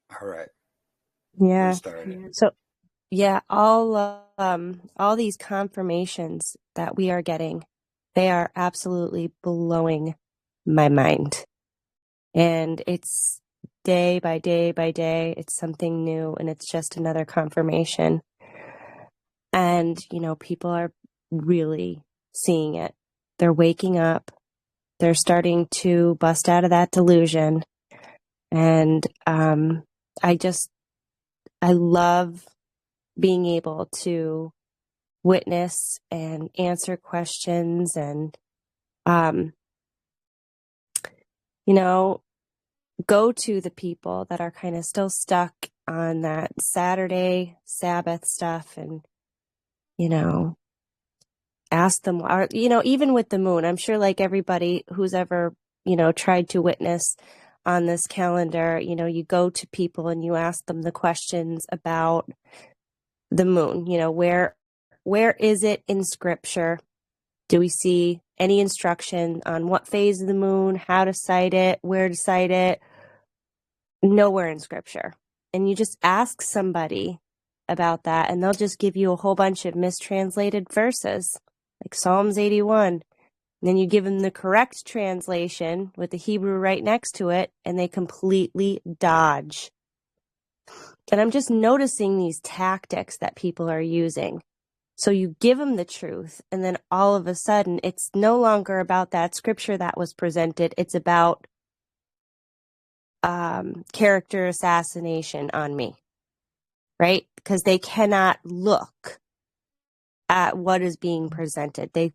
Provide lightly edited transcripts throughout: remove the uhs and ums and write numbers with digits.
All right, we'll Yeah. start it. So yeah, all these confirmations that we are getting, they are absolutely blowing my mind. And it's day by day by day, it's something new and it's just another confirmation. And, people are really seeing it. They're waking up, they're starting to bust out of that delusion. And I just, I love being able to witness and answer questions and, um, you know, go to the people that are kind of still stuck on that Saturday Sabbath stuff and, you know, ask them, or, even with the moon, I'm sure like everybody who's ever, tried to witness on this calendar, you go to people and you ask them the questions about the moon, where is it in scripture? Do we see any instruction on what phase of the moon, how to sight it, where to sight it? Nowhere in scripture. And you just ask somebody about that, and they'll just give you a whole bunch of mistranslated verses, like Psalms 81. And then you give them the correct translation with the Hebrew right next to it, and they completely dodge. And I'm just noticing these tactics that people are using. So you give them the truth, and then all of a sudden, it's no longer about that scripture that was presented. It's about character assassination on me, right? Because they cannot look at what is being presented. They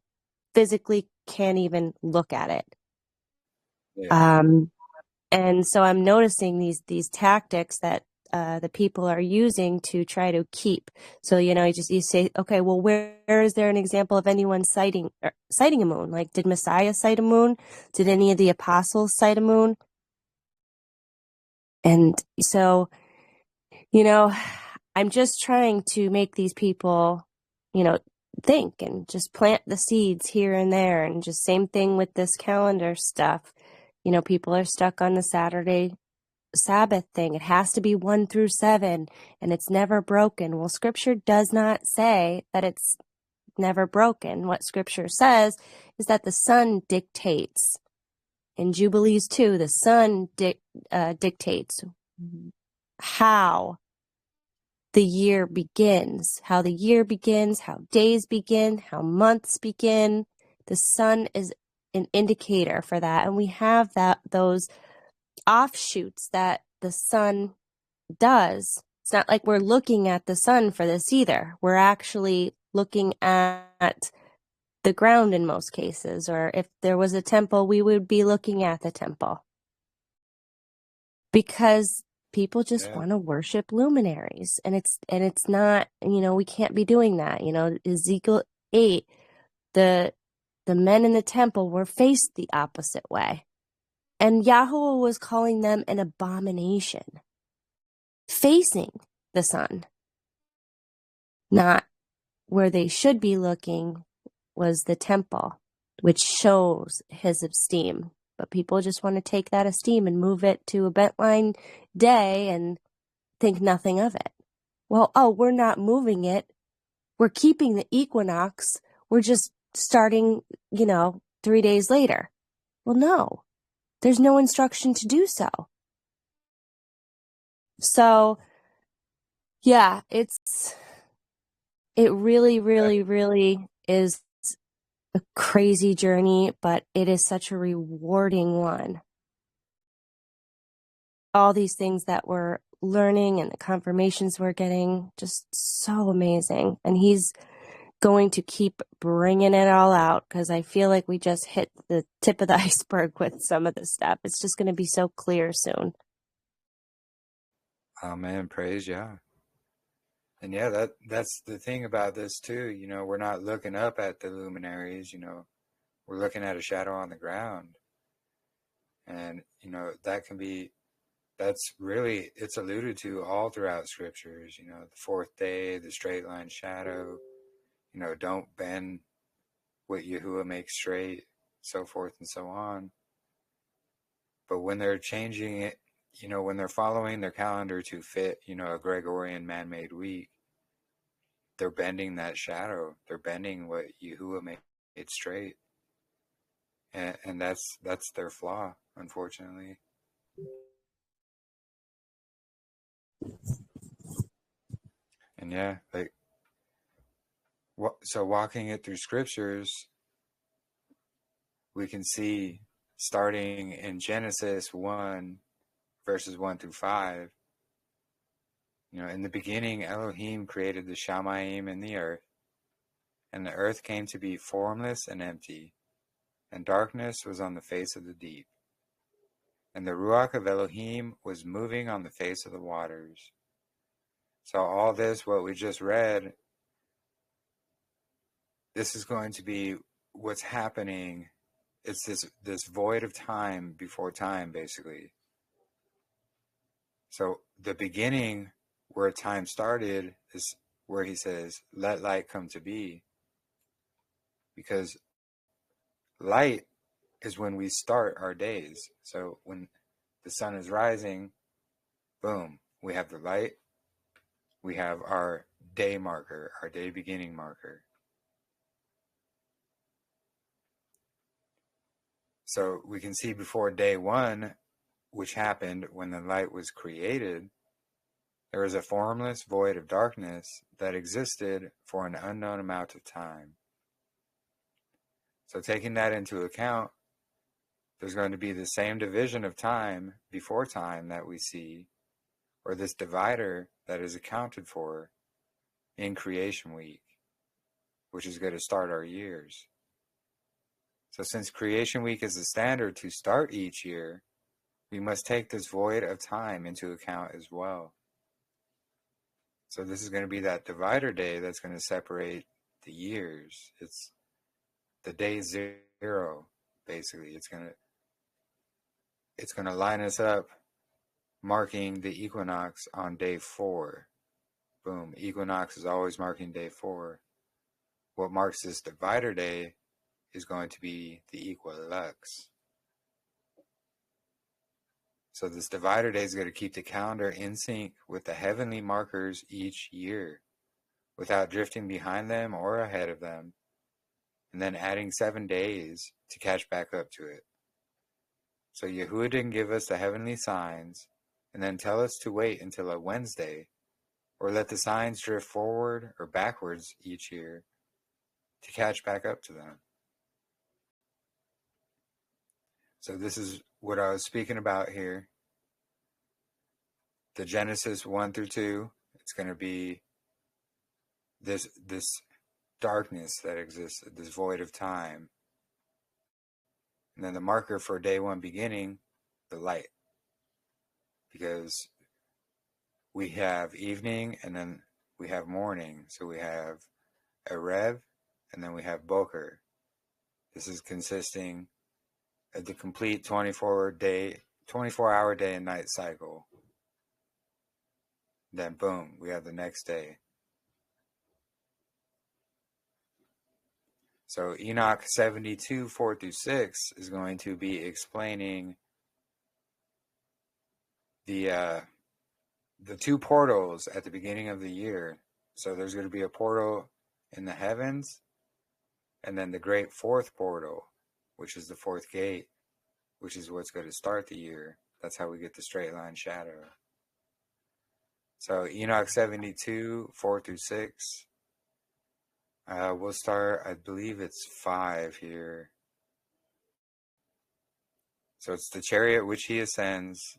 physically can't even look at it. Yeah. Um, and so I'm noticing these tactics that the people are using to try to keep. So you say, okay, well, where is there an example of anyone citing a moon? Like, did Messiah cite a moon? Did any of the apostles cite a moon? And so, you know, I'm just trying to make these people, think and just plant the seeds here and there. And just same thing with this calendar stuff. People are stuck on the Saturday Sabbath thing. It has to be 1 through 7 and it's never broken. Well, scripture does not say that it's never broken. What scripture says is that the sun dictates. In Jubilees 2, the sun dictates how the year begins, how the year begins, how days begin, how months begin. The sun is an indicator for that. And we have those offshoots that the sun does. It's not like we're looking at the sun for this either. We're actually looking at the ground in most cases, or if there was a temple, we would be looking at the temple. Because people just Yeah. want to worship luminaries, and it's not, we can't be doing that. Ezekiel 8, the men in the temple were faced the opposite way, and Yahweh was calling them an abomination, facing the sun, not where they should be looking was the temple, which shows his esteem. But people just want to take that esteem and move it to a bentline day and think nothing of it. Well, we're not moving it. We're keeping the equinox. We're just starting, 3 days later. Well, no, there's no instruction to do so. So, yeah, it really, really, really is a crazy journey, but it is such a rewarding one. All these things that we're learning and the confirmations we're getting, just so amazing. And he's going to keep bringing it all out, because I feel like we just hit the tip of the iceberg with some of the stuff. It's just going to be so clear soon. Amen. Praise Yah. And yeah, that's the thing about this too. We're not looking up at the luminaries. We're looking at a shadow on the ground, and that can be. That's really, it's alluded to all throughout scriptures. The fourth day, the straight line shadow. Don't bend what Yahuwah makes straight, so forth and so on. But when they're changing it, when they're following their calendar to fit, a Gregorian man-made week, they're bending that shadow. They're bending what Yahuwah made straight. And that's their flaw, unfortunately. And yeah, so walking it through scriptures, we can see, starting in Genesis 1, verses 1 through 5, in the beginning, Elohim created the Shamayim and the earth came to be formless and empty, and darkness was on the face of the deep. And the Ruach of Elohim was moving on the face of the waters. So all this, what we just read, this is going to be what's happening. It's this void of time before time, basically. So the beginning, where time started, is where he says, let light come to be. Because light is when we start our days. So when the sun is rising, boom, we have the light. We have our day marker, our day beginning marker. So we can see before day one, which happened when the light was created, there was a formless void of darkness that existed for an unknown amount of time. So taking that into account, there's going to be the same division of time before time that we see, or this divider that is accounted for in Creation Week, which is going to start our years. So since Creation Week is the standard to start each year, we must take this void of time into account as well. So this is going to be that divider day that's going to separate the years. It's the day zero, basically. It's going to line us up, marking the equinox on day 4. Boom. Equinox is always marking day 4. What marks this divider day is going to be the equilux. So this divider day is going to keep the calendar in sync with the heavenly markers each year, without drifting behind them or ahead of them, and then adding 7 days to catch back up to it. So Yahuwah didn't give us the heavenly signs and then tell us to wait until a Wednesday, or let the signs drift forward or backwards each year to catch back up to them. So this is what I was speaking about here. The Genesis 1 through 2, it's going to be this darkness that exists, this void of time. And then the marker for day 1 beginning, the light. Because we have evening and then we have morning. So we have Erev and then we have Boker. This is consisting of the complete 24-hour day and night cycle. Then boom, we have the next day. So Enoch 72, 4 through 6 is going to be explaining the 2 portals at the beginning of the year. So there's going to be a portal in the heavens, and then the great 4th portal, which is the 4th gate, which is what's going to start the year. That's how we get the straight line shadow. So Enoch 72, 4 through 6. We'll start, I believe it's 5 here. So it's the chariot which he ascends,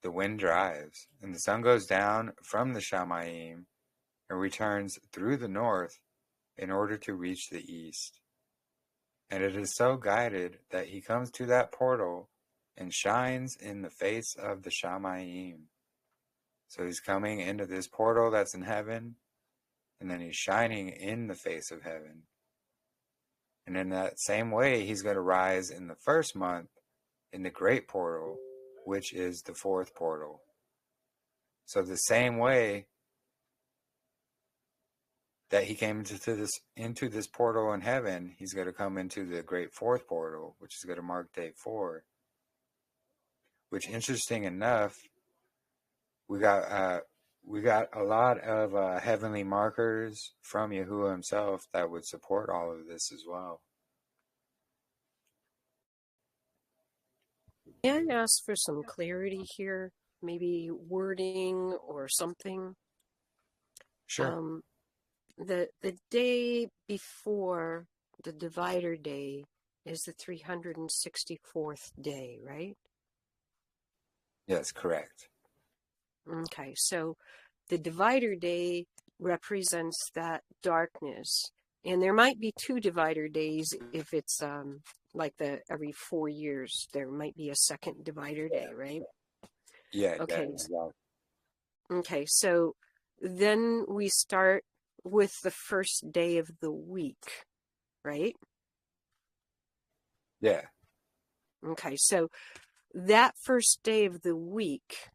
the wind drives, and the sun goes down from the Shamayim and returns through the north in order to reach the east. And it is so guided that he comes to that portal and shines in the face of the Shamayim. So he's coming into this portal that's in heaven, and then he's shining in the face of heaven. And in that same way, he's going to rise in the first month in the great portal, which is the 4th portal. So the same way that he came into this portal in heaven, he's going to come into the great 4th portal, which is going to mark day 4. which interesting enough, we got a lot of heavenly markers from Yahuwah himself that would support all of this as well. Can I ask for some clarity here? Maybe wording or something? Sure. The day before the divider day is the 364th day, right? Yes, correct. Okay, so the divider day represents that darkness. And there might be two divider days if it's like every 4 years, there might be a second divider day, right? Yeah, Okay. exactly. Okay, so then we start with the first day of the week, right? Yeah. Okay, so that first day of the week,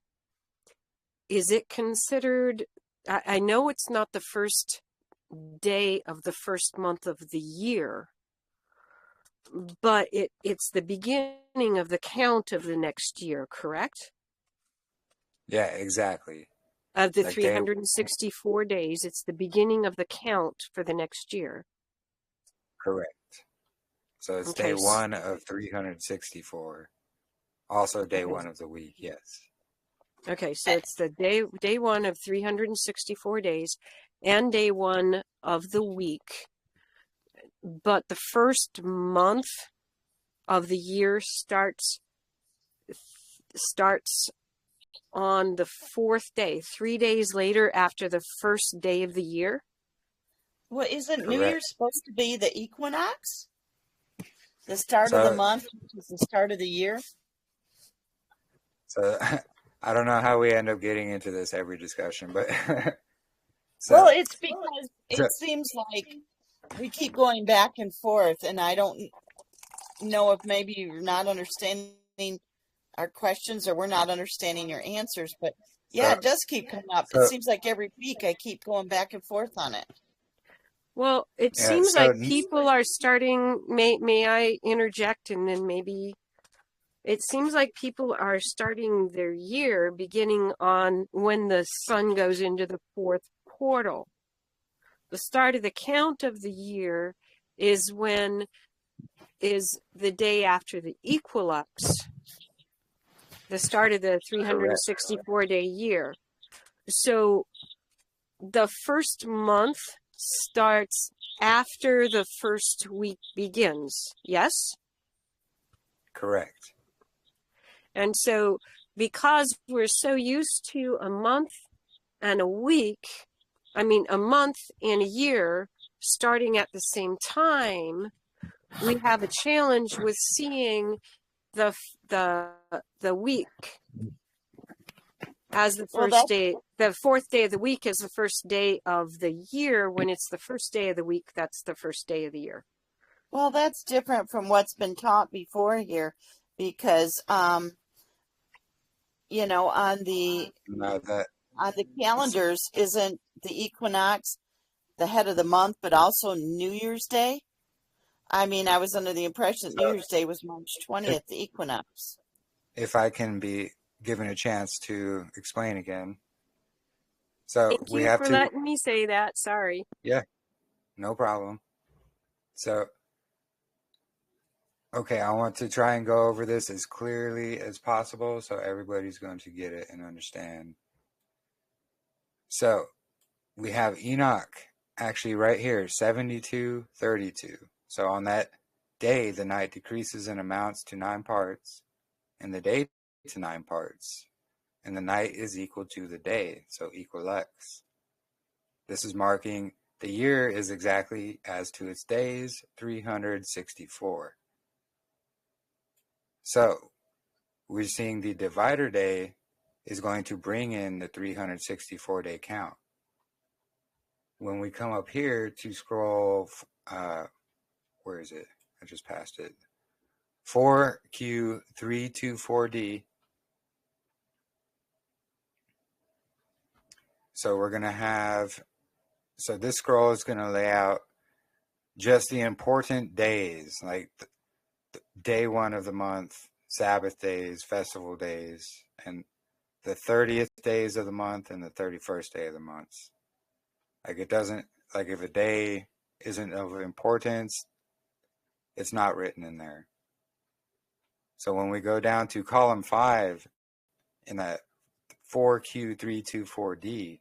is it considered, I know it's not the first day of the first month of the year, but it's the beginning of the count of the next year, correct? Yeah, exactly. Of the Like 364 days, it's the beginning of the count for the next year. correct. So it's Okay. day 1 of 364. Also day Okay. 1 of the week, yes. Okay, so it's the day 1 of 364 days and day 1 of the week. But the first month of the year starts on the 4th day, 3 days later after the first day of the year. Well, isn't Correct. New Year's supposed to be the equinox? The start of the month, which is the start of the year? So I don't know how we end up getting into this every discussion, but well, it's because it seems like we keep going back and forth, and I don't know if maybe you're not understanding our questions or we're not understanding your answers, but yeah, it does keep coming up. It seems like every week I keep going back and forth on it. Well, it seems like people are starting, may I interject, and then maybe it seems like people are starting their year beginning on when the sun goes into the 4th portal. The start of the count of the year is the day after the equinox, the start of the 364-day year. So the first month starts after the first week begins, yes? Correct. And so because we're so used to a month and a month and a year starting at the same time, we have a challenge with seeing the week as the first day. The 4th day of the week is the first day of the year. When it's the first day of the week, that's the first day of the year. Well, that's different from what's been taught before here, because on the calendars, isn't the equinox the head of the month, but also New Year's Day? I mean, I was under the impression that New Year's Day was March 20th, the equinox. If I can be given a chance to explain again. So Thank you for letting me say that. Sorry. Yeah, no problem. So, okay, I want to try and go over this as clearly as possible so everybody's going to get it and understand. So, we have Enoch actually right here, 72:32. So on that day, the night decreases and amounts to 9 parts, and the day to 9 parts, and the night is equal to the day, so equalex. This is marking the year is exactly as to its days, 364. So we're seeing the divider day is going to bring in the 364-day count. When we come up here to scroll, where is it? I just passed it. 4Q324D. So we're going to have, so this scroll is going to lay out just the important days, like day 1 of the month, Sabbath days, festival days, and the 30th days of the month and the 31st day of the month. Like it doesn't, like if a day isn't of importance, it's not written in there. So when we go down to column 5 in that 4Q324D,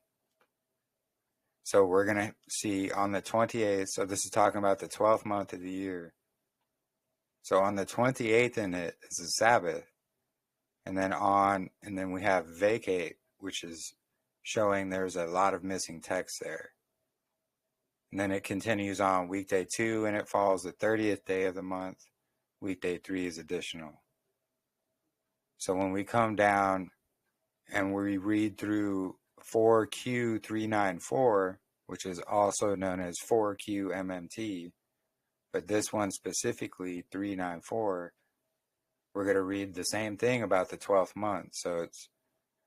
so we're going to see on the 28th, so this is talking about the 12th month of the year. So on the 28th in it is a Sabbath. And then we have vacate, which is showing there's a lot of missing text there. And then it continues on weekday 2 and it falls the 30th day of the month. Weekday 3 is additional. So when we come down and we read through 4Q394, which is also known as 4QMMT, but this one specifically 394, we're going to read the same thing about the 12th month. So it's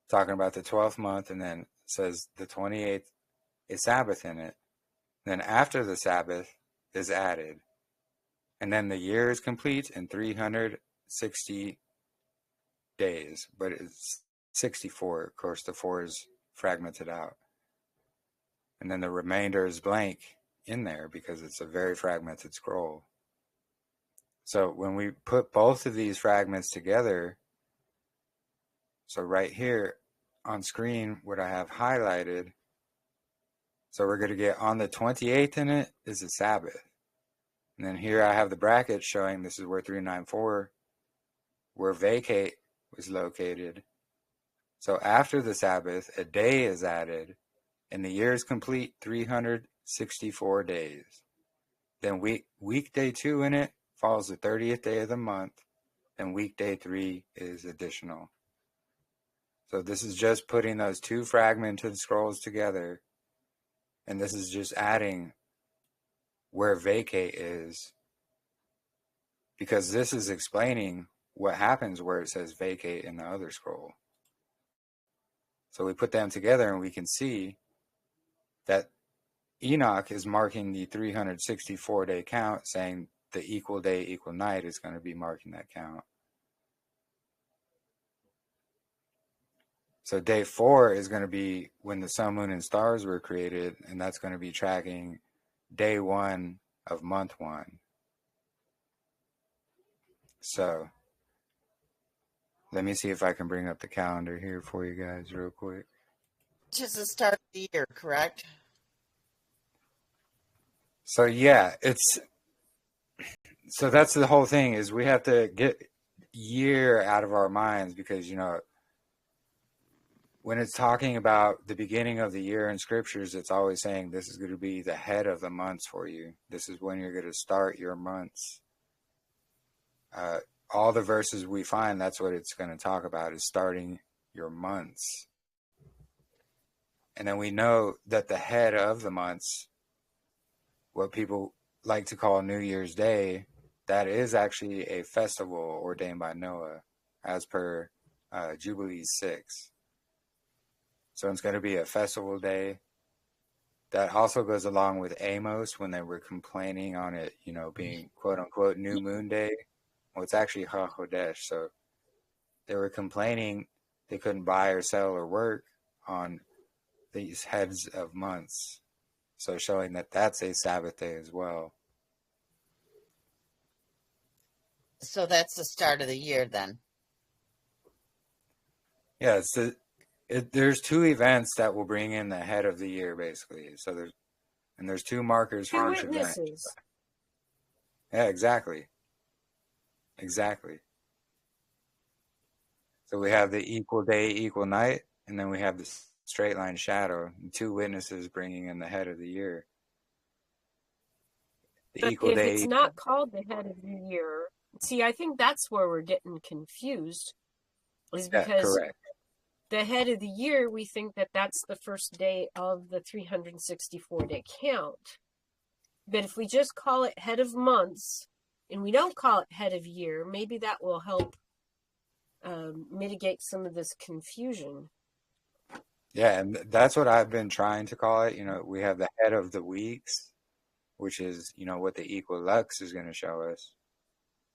talking about the 12th month, and then it says the 28th is Sabbath in it. Then after the Sabbath is added. And then the year is complete in 360 days, but it's 64. Of course, the 4 is fragmented out. And then the remainder is blank in there because it's a very fragmented scroll. So when we put both of these fragments together, so right here on screen, what I have highlighted, so we're going to get on the 28th in it is the Sabbath. And then here I have the bracket showing this is where 394, where vacate was located. So after the Sabbath, a day is added, and the year is complete 364 days. Then weekday 2 in it falls the 30th day of the month, and weekday 3 is additional. So this is just putting those two fragmented scrolls together, and this is just adding where vacate is, because this is explaining what happens where it says vacate in the other scroll. So we put them together and we can see that Enoch is marking the 364-day count, saying the equal day, equal night is going to be marking that count. So day 4 is going to be when the sun, moon, and stars were created, and that's going to be tracking day 1 of month 1. So let me see if I can bring up the calendar here for you guys real quick. Which is the start of the year, correct? So yeah, so that's the whole thing, is we have to get year out of our minds, because, you know, when it's talking about the beginning of the year in scriptures, it's always saying this is going to be the head of the months for you. This is when you're going to start your months. All the verses we find, that's what it's going to talk about, is starting your months. And then we know that the head of the months, what people like to call New Year's Day, that is actually a festival ordained by Noah, as per Jubilees 6. So it's going to be a festival day. That also goes along with Amos, when they were complaining on it, you know, being quote unquote new moon day. Well, it's actually HaChodesh. So they were complaining they couldn't buy or sell or work on these heads of months. So showing that that's a Sabbath day as well. So that's the start of the year then. Yeah, there's two events that will bring in the head of the year, basically. So there's two markers for each event. Yeah, exactly. So we have the equal day, equal night, and then we have the straight line shadow, and two witnesses bringing in the head of the year. But if it's not called the head of the year, see, I think that's where we're getting confused, is because the head of the year, we think that that's the first day of the 364-day count. But if we just call it head of months, and we don't call it head of year, maybe that will help mitigate some of this confusion. Yeah, and that's what I've been trying to call it. You know, we have the head of the weeks, which is, you know, what the equal lux is going to show us.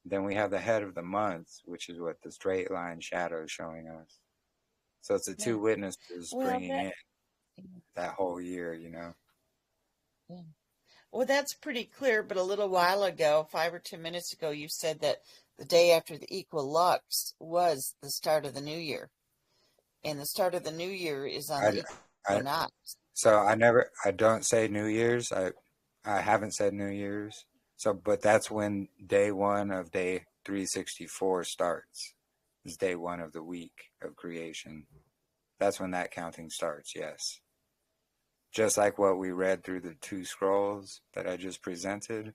Then we have the head of the month, which is what the straight line shadow is showing us. So it's the two witnesses bringing in that whole year, you know. Yeah. Well, that's pretty clear, but a little while ago, 5 or 10 minutes ago, you said that the day after the equinox was the start of the new year. And the start of the new year is on the equinox. So I don't say New Year's. I haven't said New Year's. So, but that's when day one of day 364 starts. Is day one of the week of creation. That's when that counting starts, yes. Just like what we read through the two scrolls that I just presented.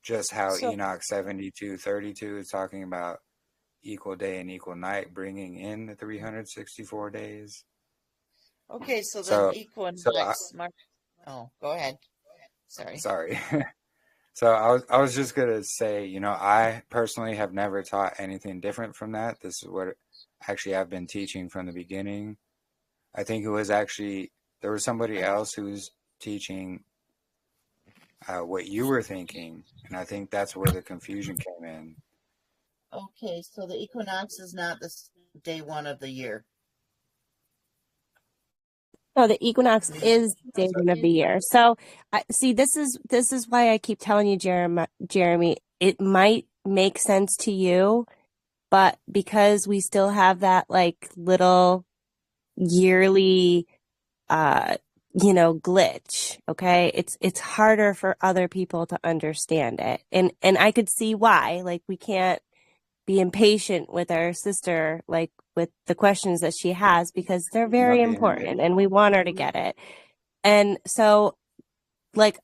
Just how Enoch 72:32 is talking about equal day and equal night, bringing in the 364 days. Okay, so then equinox. Go ahead. Sorry. So I was just gonna say, you know, I personally have never taught anything different from that. This is what actually I've been teaching from the beginning. I think it was actually there was somebody else who's teaching what you were thinking, and I think that's where the confusion came in. Okay, so the equinox is not the day one of the year. No, the equinox is day one of the year. So, see, this is why I keep telling you, Jeremy, it might make sense to you, but because we still have that like little yearly, glitch. Okay, it's harder for other people to understand it, and I could see why. Like, we can't be impatient with our sister, like with the questions that she has, because they're very important and we want her to get it. And so, like,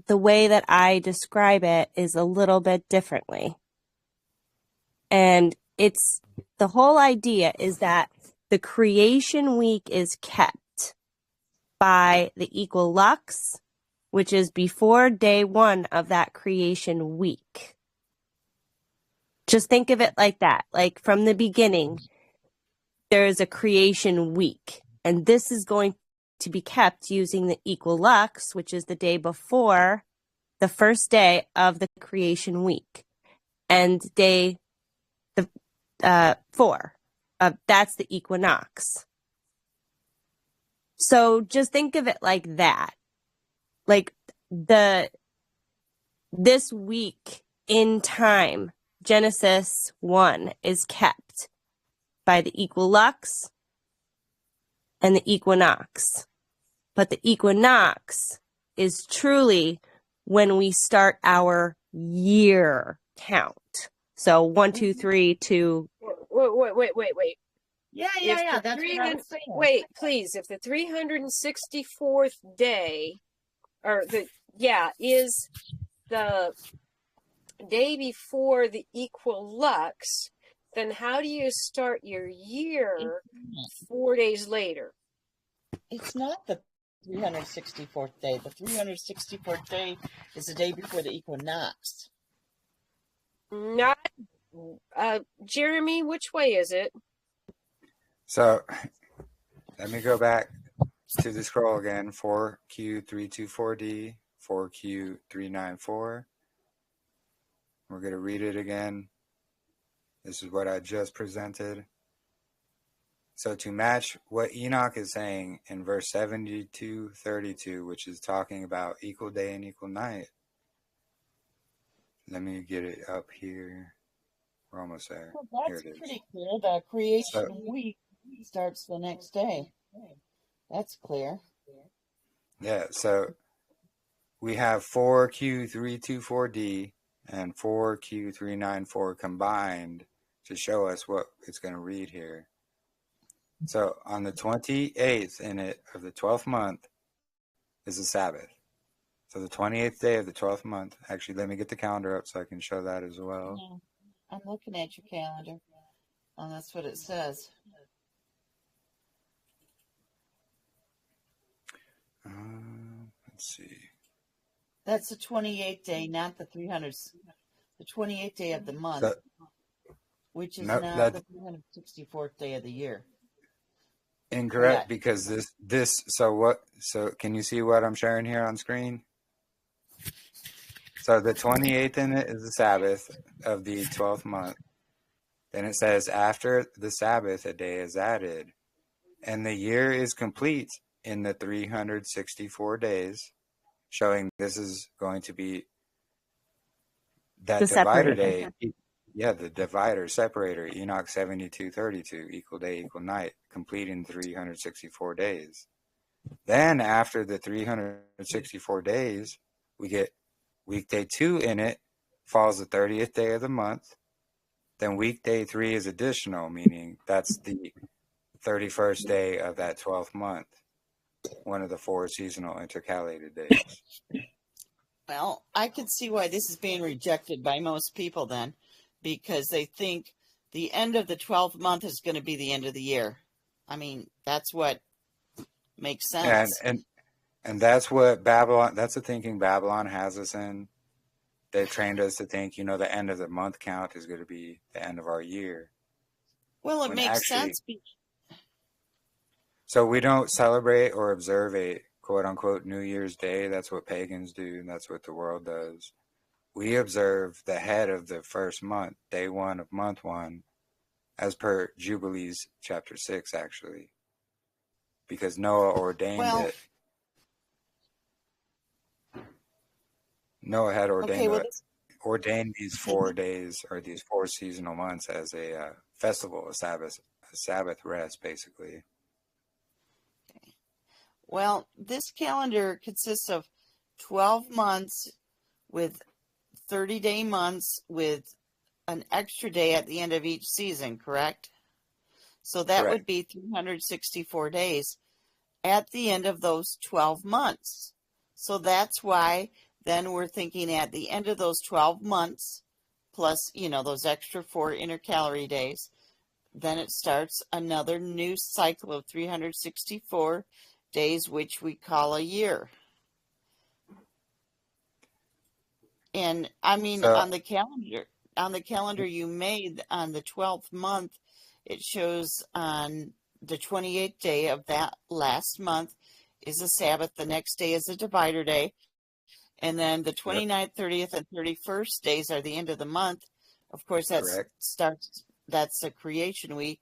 the way that I describe it is a little bit differently. And it's the whole idea is that the creation week is kept by the equilux, which is before day one of that creation week. Just think of it like that. Like, from the beginning, there's a creation week, and this is going to be kept using the equilux, which is the day before the first day of the creation week, and day 4. That's the equinox. So just think of it like that. Like, this week in time, Genesis 1 is kept by the equilux and the equinox. But the equinox is truly when we start our year count. So 1, 2, 3, 2. Wait. Yeah. That's what I'm saying. Wait, please. If the 364th day, is the day before the equilux, then how do you start your year 4 days later? It's not the 364th day. The 364th day is the day before the equinox. Not, Jeremy, which way is it? So let me go back to the scroll again. 4Q324D, 4Q394. We're going to read it again. This is what I just presented. So to match what Enoch is saying in verse 72:32, which is talking about equal day and equal night. Let me get it up here. We're almost there. Well, that's pretty clear. The creation week starts the next day. That's clear. Yeah, so we have 4Q324D and 4Q394 combined to show us what it's going to read here. So on the 28th of the 12th month is the Sabbath. So the 28th day of the 12th month. Actually, let me get the calendar up so I can show that as well. Yeah, I'm looking at your calendar. And that's what it says. Let's see. That's the 28th day, not the 300. The 28th day of the month, which is now the 364th day of the year. Incorrect, because so can you see what I'm sharing here on screen? So the 28th in it is the Sabbath of the 12th month. Then it says, after the Sabbath, a day is added, and the year is complete in the 364 days, showing this is going to be that The divider separator. day. Yeah, the divider, separator, Enoch 72:32, equal day, equal night, completing 364 days. Then after the 364 days, we get weekday 2 in it, falls the 30th day of the month. Then weekday 3 is additional, meaning that's the 31st day of that 12th month, one of the 4 seasonal intercalated days. Well, I can see why this is being rejected by most people then, because they think the end of the 12th month is going to be the end of the year. I mean, that's what makes sense. And that's what Babylon, that's the thinking Babylon has us in. They've trained us to think, the end of the month count is going to be the end of our year. Well, it makes sense. So we don't celebrate or observe a quote unquote New Year's Day. That's what pagans do, and that's what the world does. We observe the head of the first month, day 1 of month 1, as per Jubilees chapter 6, actually, because Noah ordained it. Noah had ordained these 4 days, or these 4 seasonal months, as a festival, a Sabbath rest, basically. Well, this calendar consists of 12 months with 30-day months with an extra day at the end of each season, correct? So that would be 364 days at the end of those 12 months. So that's why then we're thinking at the end of those 12 months, plus, those extra 4 intercalary days, then it starts another new cycle of 364 days, which we call a year. And I mean, on the calendar you made on the 12th month, it shows on the 28th day of that last month is a Sabbath. The next day is a divider day. And then the 29th, 30th, and 31st days are the end of the month. Of course, that's a creation week.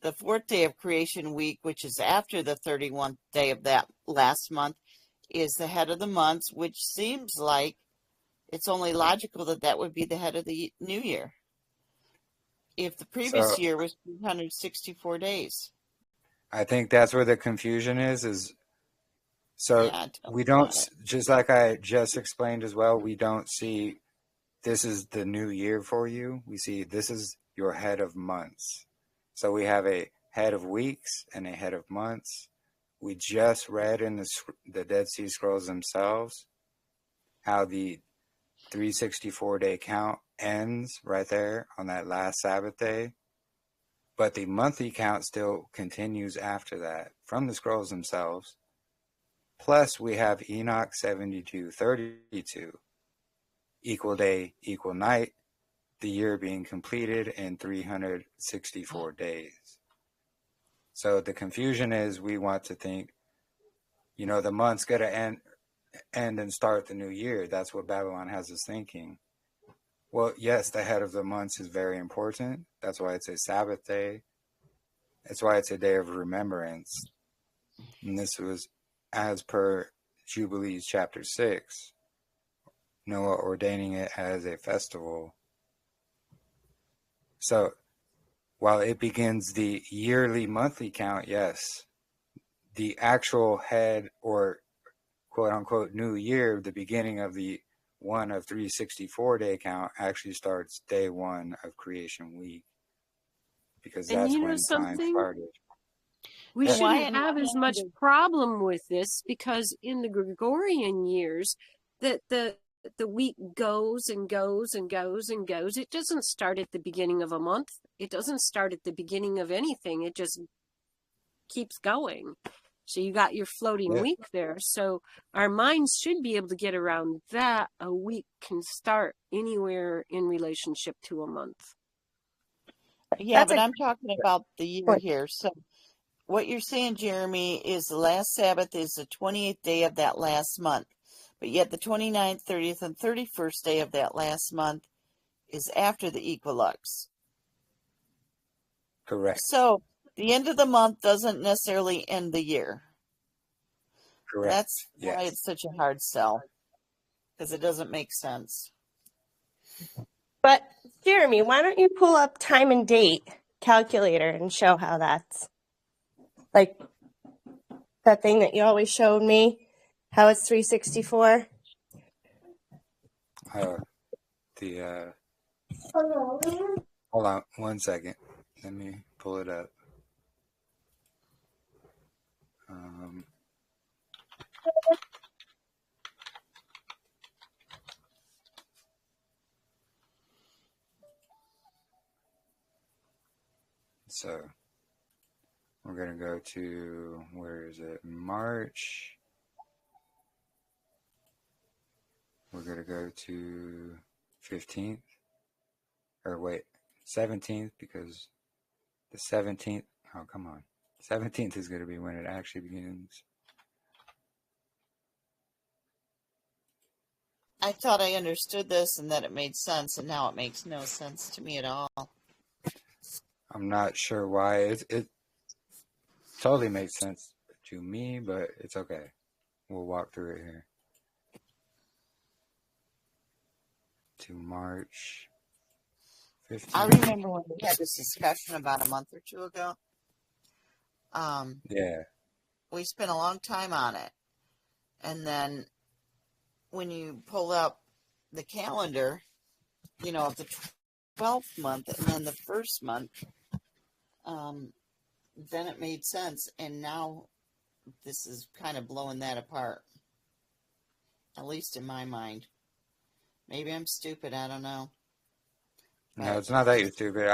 The 4th day of creation week, which is after the 31st day of that last month, is the head of the months, which seems like it's only logical that would be the head of the new year. If the previous year was 364 days. I think that's where the confusion is we don't, just like I just explained as well, we don't see this is the new year for you. We see this is your head of months. So we have a head of weeks and a head of months. We just read in the Dead Sea Scrolls themselves how the 364-day count ends right there on that last Sabbath day. But the monthly count still continues after that from the scrolls themselves. Plus, we have Enoch 72:32, equal day, equal night, the year being completed in 364 days. So the confusion is we want to think, the month's going to end and start the new year. That's what Babylon has us thinking. Well, yes, the head of the months is very important. That's why it's a Sabbath day. That's why it's a day of remembrance. And this was as per Jubilees chapter 6, Noah ordaining it as a festival. So while it begins the yearly monthly count, yes, the actual head or quote unquote new year, the beginning of the 1 of 364-day count actually starts day 1 of creation week, because that's when time started. We shouldn't have as much problem with this, because in the Gregorian years that the week goes and goes and goes and goes. It doesn't start at the beginning of a month. It doesn't start at the beginning of anything. It just keeps going. So you got your floating week there. So our minds should be able to get around that. A week can start anywhere in relationship to a month. Yeah, but I'm talking about the year here. So what you're saying, Jeremy, is the last Sabbath is the 28th day of that last month. but yet the 29th, 30th, and 31st day of that last month is after the equinox. Correct. So the end of the month doesn't necessarily end the year. Correct. That's why it's such a hard sell, because it doesn't make sense. But Jeremy, why don't you pull up time and date calculator and show how that's like that thing that you always showed me, how it's 364? Hold on 1 second. Let me pull it up. So we're going to go to, where is it? March. We're going to go to 15th. Or wait, 17th, because the 17th, oh, come on. 17th is going to be when it actually begins. I thought I understood this and that it made sense, and now it makes no sense to me at all. I'm not sure why. It totally makes sense to me, but it's okay. We'll walk through it here. To March 15th. I remember when we had this discussion about a month or two ago. Yeah. We spent a long time on it. And then when you pull up the calendar, you know, of the 12th month and then the first month, then it made sense. And now this is kind of blowing that apart, at least in my mind. Maybe I'm stupid. I don't know. No, it's not that you're stupid.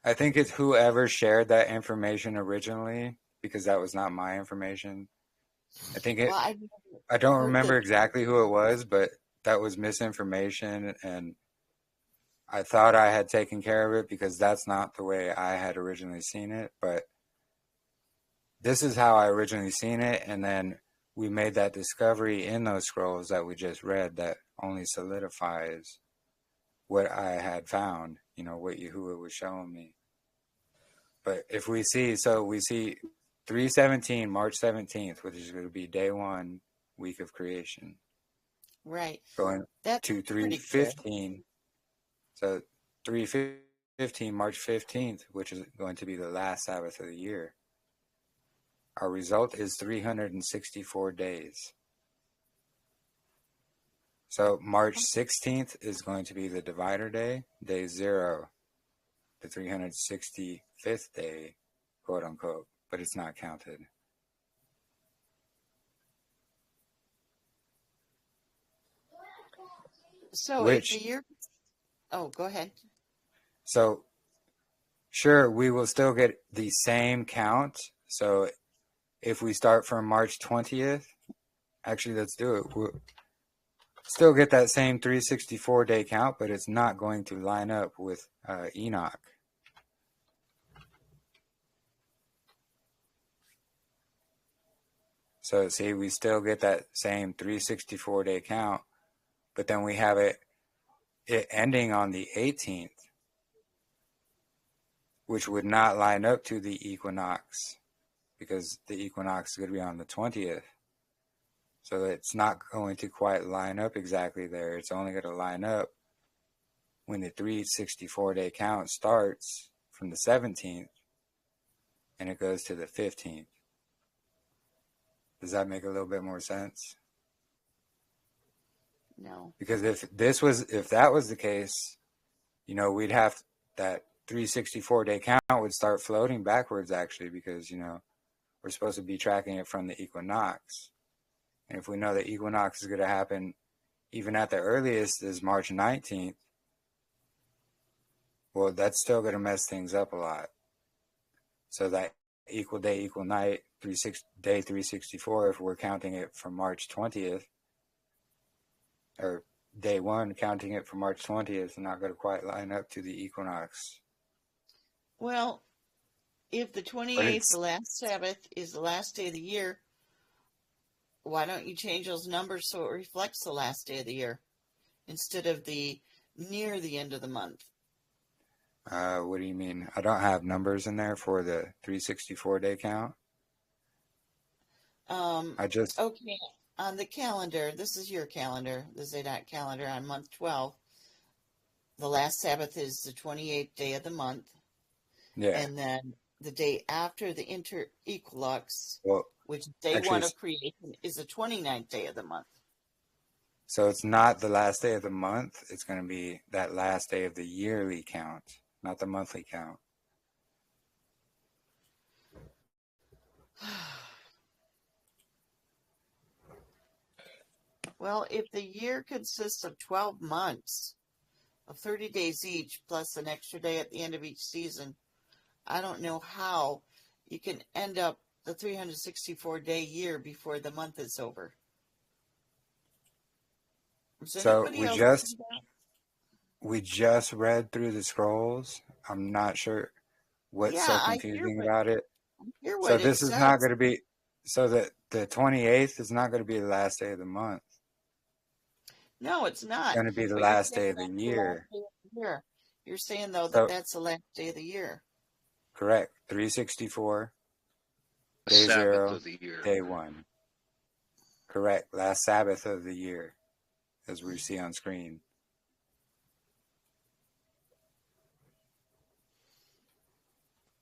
I think it's whoever shared that information originally, because that was not my information. I think it. Well, I don't remember exactly who it was, but that was misinformation, and I thought I had taken care of it because that's not the way I had originally seen it. But this is how I originally seen it, and then we made that discovery in those scrolls that we just read that only solidifies what I had found, you know, who it was showing me. But if we see, so we see 3/17, March 17th, which is going to be day 1, week of creation. Right. Going That's to 3/15. So 3/15, March 15th, which is going to be the last Sabbath of the year. Our result is 364 days. So March 16th is going to be the divider day, day 0, the 365th day, quote unquote, but it's not counted. So if the year, oh, go ahead. So sure, we will still get the same count. So if we start from March 20th, actually, let's do it. We'll still get that same 364 day count, but it's not going to line up with Enoch. So see, we still get that same 364 day count, but then we have it ending on the 18th, which would not line up to the equinox, because the equinox is going to be on the 20th. So it's not going to quite line up exactly there. It's only going to line up when the 364 day count starts from the 17th and it goes to the 15th. Does that make a little bit more sense? No. Because if that was the case, you know, we'd have that 364 day count would start floating backwards, actually, because, you know, we're supposed to be tracking it from the equinox. And if we know the equinox is going to happen even at the earliest is March 19th, well, that's still going to mess things up a lot. So that equal day, equal night, day 364, if we're counting it from March 20th, or day 1 counting it from March 20th, is not going to quite line up to the equinox. Well, if the 28th, the last Sabbath, is the last day of the year, why don't you change those numbers so it reflects the last day of the year instead of the near the end of the month? What do you mean? I don't have numbers in there for the 364-day count. Okay, on the calendar, this is your calendar, the Zadok calendar on month 12. The last Sabbath is the 28th day of the month. Yeah. And then the day after the inter-equinox, Well, which is day one of creation, is the 29th day of the month. So it's not the last day of the month. It's going to be that last day of the yearly count, not the monthly count. Well, if the year consists of 12 months of 30 days each, plus an extra day at the end of each season, I don't know how you can end up the 364-day year before the month is over. So we just read through the scrolls. I'm not sure what's so confusing about it. So this is not going to be, so that the 28th is not going to be the last day of the month. No, it's not. It's going to be the last day of the year. You're saying, though, that that's the last day of the year. Correct. 364, day 0, day 1. Correct. Last Sabbath of the year, as we see on screen.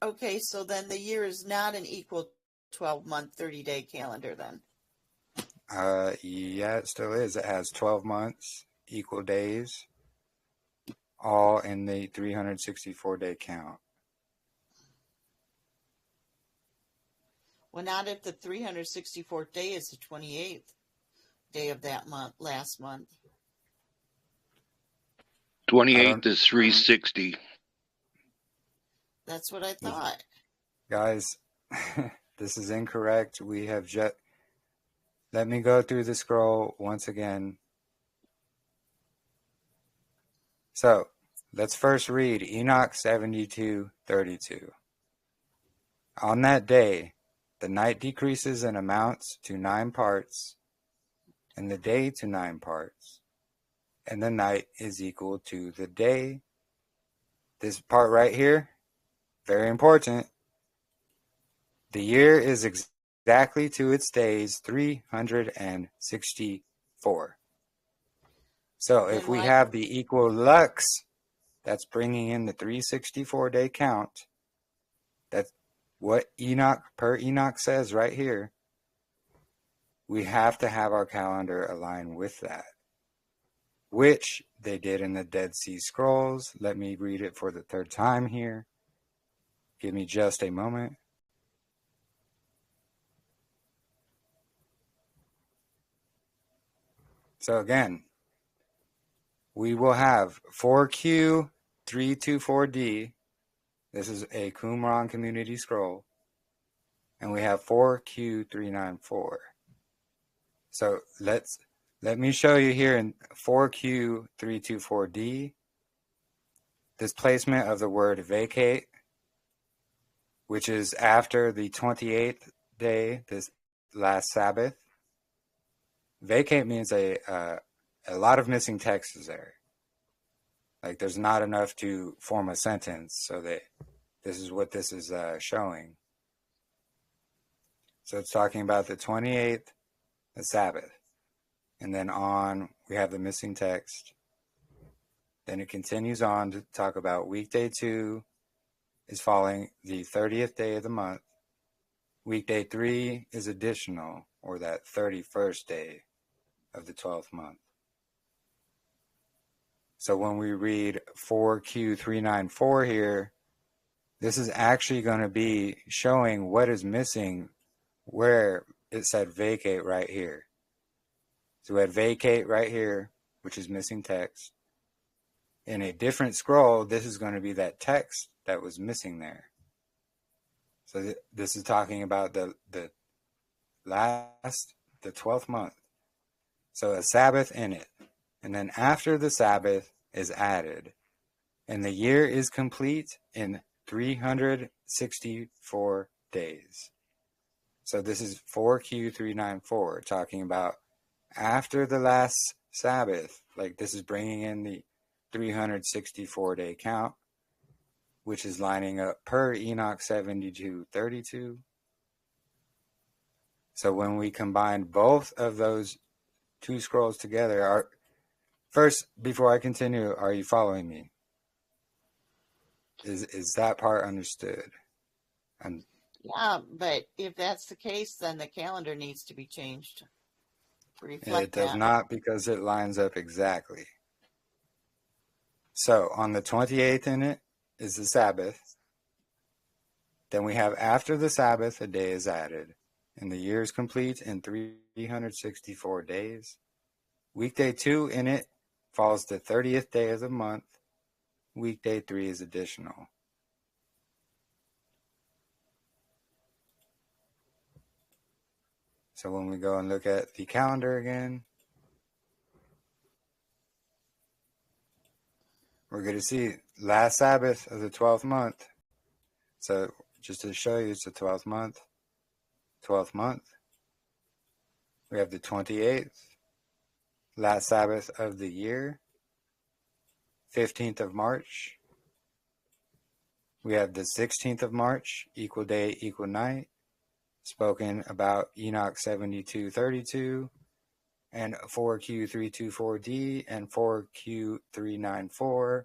Okay, so then the year is not an equal 12-month, 30-day calendar then? Yeah, it still is. It has 12 months, equal days, all in the 364-day count. Well, not if the 364th day is the 28th day of that month, last month. 28th is 360. That's what I thought. Guys, this is incorrect. We have just... Let me go through the scroll once again. So, let's first read Enoch 72:32. On that day, the night decreases and amounts to 9 parts, and the day to 9 parts, and the night is equal to the day. This part right here, very important. The year is exactly to its days 364. So if we have the equal lux, that's bringing in the 364-day count. That's what per Enoch says right here. We have to have our calendar align with that, which they did in the Dead Sea Scrolls. Let me read it for the third time here. Give me just a moment. So again, we will have 4Q324D. This is a Qumran community scroll. And we have 4Q394. So let me show you here in 4Q324D, this placement of the word vacate, which is after the 28th day, this last Sabbath. Vacate means a lot of missing text is there. Like there's not enough to form a sentence, so that this is what this is showing. So it's talking about the 28th, the Sabbath. And then on, we have the missing text. Then it continues on to talk about weekday 2 is following the 30th day of the month. Weekday 3 is additional, or that 31st day of the 12th month. So when we read 4Q394 here, this is actually going to be showing what is missing where it said vacate right here. So we had vacate right here, which is missing text. In a different scroll, this is going to be that text that was missing there. So this is talking about the 12th month. So a Sabbath in it. And then after the Sabbath is added. And the year is complete in 364 days. So this is 4Q394, talking about after the last Sabbath. Like this is bringing in the 364-day count, which is lining up per Enoch 72:32. So when we combine both of those two scrolls together, first, before I continue, are you following me? Is that part understood? Yeah, but if that's the case, then the calendar needs to be changed to reflect It does that. not, because it lines up exactly. So on the 28th in it is the Sabbath. Then we have after the Sabbath, a day is added, and the year is complete in 364 days. Weekday 2 in it falls the 30th day of the month. Weekday 3 is additional. So when we go and look at the calendar again, we're going to see last Sabbath of the 12th month. So just to show you, it's the 12th month. 12th month. We have the 28th, last Sabbath of the year. 15th of March. We have the 16th of March, equal day, equal night. Spoken about Enoch 72:32 and 4Q324D and 4Q394.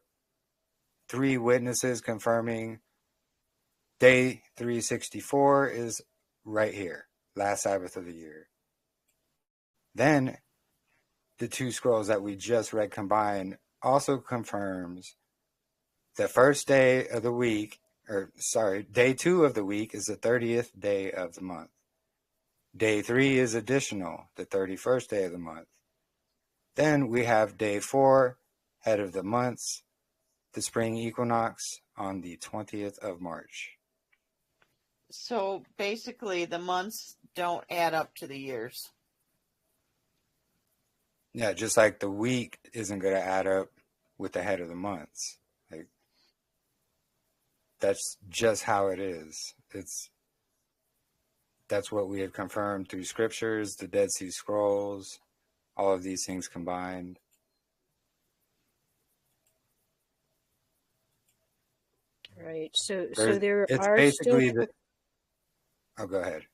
3 witnesses confirming day 364 is right here, last Sabbath of the year. Then the 2 scrolls that we just read combined also confirms the first day of the week, day 2 of the week is the 30th day of the month. Day 3 is additional, the 31st day of the month. Then we have day 4, head of the months, the spring equinox on the 20th of March. So basically, the months don't add up to the years. Yeah, just like the week isn't going to add up with the head of the months. Like, that's just how it is. That's what we have confirmed through scriptures, the Dead Sea Scrolls, all of these things combined. Right. So It's there are basically still. Oh, go ahead.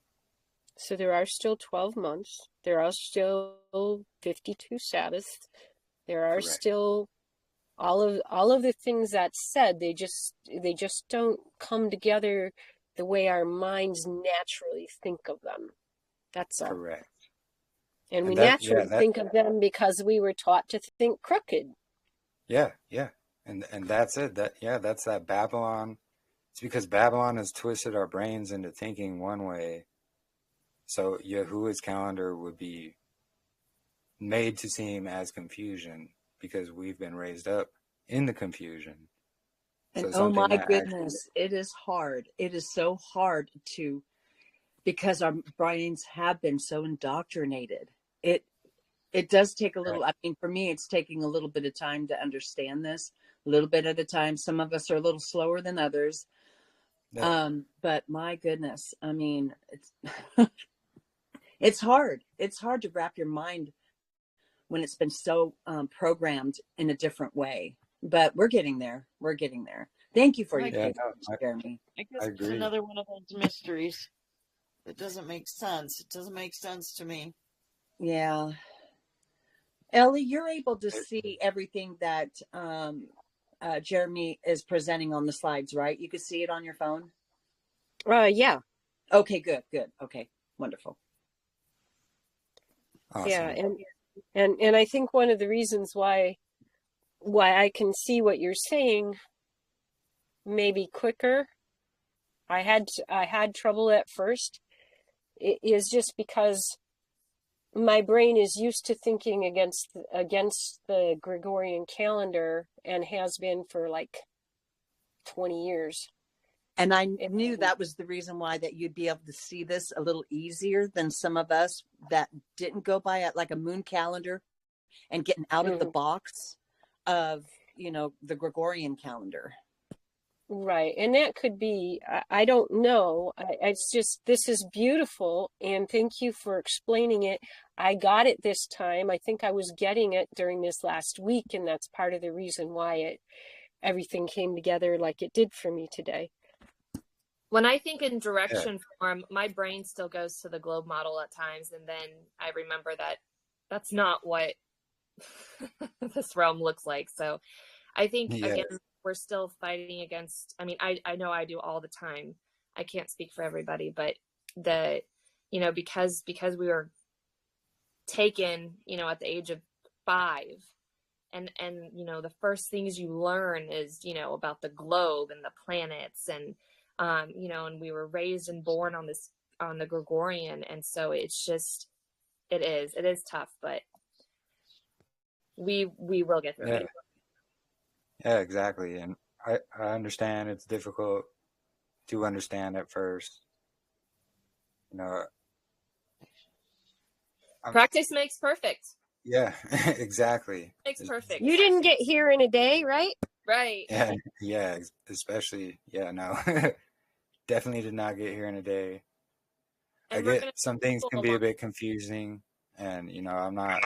So there are still 12 months. There are still 52 Sabbaths. There are Correct. still all of the things that said. They just don't come together the way our minds naturally think of them. That's all. Correct. And we naturally think of them because we were taught to think crooked. Yeah. And that's it. That's that Babylon. It's because Babylon has twisted our brains into thinking one way. So Yahuwah's calendar would be made to seem as confusion because we've been raised up in the confusion. And oh my goodness, it is hard. It is so hard because our brains have been so indoctrinated. It does take a little, I mean, for me, it's taking a little bit of time to understand this, a little bit at a time. Some of us are a little slower than others. Yeah. But my goodness, I mean, it's hard. It's hard to wrap your mind when it's been so programmed in a different way. But we're getting there. We're getting there. Thank you for your Jeremy. I guess it's another one of those mysteries that doesn't make sense. It doesn't make sense to me. Yeah. Ellie, you're able to see everything that Jeremy is presenting on the slides, right? You can see it on your phone? Yeah. Okay, good. Okay, wonderful. Awesome. Yeah, and I think one of the reasons why I can see what you're saying maybe quicker. I had trouble at first. It is just because my brain is used to thinking against the Gregorian calendar and has been for like 20 years. And I knew that was the reason why that you'd be able to see this a little easier than some of us that didn't go by it like a moon calendar and getting out of the box of, the Gregorian calendar. Right. And that could be, I don't know. It's just, this is beautiful. And thank you for explaining it. I got it this time. I think I was getting it during this last week. And that's part of the reason why everything came together like it did for me today. When I think in direction form, my brain still goes to the globe model at times. And then I remember that that's not what this realm looks like. So I think, again, we're still fighting against, I mean, I know I do all the time. I can't speak for everybody, but because we were taken, at the age of 5, and the first things you learn is, about the globe and the planets, and and we were raised and born on the Gregorian. And so it's just, it is tough, but we will get through it. Yeah, exactly. And I understand it's difficult to understand at first. Practice makes perfect. Yeah, exactly. Makes perfect. You didn't get here in a day, right? Right. Yeah, especially, no. Definitely did not get here in a day. And I get some things can be a bit confusing, and I'm not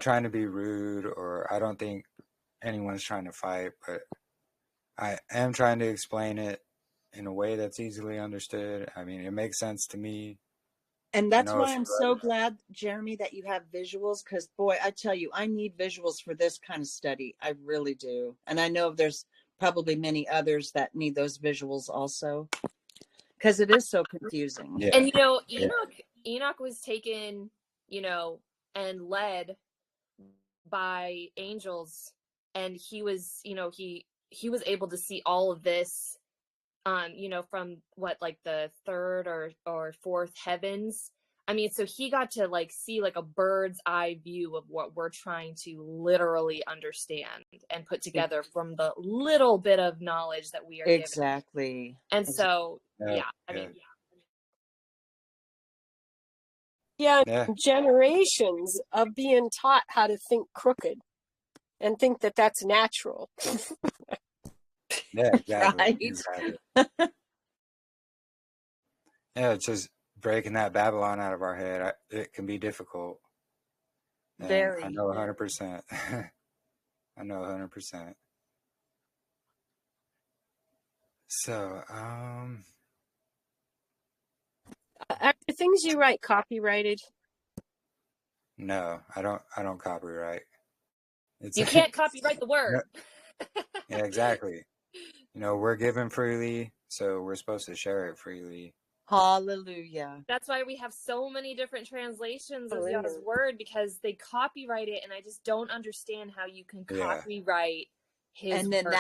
trying to be rude, or I don't think anyone's trying to fight, but I am trying to explain it in a way that's easily understood. I mean, it makes sense to me. And that's why I'm so glad, Jeremy, that you have visuals, because boy, I tell you, I need visuals for this kind of study. I really do. And I know there's probably many others that need those visuals also, because it is so confusing. Yeah. And Enoch was taken, and led by angels, and he was, he was able to see all of this, from like the third or fourth heavens. I mean, so he got to see a bird's eye view of what we're trying to literally understand and put together from the little bit of knowledge that we are given. Exactly. And so, generations of being taught how to think crooked and think that that's natural. Yeah, exactly. Right. Exactly. It's just breaking that Babylon out of our head. It can be difficult. And very. I know 100%. I know 100%. So, are the things you write copyrighted? No, I don't copyright. You can't copyright the word. Yeah, exactly. We're given freely, so we're supposed to share it freely. Hallelujah. That's why we have so many different translations of God's word, because they copyright it, and I just don't understand how you can copyright his and then word.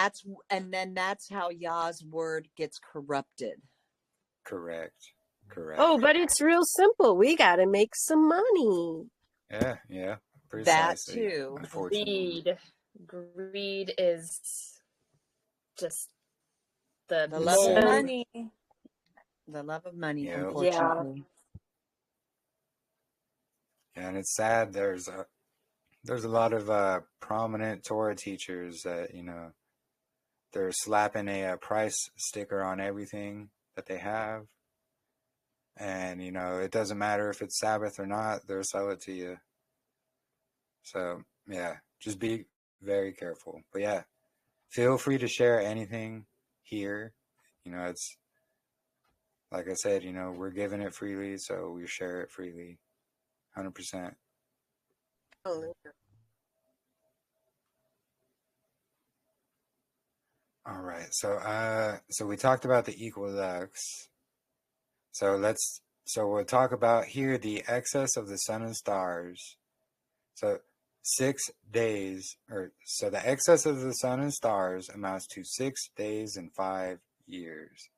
That's how Yah's word gets corrupted. Correct. Oh, but it's real simple. We got to make some money. Yeah. Precisely. That too. Greed is just the love of money. The love of money, unfortunately. Yeah, and it's sad. There's a lot of prominent Torah teachers that they're slapping a price sticker on everything that they have, and it doesn't matter if it's Sabbath or not, they'll sell it to you. So just be very careful. But feel free to share anything here. It's like I said, we're giving it freely, so we share it freely, 100%. All right, so we talked about the equilux. So we'll talk about here the excess of the sun and stars. So 6 days, so the excess of the sun and stars amounts to 6 days and 5 years.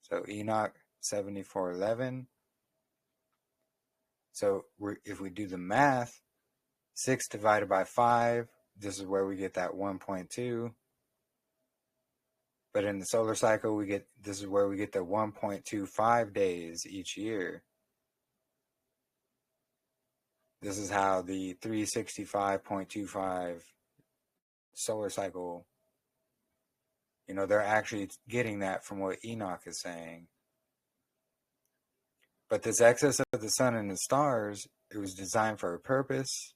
So Enoch 74:11. So if we do the math, 6 divided by 5, this is where we get that 1.2. But in the solar cycle, this is where we get the 1.25 days each year. This is how the 365.25 solar cycle You know, they're actually getting that from what Enoch is saying. But this excess of the sun and the stars, it was designed for a purpose,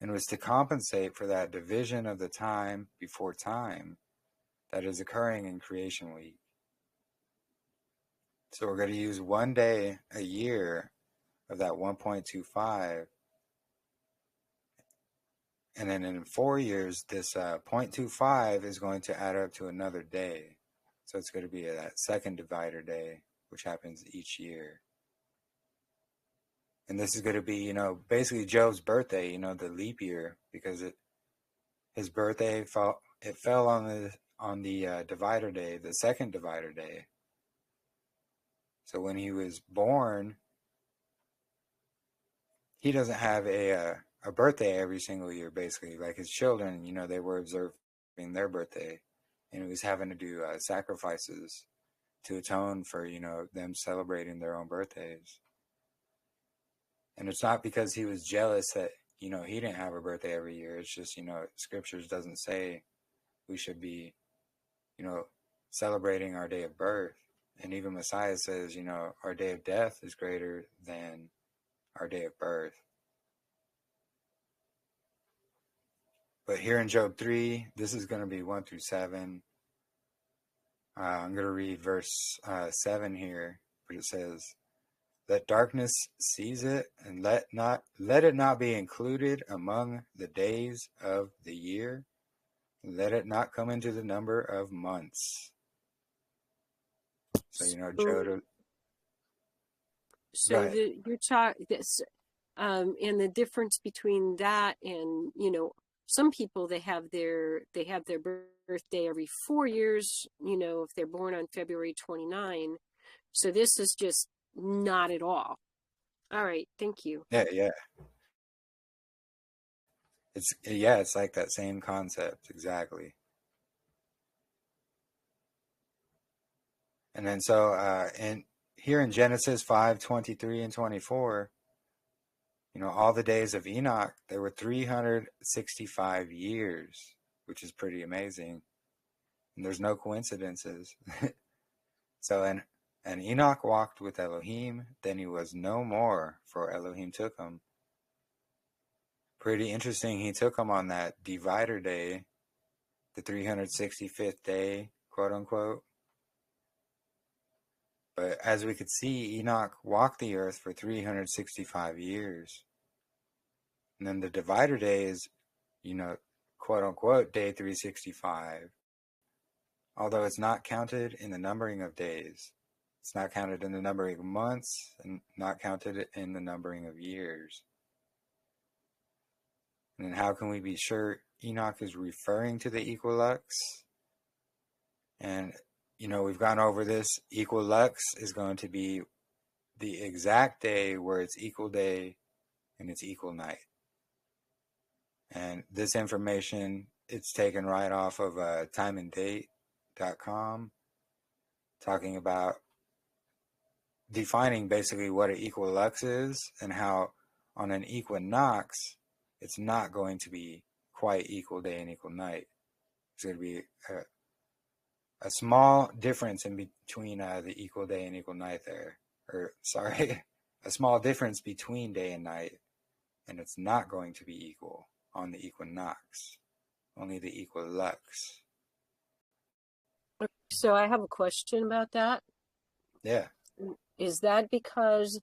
and was to compensate for that division of the time before time that is occurring in creation week. So we're going to use 1 day a year of that 1.25. And then in 4 years, this 0.25 is going to add up to another day. So it's going to be that second divider day, which happens each year. And this is going to be, you know, basically Job's birthday, you know, the leap year, because his birthday fell on the divider day, the second divider day. So when he was born, he doesn't have a birthday every single year, basically. Like his children, you know, they were observing their birthday, and he was having to do sacrifices to atone for, you know, them celebrating their own birthdays. And it's not because he was jealous that, you know, he didn't have a birthday every year. It's just, you know, scriptures doesn't say we should be, you know, celebrating our day of birth. And even Messiah says, you know, our day of death is greater than our day of birth. But here in Job 3, this is going to be 1 through 7. I'm going to read verse 7 here, but it says, "Let darkness seize it, and let it not be included among the days of the year. Let it not come into the number of months." So, you know, Job. So you're talking this, and the difference between that and, you know, some people, they have their birthday every 4 years, you know, if they're born on February 29. So this is just not at all. All right, thank you. Yeah. It's like that same concept, exactly. And then so and here in Genesis 5:23 and 24, you know, all the days of Enoch, there were 365 years, which is pretty amazing. And there's no coincidences. So, and Enoch walked with Elohim, then he was no more, for Elohim took him. Pretty interesting, he took him on that divider day, the 365th day, quote unquote. But as we could see, Enoch walked the earth for 365 years. And then the divider day is, you know, quote unquote, day 365. Although it's not counted in the numbering of days. It's not counted in the numbering of months, and not counted in the numbering of years. And then how can we be sure Enoch is referring to the equilux? And, you know, we've gone over this. Equilux is going to be the exact day where it's equal day and it's equal night. And this information, it's taken right off of timeanddate.com, talking about defining basically what an equilux is, and how on an equinox, it's not going to be quite equal day and equal night. It's going to be a small difference in between the equal day and equal night there. Or, sorry, a small difference between day and night, and it's not going to be equal on the equinox, only the equilux. So I have a question about that. Yeah. Is that because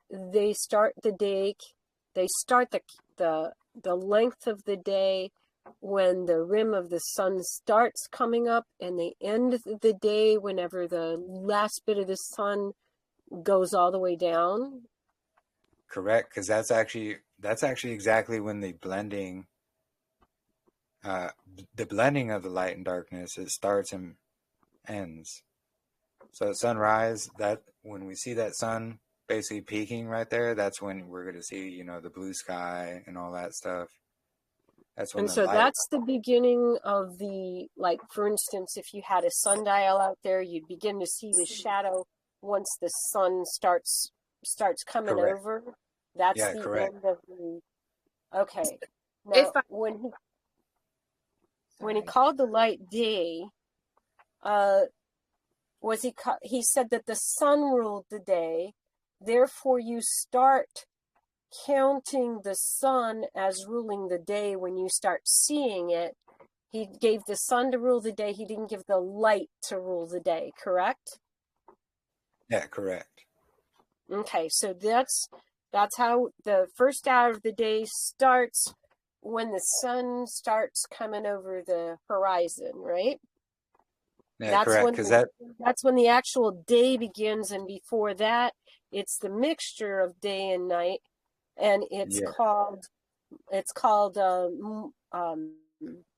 they start the day, they start the length of the day when the rim of the sun starts coming up, and they end the day whenever the last bit of the sun goes all the way down? Correct, because that's actually exactly when the blending of the light and darkness, it starts and ends. So at sunrise, that when we see that sun basically peaking right there, that's when we're going to see, you know, the blue sky and all that stuff. That's when. And so that's the beginning of the, like, for instance, if you had a sundial out there, you'd begin to see the shadow once the sun starts coming over. That's the correct. end of the. Okay. Now, when he called the light day, he said that the sun ruled the day, therefore you start counting the sun as ruling the day when you start seeing it. He gave the sun to rule the day. He didn't give the light to rule the day, correct? Yeah, correct. Okay, so that's how the first hour of the day starts, when the sun starts coming over the horizon, right? Yeah, correct. That's when the actual day begins, and before that, it's the mixture of day and night, and it's called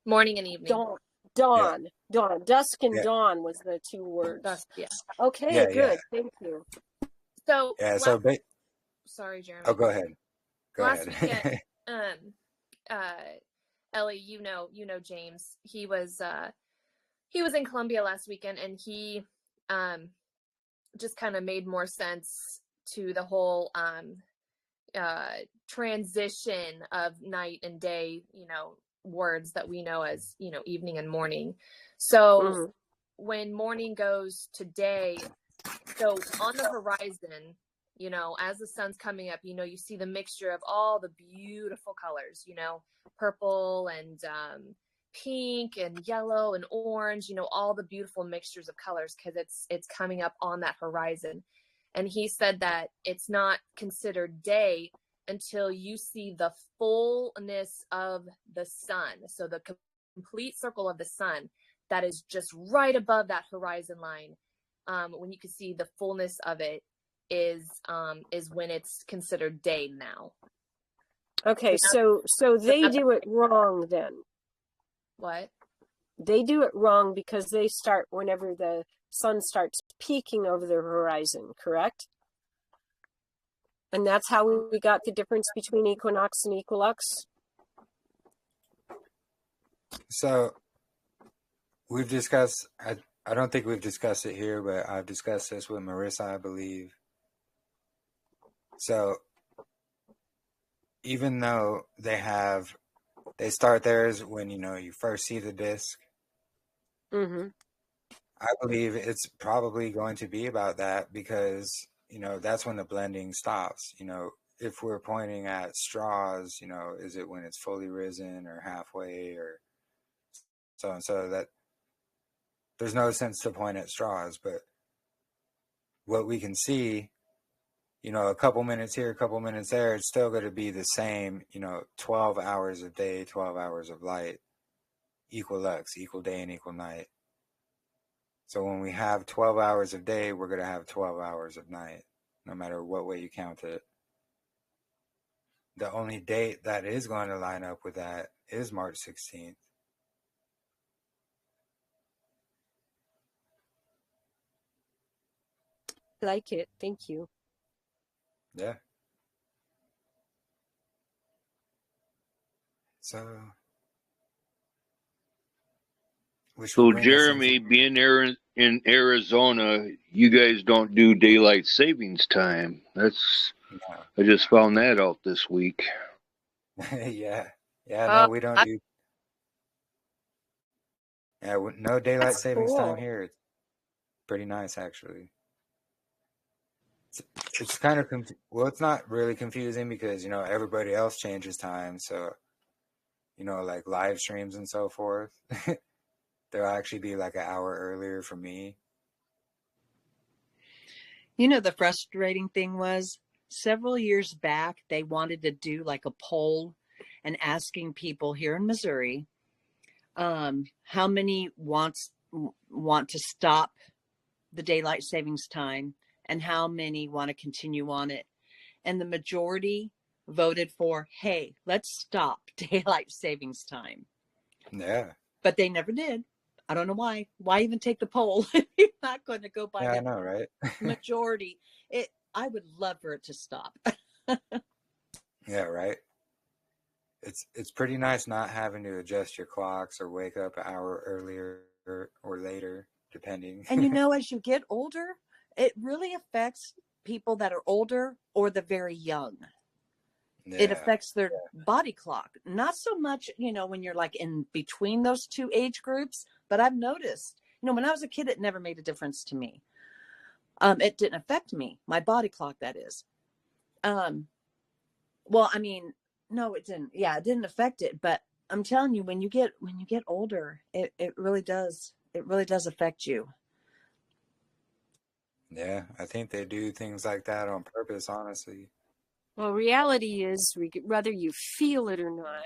morning and evening. Dawn. Dusk and dawn was the two words. Dusk, yeah. Okay, good. Thank you. So sorry, Jeremy. Oh, go ahead. Last weekend, Ellie, you know James. He was in Columbia last weekend, and he just kind of made more sense to the whole transition of night and day, words that we know as, evening and morning. So when morning goes to day, so on the horizon, as the sun's coming up, you see the mixture of all the beautiful colors, purple and pink and yellow and orange, all the beautiful mixtures of colors, because it's coming up on that horizon. And he said that it's not considered day until you see the fullness of the sun. So the complete circle of the sun that is just right above that horizon line, when you can see the fullness of it, is when it's considered day now. Okay, so they do it wrong then. What? They do it wrong because they start whenever the sun starts peaking over the horizon, correct? And that's how we got the difference between equinox and equilux? So we've discussed, I don't think we've discussed it here, but I've discussed this with Marissa, I believe. So even though they start theirs when, you first see the disc, I believe it's probably going to be about that because, that's when the blending stops. If we're pointing at straws, is it when it's fully risen or halfway or so and so? That there's no sense to point at straws, but what we can see, a couple minutes here, a couple minutes there, it's still going to be the same, 12 hours of day, 12 hours of light, equal lux, equal day and equal night. So when we have 12 hours of day, we're going to have 12 hours of night, no matter what way you count it. The only date that is going to line up with that is March 16th. Like it. Thank you. Yeah. So Jeremy, being there in Arizona, you guys don't do daylight savings time. I just found that out this week. Yeah. No, we don't do. Yeah, no daylight savings time here. It's pretty nice, actually. It's kind of it's not really confusing because everybody else changes time, so like live streams and so forth. They'll actually be like an hour earlier for me. The frustrating thing was several years back, they wanted to do like a poll and asking people here in Missouri, how many want to stop the daylight savings time and how many want to continue on it. And the majority voted for, hey, let's stop daylight savings time. Yeah. But they never did. I don't know why. Why even take the poll if you're not going to go by I know, right? majority? I would love for it to stop. Yeah, right. It's pretty nice not having to adjust your clocks or wake up an hour earlier or later, depending. And as you get older, it really affects people that are older or the very young. Yeah. It affects their body clock. Not so much, when you're like in between those two age groups, but I've noticed, when I was a kid, it never made a difference to me. It didn't affect me, my body clock, that is. Well, I mean, no, it didn't. Yeah, it didn't affect it. But I'm telling you, when you get older, it really does. It really does affect you. Yeah, I think they do things like that on purpose, honestly. Well, reality is, whether you feel it or not,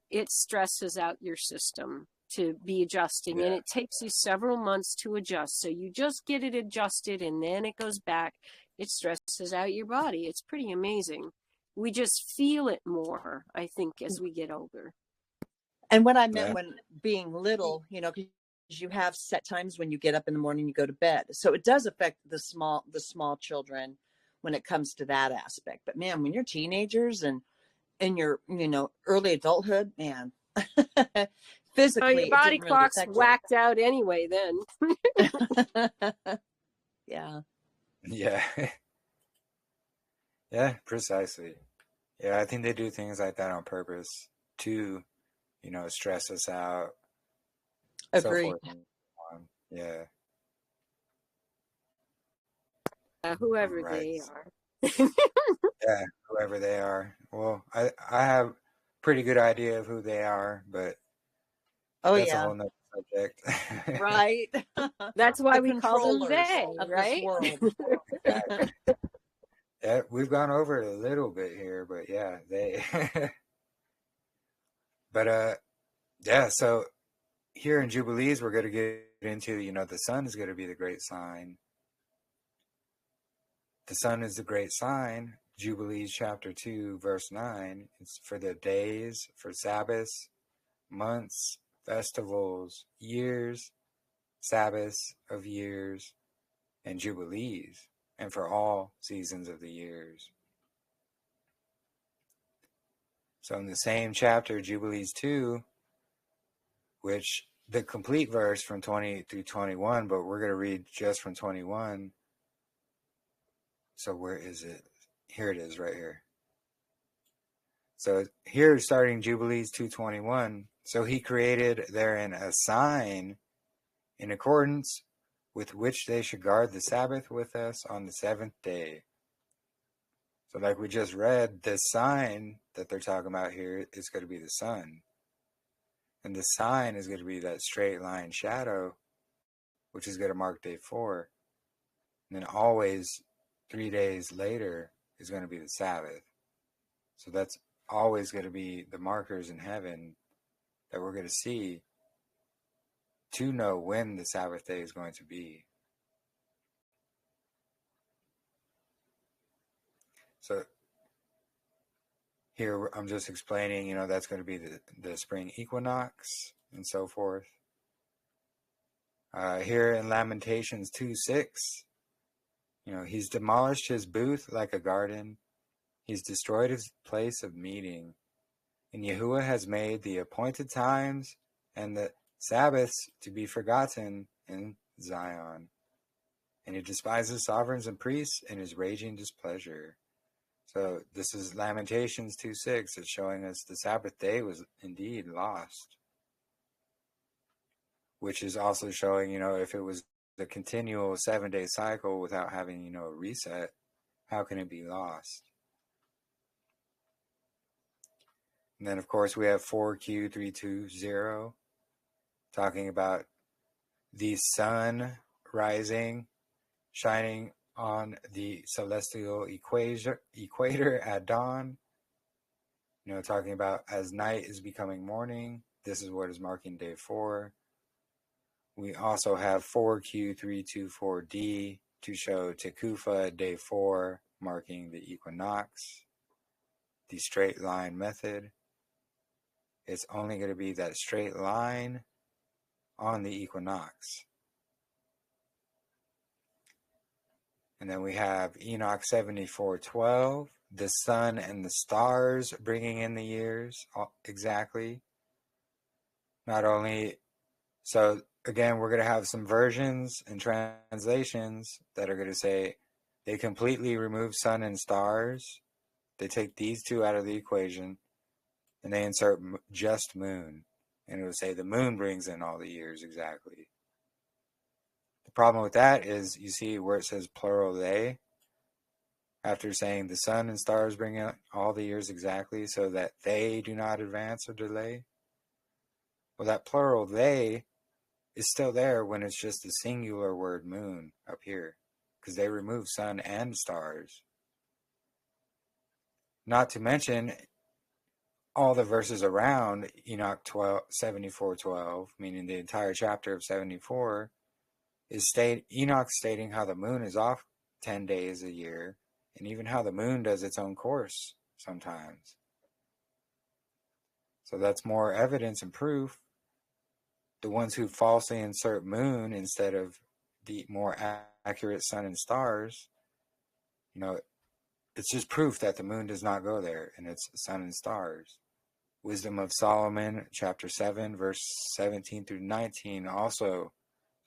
it stresses out your system to be adjusting. Yeah. And it takes you several months to adjust. So you just get it adjusted and then it goes back. It stresses out your body. It's pretty amazing. We just feel it more, I think, as we get older. And what I meant when being little, because you have set times when you get up in the morning, you go to bed. So it does affect the small children when it comes to that aspect. But man, when you're teenagers and in your, early adulthood, man, physically, your body clock's really whacked out anyway then. Yeah. Yeah. Yeah, precisely. Yeah, I think they do things like that on purpose to, stress us out. Agree. So yeah. Whoever they are. Yeah, whoever they are. Well, I have pretty good idea of who they are, but that's a whole nother subject. Right. That's why we call them they, right? Exactly. Yeah, we've gone over it a little bit here, but yeah, they. But yeah, so here in Jubilees, we're going to get into, the sun is going to be the great sign. The sun is the great sign. Jubilees chapter 2, verse 9. It's for the days, for Sabbaths, months, festivals, years, Sabbaths of years, and Jubilees, and for all seasons of the years. So in the same chapter, Jubilees 2, which the complete verse from 20 through 21, but we're going to read just from 21. So where is it? Here it is right here. So here, starting Jubilees 2:21, so he created therein a sign in accordance with which they should guard the Sabbath with us on the seventh day. So like we just read, the sign that they're talking about here is going to be the sun. And the sign is going to be that straight line shadow, which is going to mark day 4. And then always 3 days later is going to be the Sabbath. So that's always going to be the markers in heaven that we're going to see to know when the Sabbath day is going to be. So here I'm just explaining, that's going to be the spring equinox and so forth. Here in Lamentations 2:6, he's demolished his booth like a garden. He's destroyed his place of meeting. And Yahuwah has made the appointed times and the Sabbaths to be forgotten in Zion. And he despises sovereigns and priests in his raging displeasure. So this is Lamentations 2:6. It's showing us the Sabbath day was indeed lost. Which is also showing, if it was the continual 7-day cycle without having, a reset, how can it be lost? And then, of course, we have 4Q320 talking about the sun rising, shining on the celestial equator at dawn. Talking about as night is becoming morning. This is what is marking day 4. We also have 4Q324D to show Tekufa day 4, marking the equinox. The straight line method. It's only going to be that straight line on the equinox. And then we have Enoch 74:12, the sun and the stars bringing in the years exactly. Not only, so again, we're going to have some versions and translations that are going to say they completely remove sun and stars. They take these two out of the equation and they insert just moon. And it would say the moon brings in all the years exactly. The problem with that is, you see where it says plural they, after saying the sun and stars bring out all the years exactly so that they do not advance or delay. Well, that plural they is still there when it's just the singular word moon up here, because they remove sun and stars. Not to mention all the verses around Enoch 74:12, meaning the entire chapter of 74, is Enoch stating how the moon is off 10 days a year, and even how the moon does its own course sometimes. So that's more evidence and proof. The ones who falsely insert moon instead of the more accurate sun and stars, it's just proof that the moon does not go there, and it's sun and stars. Wisdom of Solomon, chapter 7, verse 17 through 19, also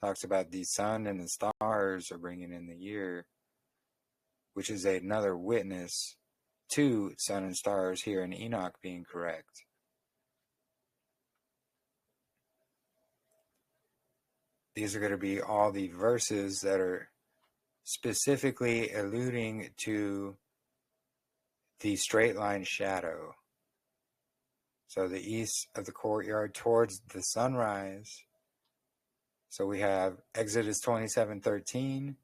talks about the sun and the stars are bringing in the year, which is another witness to sun and stars here in Enoch being correct. These are going to be all the verses that are specifically alluding to the straight line shadow. So the east of the courtyard towards the sunrise. So we have Exodus 27:13,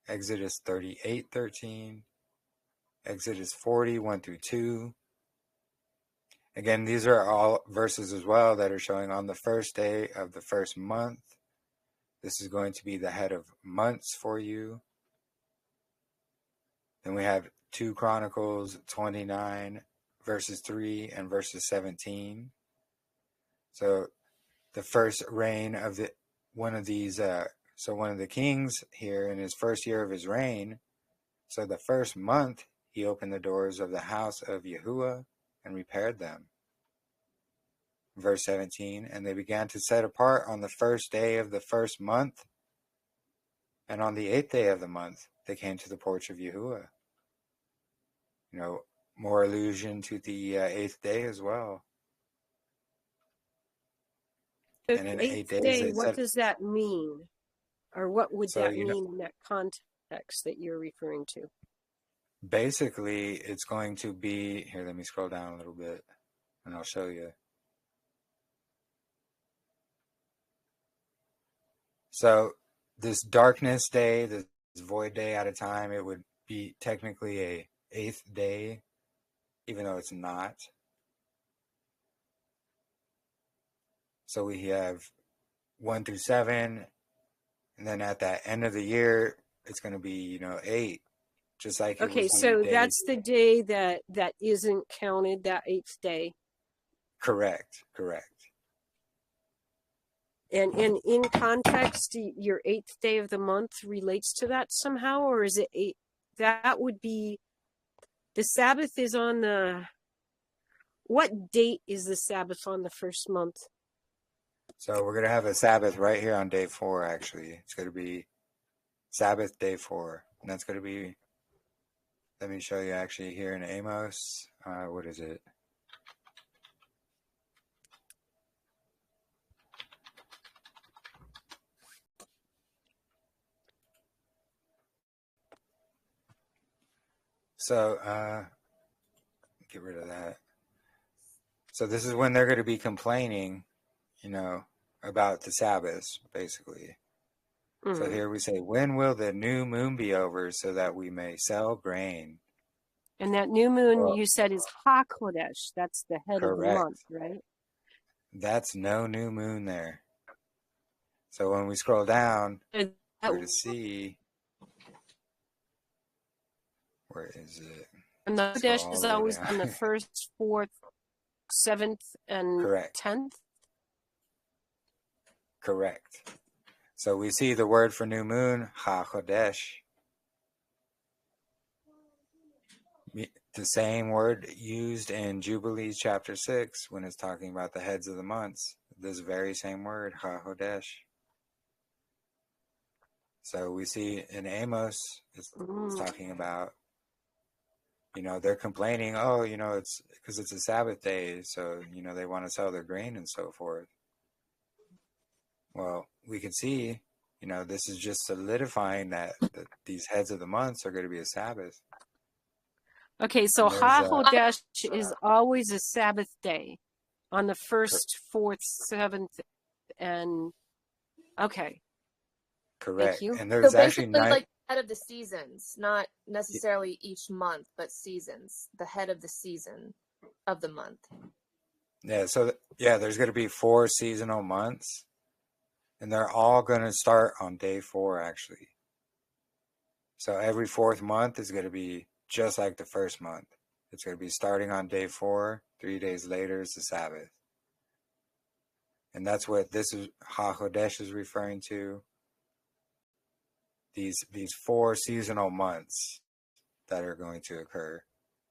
Exodus 38:13, Exodus 40:1 through 2. Again, these are all verses as well that are showing on the first day of the first month. This is going to be the head of months for you. Then we have 2 Chronicles 29, verses 3 and verses 17. So the first reign of one of the kings here in his first year of his reign. So the first month, he opened the doors of the house of Yahuwah and repaired them. Verse 17, and they began to set apart on the first day of the first month, and on the 8th day of the month, they came to the porch of Yahuwah. More allusion to the 8th day as well. The and in 8 days, what does that mean? Or what would that mean in that context that you're referring to? Basically, it's going to be, here, let me scroll down a little bit, and I'll show you. So this darkness day, this void day at a time, it would be technically a 8th day, even though it's not. So we have 1 through 7, and then at that end of the year, it's going to be, 8, just like okay. So that's the day that isn't counted, that 8th day. Correct. And in context, your 8th day of the month relates to that somehow, or is it 8? That would be the Sabbath is on what date is the Sabbath on the first month? So we're going to have a Sabbath right here on day 4, actually. It's going to be Sabbath day 4. And that's going to be, let me show you actually here in Amos. What is it? So, get rid of that. So this is when they're going to be complaining, about the Sabbaths, basically. Mm-hmm. So here we say, when will the new moon be over so that we may sell grain? And that new moon, you said, is HaKodesh. That's the head of the month, right? That's no new moon there. So when we scroll down, we're to see... Where is it? And the Kodesh is always on the 1st, 4th, 7th, and 10th? Correct. So we see the word for new moon, HaKodesh. The same word used in Jubilees chapter 6 when it's talking about the heads of the months. This very same word, HaKodesh. So we see in Amos, it's talking about, they're complaining, it's because it's a Sabbath day, so, they want to sell their grain and so forth. Well, we can see You know, this is just solidifying that these heads of the months are going to be a Sabbath. Okay, so HaChodesh is always a Sabbath day on the 1st, 4th, 7th, and okay. Correct. Thank you. And there's So actually basically like the head of the seasons, not necessarily each month, but seasons, the head of the season of the month. Yeah, so there's going to be 4 seasonal months, and they're all going to start on day 4 actually. So every 4th month is going to be just like the first month. It's going to be starting on day 4. 3 days later is the Sabbath. And that's what this is, HaChodesh is referring to. These 4 seasonal months that are going to occur.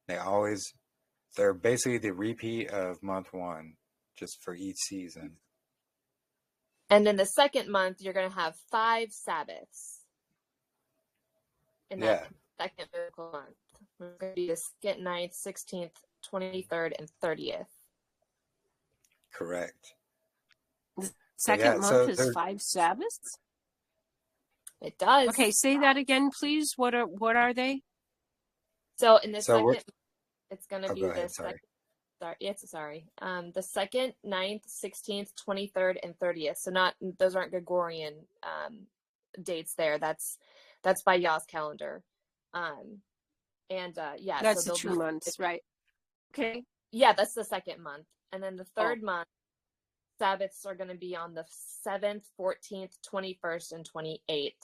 They're basically the repeat of month 1, just for each season. And in the second month, you're going to have 5 Sabbaths. In that second biblical month. It's going to be the 2nd, 9th, 16th, 23rd, and 30th. Correct. The second month is 5 Sabbaths? It does. Okay, say that again, please. What are they? So in the second, it's going to be the second. The 2nd, 9th, 16th, 23rd, and 30th. So those aren't Gregorian dates there. That's by Yah's calendar. That's the 2 months, right? Okay. Yeah, that's the second month. And then the third month, Sabbaths are going to be on the 7th, 14th, 21st, and 28th.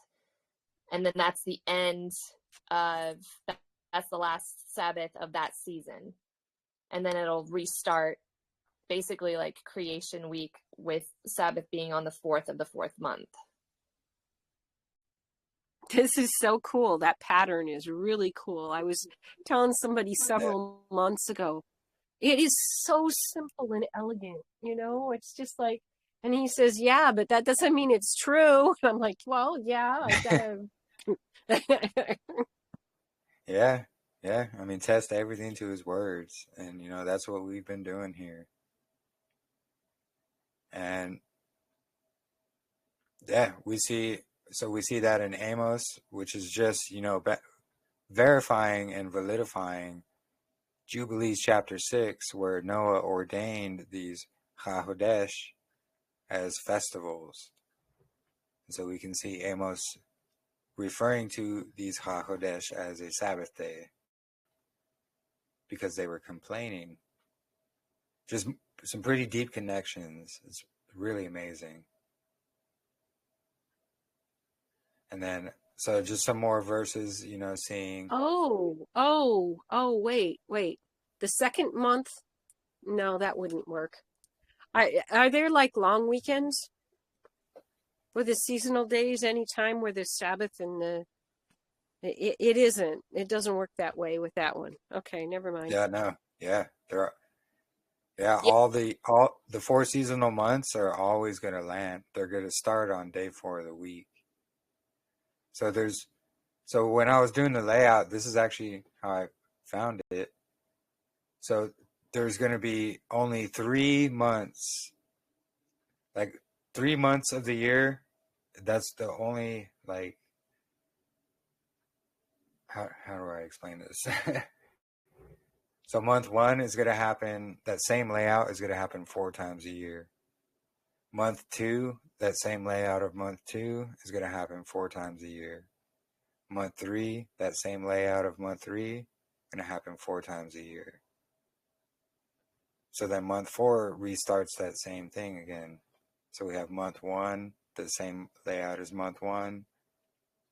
And then that's the end of, that's the last Sabbath of that season. And then it'll restart basically like creation week with Sabbath being on the 4th of the 4th month. This is so cool. That pattern is really cool. I was telling somebody several months ago, it is so simple and elegant, you know, it's just like, and he says, yeah, but that doesn't mean it's true. And I'm like, well, yeah, I gotta. Yeah. I mean, test everything to his words. And, you know, that's what we've been doing here. And we see that in Amos, which is just, you know, verifying and validifying Jubilees chapter 6, where Noah ordained these HaChodesh as festivals. And so we can see Amos referring to these HaChodesh as a Sabbath day because they were complaining. Just some pretty deep connections. It's really amazing. And then, so just some more verses, you know, seeing. Wait. The second month? No, that wouldn't work. Are there like long weekends? With the seasonal days, any time where there's Sabbath and it isn't. It doesn't work that way with that one. Okay, never mind. Yeah, no. Yeah, there are. Yeah, all the 4 seasonal months are always going to land. They're going to start on day 4 of the week. So when I was doing the layout, this is actually how I found it. So there's going to be only 3 months, like 3 months of the year. That's the only, like, how do I explain this? So month 1 is going to happen, that same layout is going to happen 4 times a year. Month 2, that same layout of month 2 is going to happen 4 times a year. Month 3, that same layout of month 3 is going to happen 4 times a year. So then month 4 restarts that same thing again. So we have month 1, the same layout as month 1.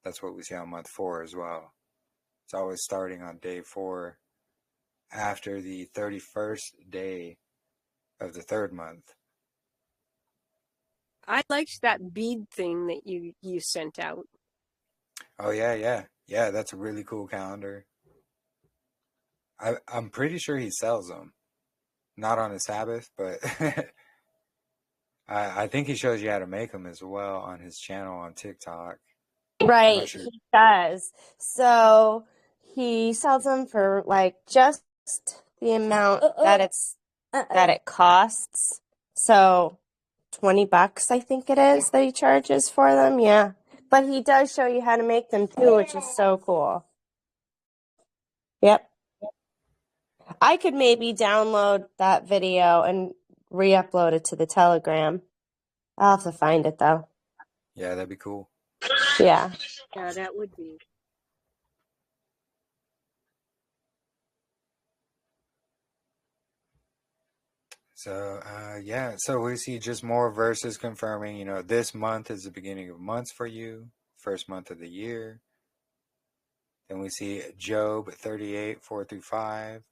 That's what we see on month 4 as well. It's always starting on day 4 after the 31st day of the 3rd month. I liked that bead thing that you sent out. Oh, yeah. Yeah, that's a really cool calendar. I'm pretty sure he sells them. Not on the Sabbath, but I think he shows you how to make them as well on his channel on TikTok. Right, sure. He does. So he sells them for like just the amount that it costs. So $20, I think it is, that he charges for them. Yeah. But he does show you how to make them too, which is so cool. Yep. I could maybe download that video and re-upload it to the Telegram. I'll have to find it though. Yeah, that'd be cool. Yeah. Yeah, that would be. So, yeah, so we see just more verses confirming, you know, this month is the beginning of months for you, first month of the year. Then we see Job 38, 4 through 5.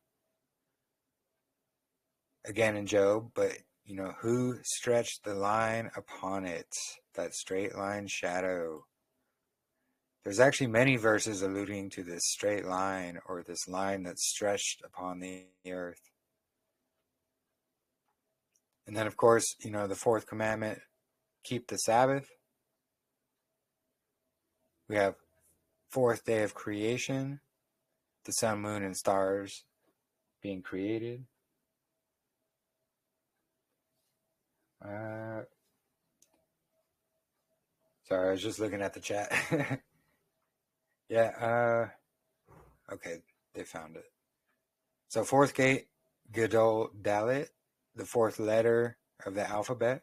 Again in Job, but, you know, who stretched the line upon it, that straight line shadow? There's actually many verses alluding to this straight line or this line that's stretched upon the earth. And then, of course, you know, the fourth commandment, keep the Sabbath. We have fourth day of creation, the sun, moon, and stars being created. Sorry, I was just looking at the chat. Yeah, okay, they found it. So fourth gate, Gadol Dalet, the fourth letter of the alphabet,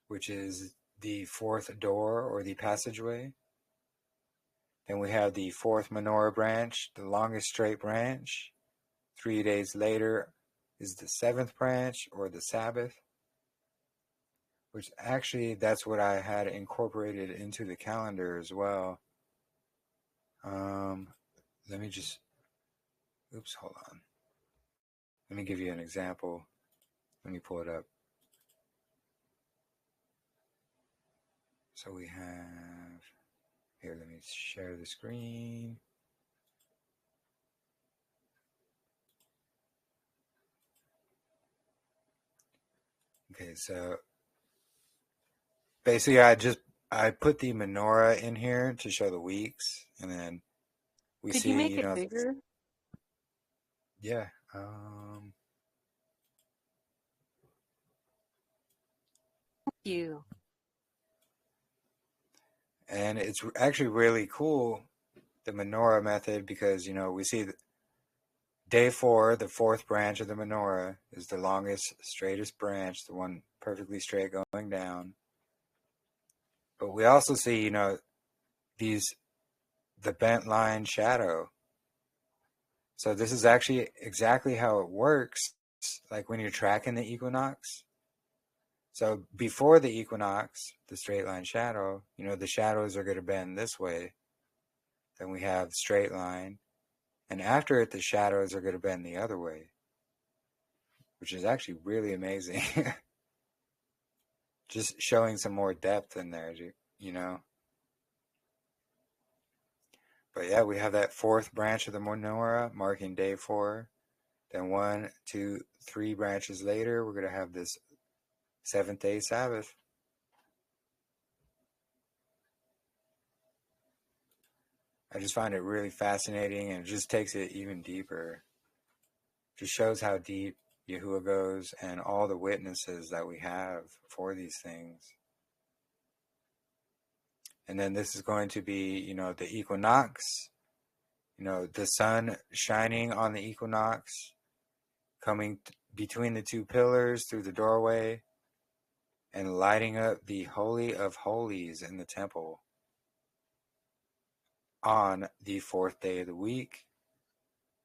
which is the fourth door or the passageway. Then we have the fourth menorah branch, the longest straight branch. 3 days later is the seventh branch or the Sabbath, which actually that's what I had incorporated into the calendar as well. Let me just, oops, hold on. Let me give you an example. Let me pull it up. So we have, here, let me share the screen. Okay, so basically I put the menorah in here to show the weeks, and then we Could see, you make it bigger? Yeah. Thank you. And it's actually really cool, the menorah method, because, you know, we see that day 4, the fourth branch of the menorah, is the longest, straightest branch, the one perfectly straight going down. But we also see, you know, the bent line shadow. So this is actually exactly how it works, like when you're tracking the equinox. So before the equinox, the straight line shadow, you know, the shadows are going to bend this way. Then we have straight line. And after it, the shadows are going to bend the other way, which is actually really amazing. Just showing some more depth in there, you know. But yeah, we have that fourth branch of the menorah marking day 4. Then 1, 2, 3 branches later, we're going to have this seventh day Sabbath. I just find it really fascinating, and it just takes it even deeper. Just shows how deep Yahuwah goes and all the witnesses that we have for these things. And then this is going to be, you know, the equinox, you know, the sun shining on the equinox, coming between the two pillars through the doorway and lighting up the Holy of Holies in the temple on the fourth day of the week,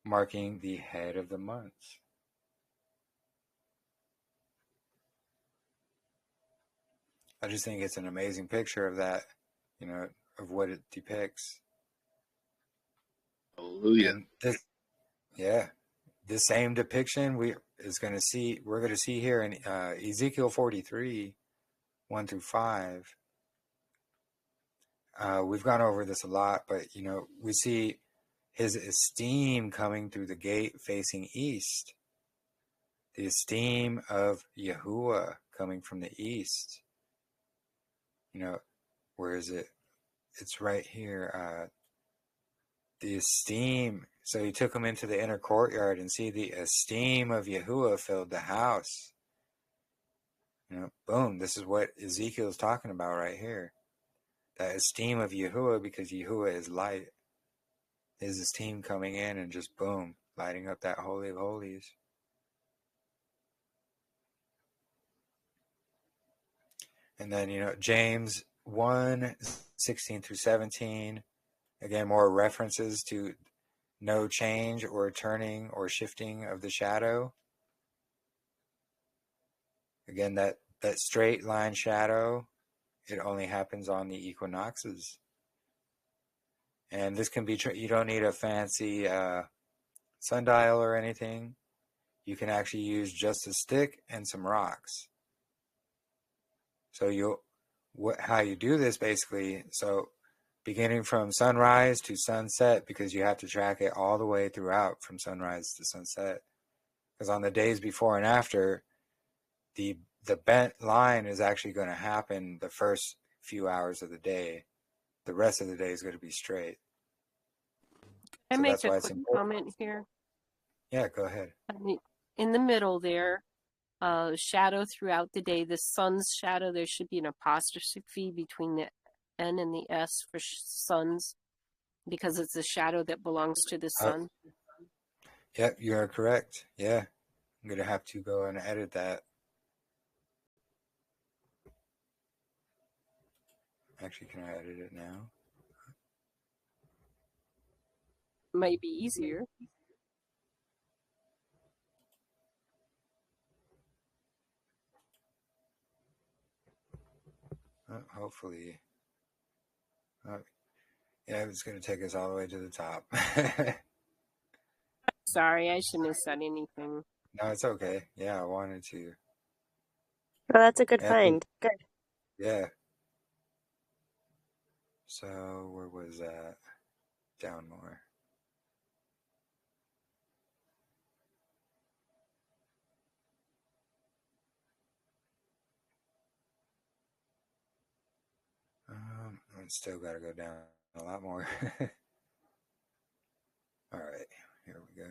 marking the head of the month. I just think it's an amazing picture of that, you know, of what it depicts. Hallelujah. And this same depiction we're going to see here in Ezekiel 43, 1 through 5. We've gone over this a lot, but, you know, we see his esteem coming through the gate facing east. The esteem of Yahuwah coming from the east. You know, where is it? It's right here. The esteem. So he took him into the inner courtyard, and see the esteem of Yahuwah filled the house. You know, boom. This is what Ezekiel is talking about right here. that esteem of Yahuwah, because Yahuwah is light. His esteem coming in and just boom, lighting up that Holy of Holies. And then, James 1:16-17, again, more references to no change or turning or shifting of the shadow. Again, that straight line shadow, it only happens on the equinoxes. And this can be, you don't need a fancy sundial or anything. You can actually use just a stick and some rocks. So how you do this basically, so beginning from sunrise to sunset, because you have to track it all the way throughout from sunrise to sunset. Because on the days before and after, the bent line is actually going to happen the first few hours of the day. The rest of the day is going to be straight. I make a quick comment here. Yeah, go ahead. In the middle there, shadow throughout the day, the sun's shadow, there should be an apostrophe between the N and the S for suns, because it's a shadow that belongs to the sun. Yep, you are correct. Yeah, I'm going to have to go and edit that. Actually, can I edit it now? Might be easier. Hopefully. Yeah, it's going to take us all the way to the top. Sorry, I shouldn't have said anything. No, it's okay. Yeah, I wanted to. Oh, that's a good find. Good. Yeah. So, where was that? Down more. I still got to go down a lot more. All right, here we go.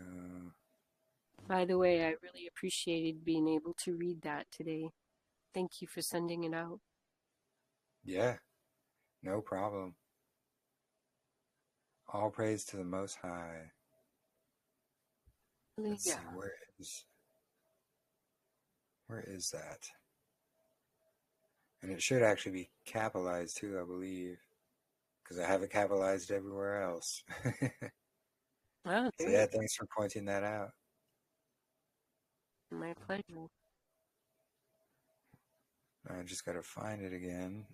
By the way, I really appreciated being able to read that today. Thank you for sending it out. Yeah, no problem. All praise to the Most High. Let's see, where is that? And it should actually be capitalized too, I believe, because I have it capitalized everywhere else. Oh, so yeah, thanks for pointing that out. My pleasure. I just got to find it again.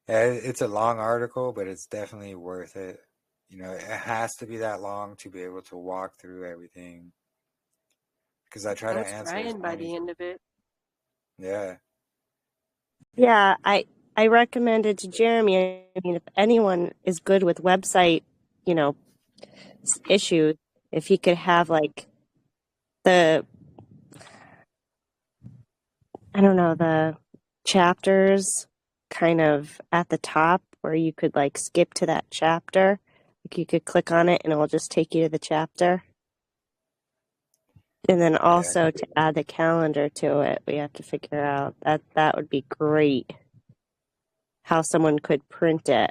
Yeah, it's a long article, but it's definitely worth it. It has to be that long to be able to walk through everything. Because I try to answer by the end of it. Yeah. Yeah, I recommended to Jeremy, I mean, if anyone is good with website, issues, if he could have like the chapters kind of at the top where you could like skip to that chapter. Like you could click on it and it will just take you to the chapter. And then also to add the calendar to it, we have to figure out that would be great. How someone could print it.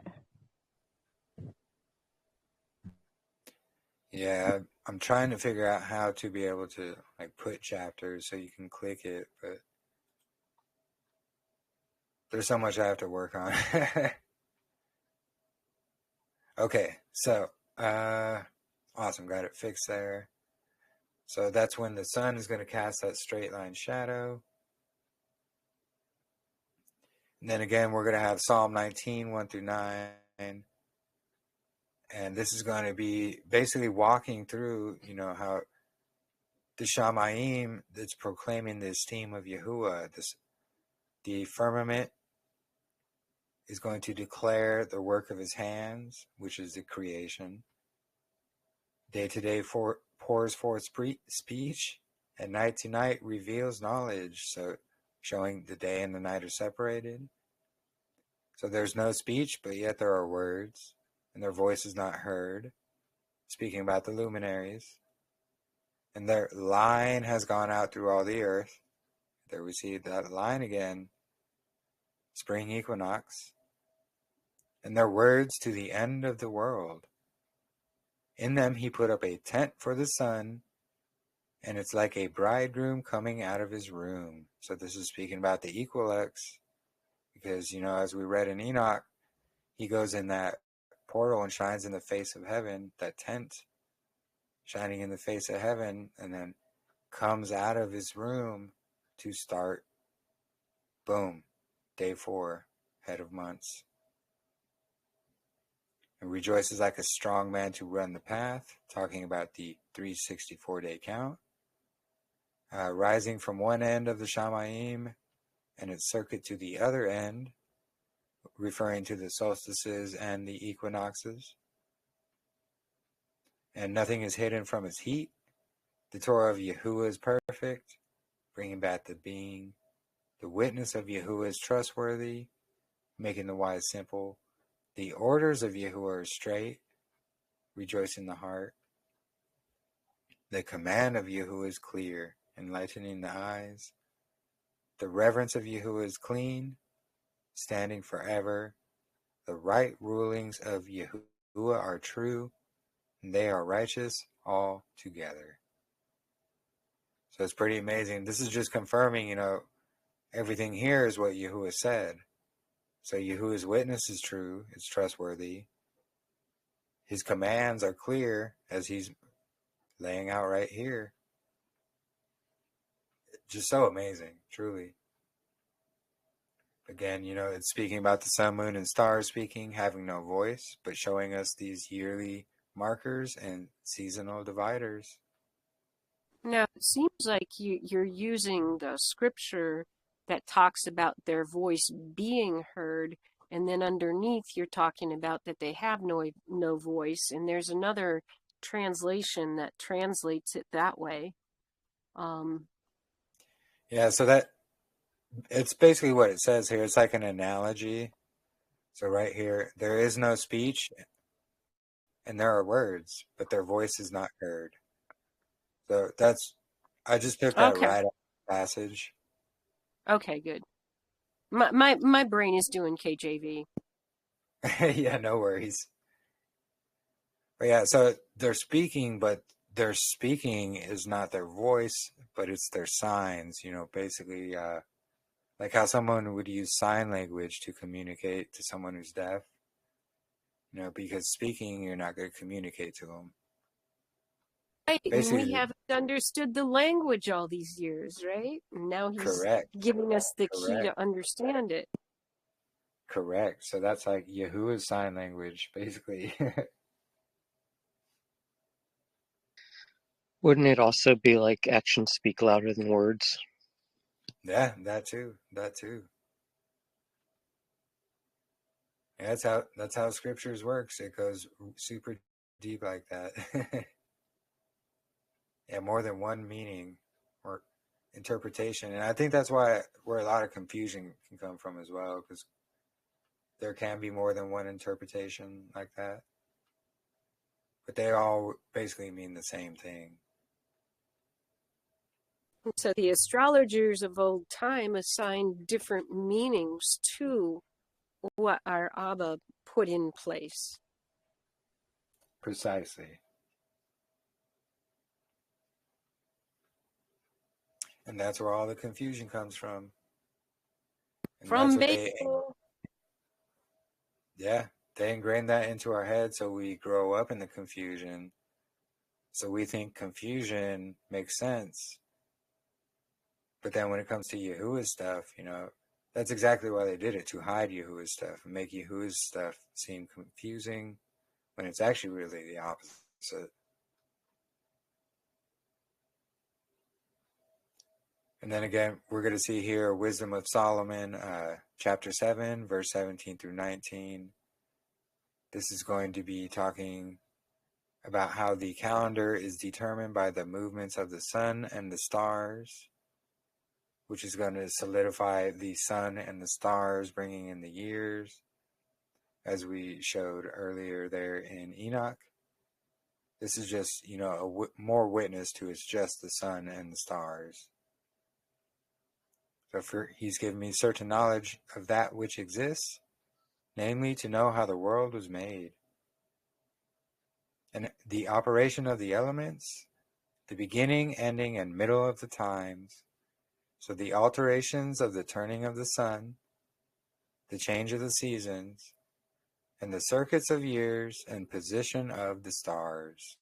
Yeah, I'm trying to figure out how to be able to like put chapters so you can click it, but there's so much I have to work on. Okay, so awesome, got it fixed there. So that's when the sun is going to cast that straight line shadow. And then again, we're going to have Psalm 19, 1-9. And this is going to be basically walking through, how the Shamayim that's proclaiming the esteem of Yahuwah, the firmament is going to declare the work of his hands, which is the creation. Day to day pours forth speech, and night to night reveals knowledge. So showing the day and the night are separated. So there's no speech, but yet there are words, and their voice is not heard. Speaking about the luminaries. And their line has gone out through all the earth. There we see that line again. spring equinox, and their words to the end of the world. In them he put up a tent for the sun, and it's like a bridegroom coming out of his room. So this is speaking about the equinox, because, as we read in Enoch, he goes in that portal and shines in the face of heaven, that tent shining in the face of heaven, and then comes out of his room to start, boom, day 4, head of months. And rejoices like a strong man to run the path, talking about the 364-day count. Rising from one end of the Shamayim and its circuit to the other end, referring to the solstices and the equinoxes. And nothing is hidden from its heat. The Torah of Yahuwah is perfect, bringing back the being. The witness of Yahuwah is trustworthy, making the wise simple. The orders of Yahuwah are straight, rejoicing the heart. The command of Yahuwah is clear, enlightening the eyes. The reverence of Yahuwah is clean, standing forever. The right rulings of Yahuwah are true, and they are righteous altogether. So it's pretty amazing. This is just confirming, everything here is what Yahuwah said. So Yahuwah's witness is true, it's trustworthy. His commands are clear, as he's laying out right here. Just so amazing, truly. Again, it's speaking about the sun, moon, and stars speaking, having no voice, but showing us these yearly markers and seasonal dividers. Now, it seems like you're using the scripture that talks about their voice being heard, and then underneath you're talking about that they have no voice, and there's another translation that translates it that way. Yeah, so that it's basically what it says here. It's like an analogy. So right here, there is no speech, and there are words, but their voice is not heard. So I just took that right out of the passage. Okay, good. My brain is doing KJV. Yeah, no worries. But yeah, so they're speaking, but their speaking is not their voice, but it's their signs, basically like how someone would use sign language to communicate to someone who's deaf, because speaking, you're not going to communicate to them. Right, and we haven't understood the language all these years, right? And now he's giving us the key to understand it. Correct. So that's like Yahuwah's sign language, basically. Wouldn't it also be like actions speak louder than words? Yeah, that too. Yeah, that's how scriptures works. It goes super deep like that. Yeah, more than one meaning or interpretation. And I think that's where a lot of confusion can come from as well, because there can be more than one interpretation like that. But they all basically mean the same thing. So the astrologers of old time assigned different meanings to what our Abba put in place. Precisely. And that's where all the confusion comes from. And from Babel. They ingrain that into our head, so we grow up in the confusion. So we think confusion makes sense. But then when it comes to Yahuwah's stuff, that's exactly why they did it, to hide Yahuwah's stuff and make Yahuwah's stuff seem confusing when it's actually really the opposite. And then again, we're going to see here Wisdom of Solomon, chapter 7, verse 17 through 19. This is going to be talking about how the calendar is determined by the movements of the sun and the stars, which is going to solidify the sun and the stars, bringing in the years, as we showed earlier there in Enoch. This is just, more witness to it's just the sun and the stars. So he's given me certain knowledge of that which exists, namely to know how the world was made, and the operation of the elements, the beginning, ending, and middle of the times, so the alterations of the turning of the sun, the change of the seasons, and the circuits of years and position of the stars.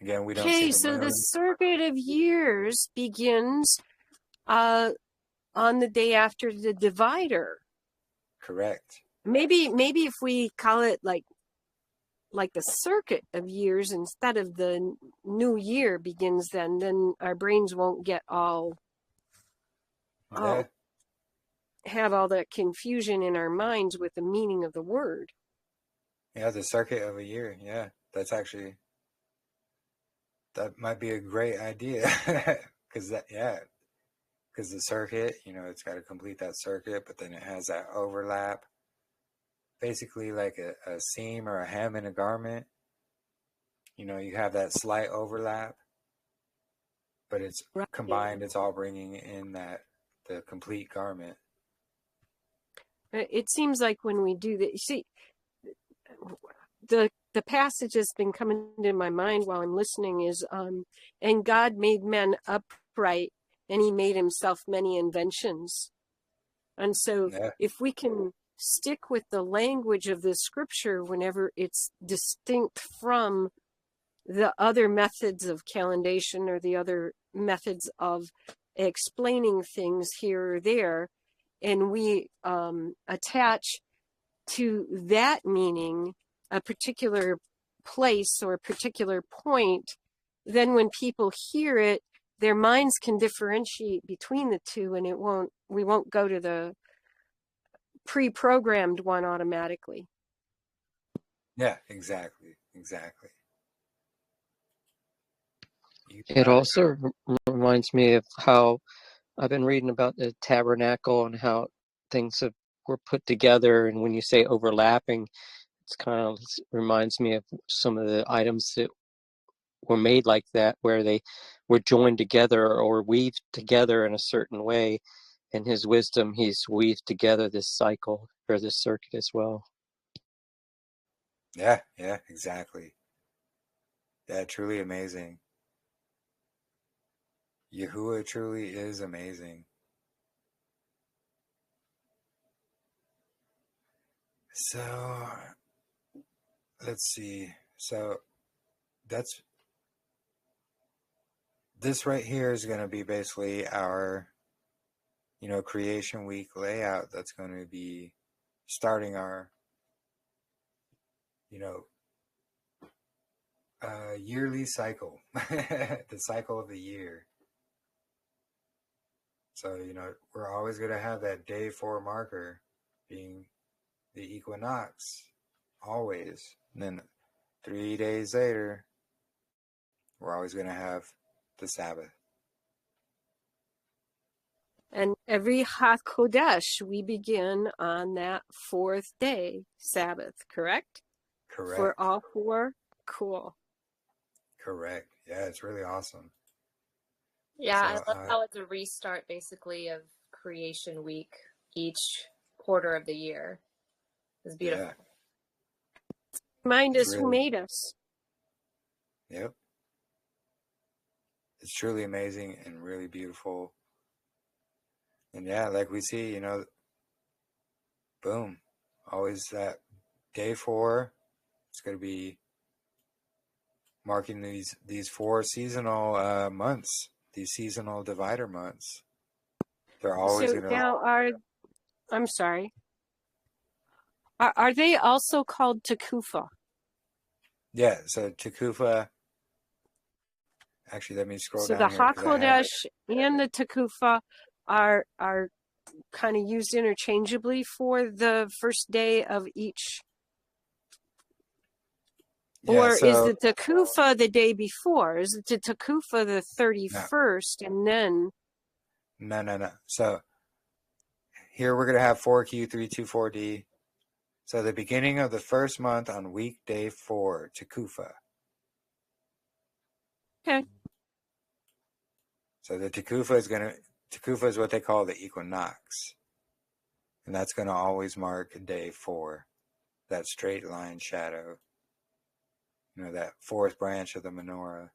Again, we don't see Okay, the so moon. the circuit of years begins on the day after the divider. Correct. Maybe if we call it like the circuit of years instead of the new year begins then our brains won't get all have all that confusion in our minds with the meaning of the word. Yeah, the circuit of a year. Yeah, that might be a great idea. Because the circuit, it's got to complete that circuit, but then it has that overlap. Basically like a seam or a hem in a garment. You have that slight overlap, but it's combined, it's all bringing in the complete garment. It seems like when we do that, you see, the passage that's been coming to my mind while I'm listening is, and God made men upright, and he made himself many inventions. And so if we can stick with the language of the scripture whenever it's distinct from the other methods of calendation or the other methods of explaining things here or there, and we attach to that meaning a particular place or a particular point, then when people hear it, their minds can differentiate between the two, and we won't go to the pre-programmed one automatically. Yeah, exactly. It also reminds me of how I've been reading about the tabernacle and how things were put together. And when you say overlapping, it's kind of reminds me of some of the items that were made like that, where they were joined together or weaved together in a certain way. In his wisdom, he's weaved together this cycle or this circuit as well. Yeah, exactly. Yeah, truly amazing. Yahuwah truly is amazing. So, let's see. So, this right here is going to be basically our, creation week layout. That's going to be starting our, yearly cycle, the cycle of the year. So, we're always going to have that day 4 marker being the equinox, always. And then 3 days later, we're always going to have the Sabbath. And every HaKodesh, we begin on that 4th day, Sabbath, correct? Correct. For all 4? Cool. Correct. Yeah, it's really awesome. Yeah, so, I love how it's a restart, basically, of creation week each quarter of the year. It's beautiful. Yeah. Remind us who made us. Yep. It's truly amazing and really beautiful. And yeah, like we see, boom, always that day 4. It's going to be marking these 4 seasonal months, these seasonal divider months. They're always so now I'm sorry. Are they also called Tekufa? Yeah, so Tekufa. Actually, let me scroll down. So the here, HaKodesh and the Tekufa are kind of used interchangeably for the first day of each. Yeah, or is the Tekufa the day before? Is it the Tekufa the 31st and then? No. So here we're going to have 4Q, 3Q, 4D. So the beginning of the first month on weekday 4, Tekufa. Okay. So the Tekufa is going Tekufa is what they call the equinox. And that's going to always mark day 4, that straight line shadow. That 4th branch of the menorah.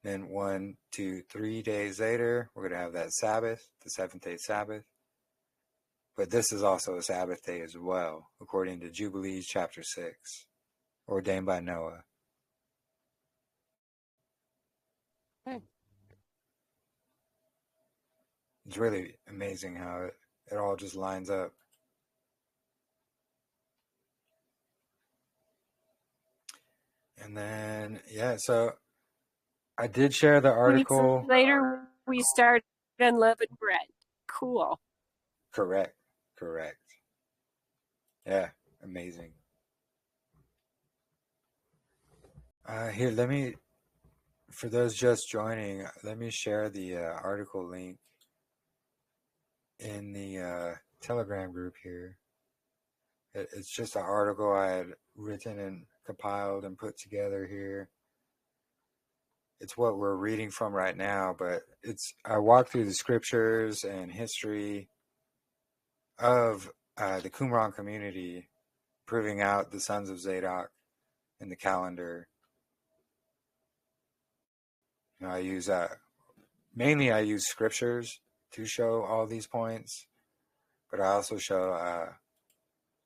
Then 1, 2, 3 days later, we're going to have that Sabbath, the 7th-day Sabbath. But this is also a Sabbath day as well, according to Jubilees chapter 6, ordained by Noah. Okay. It's really amazing how it all just lines up. And then, so I did share the article. Weeks later, we started unleavened bread. Cool. Correct. Yeah, amazing. Here, for those just joining, let me share the article link in the Telegram group here. It's just an article I had written and compiled and put together here. It's what we're reading from right now, but I walk through the scriptures and history of the Qumran community, proving out the sons of Zadok in the calendar. I use mainly I use scriptures to show all these points, but I also show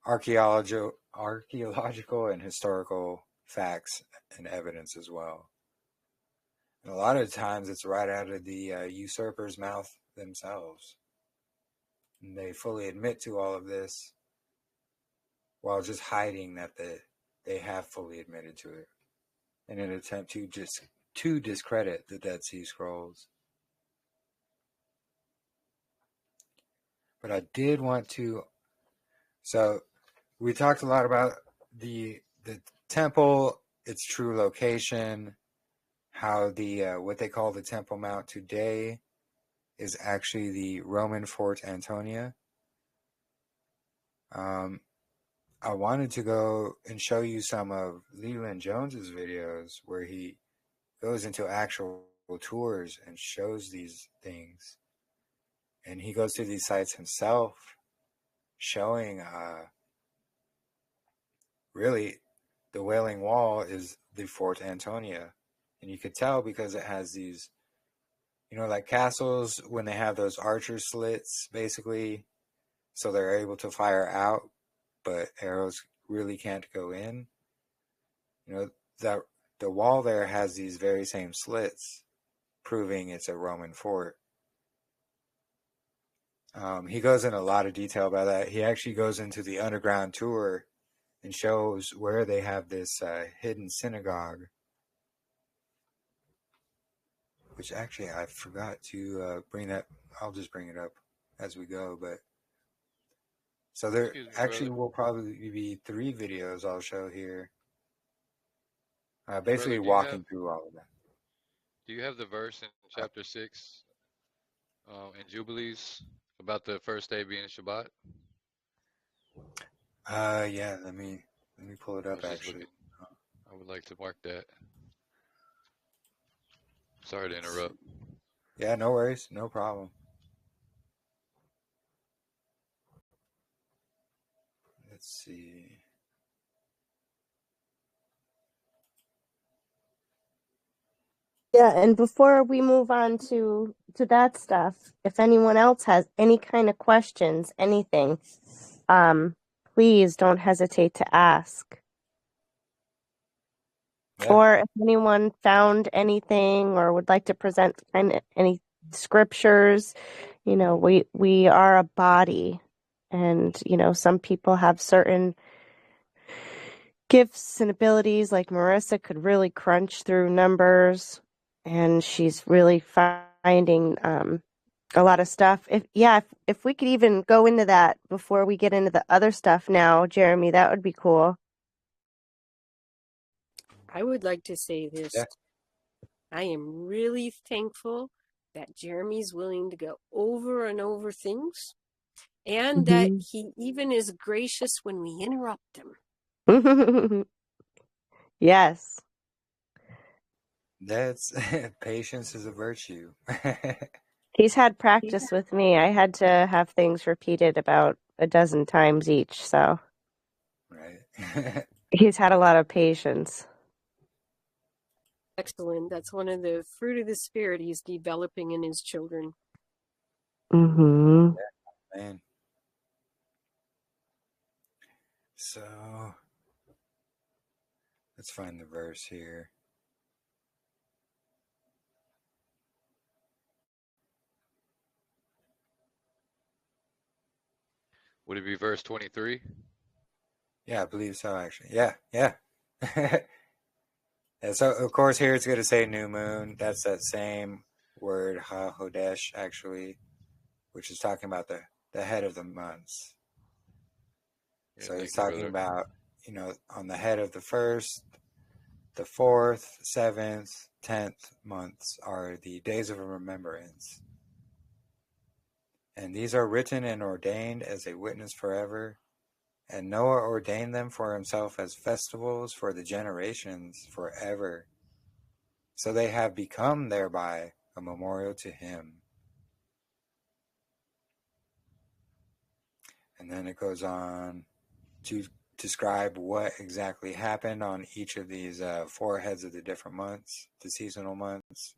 archaeological and historical facts and evidence as well. And a lot of times it's right out of the usurper's mouth themselves. And they fully admit to all of this while just hiding that they have fully admitted to it in an attempt to discredit the Dead Sea Scrolls. But I did want to, so we talked a lot about the temple, its true location, how the what they call the Temple Mount today is actually the Roman Fort Antonia. I wanted to go and show you some of Leland Jones's videos where he goes into actual tours and shows these things. And he goes to these sites himself, showing really the Wailing Wall is the Fort Antonia. And you could tell because it has these, like castles when they have those archer slits, basically, so they're able to fire out, but arrows really can't go in. That the wall there has these very same slits, proving it's a Roman fort. He goes in a lot of detail about that. He actually goes into the underground tour and shows where they have this hidden synagogue, which actually I forgot to bring that. I'll just bring it up as we go. But so there actually will probably be 3 videos I'll show here. Basically walking through all of that. Do you have the verse in chapter 6 in Jubilees about the first day being Shabbat? Yeah, let me pull it up actually. I would like to mark that. Sorry to interrupt. Yeah, no worries, no problem. Let's see. Yeah, and before we move on to that stuff, if anyone else has any kind of questions, anything, please don't hesitate to ask. Yeah. Or if anyone found anything or would like to present any scriptures, we are a body, and some people have certain gifts and abilities. Like Marissa could really crunch through numbers, and she's really finding a lot of stuff. If we could even go into that before we get into the other stuff now, Jeremy, that would be cool. I would like to say this. Yeah. I am really thankful that Jeremy's willing to go over and over things, and that he even is gracious when we interrupt him. Yes. That's patience is a virtue. He's had practice with me. I had to have things repeated about a dozen times each, so Right. he's had a lot of patience. Excellent. That's one of the fruit of the spirit he's developing in his children. Mm-hmm. Yeah, man. So let's find the verse here. Would it be verse 23? Yeah, I believe so, actually. Yeah. And so, of course, here it's going to say new moon. That's that same word, ha-hodesh, actually, which is talking about the head of the months. Yeah, So he's thank you, talking brother. about, on the head of the first, the fourth, 7th, 10th months are the days of remembrance. And these are written and ordained as a witness forever. And Noah ordained them for himself as festivals for the generations forever. So they have become thereby a memorial to him. And then it goes on to describe what exactly happened on each of these 4 heads of the different months, the seasonal months.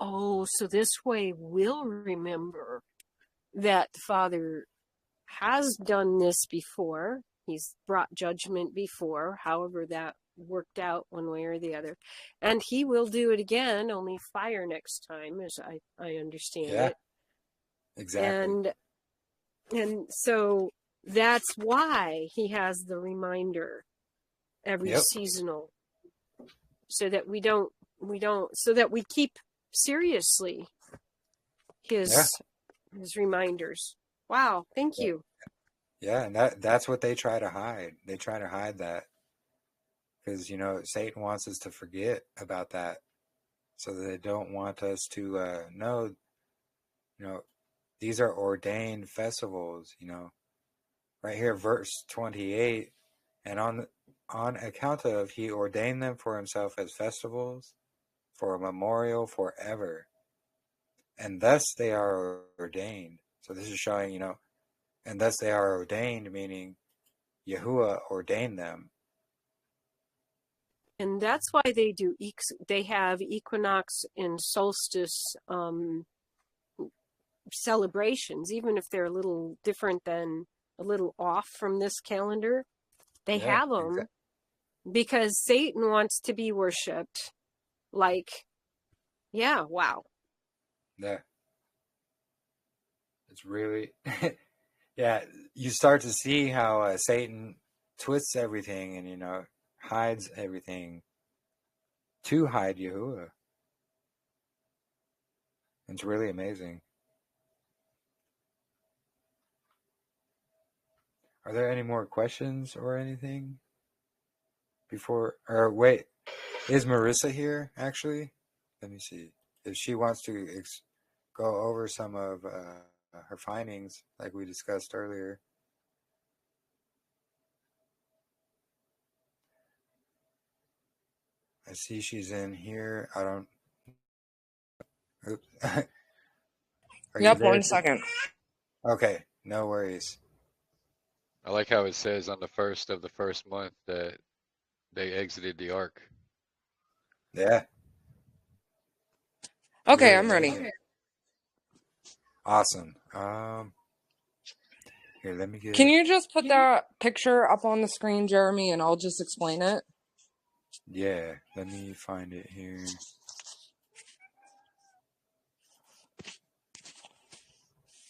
Oh, so this way we'll remember that Father has done this before. He's brought judgment before, however that worked out one way or the other. And he will do it again, only fire next time, as I understand it. Exactly. And so that's why he has the reminder every seasonal, so that we don't so that we keep seriously his reminders. Wow, thank you. Yeah, and that's what they try to hide. They try to hide that because Satan wants us to forget about that, so that they don't want us to know. These are ordained festivals. Right here, verse 28, and on account of he ordained them for himself as festivals, for a memorial forever, and thus they are ordained. So this is showing, and thus they are ordained, meaning Yahuwah ordained them. And that's why they have equinox and solstice celebrations, even if they're a little different than a little off from this calendar. They have them because Satan wants to be worshipped. Wow. Yeah. It's really, yeah, you start to see how Satan twists everything and, hides everything to hide Yahuwah. It's really amazing. Are there any more questions or anything or wait, is Marissa here actually? Let me see if she wants to go over some of her findings like we discussed earlier. I see she's in here. I don't. Oops. Yep, 1 second. Okay, no worries. I like how it says on the first of the first month that they exited the ark. Yeah. Okay, I'm ready. Awesome. Here, let me get. Can you just put that picture up on the screen, Jeremy, and I'll just explain it? Yeah, let me find it here.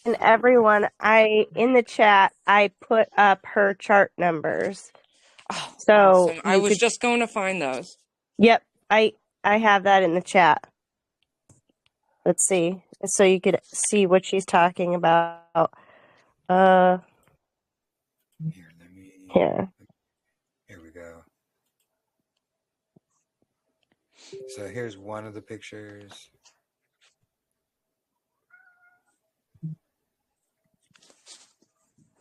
And everyone, in the chat, I put up her chart numbers. Oh, so awesome. I was just going to find those. Yep, I have that in the chat. Let's see, so you could see what she's talking about. Here, let me. Here we go. So here's one of the pictures.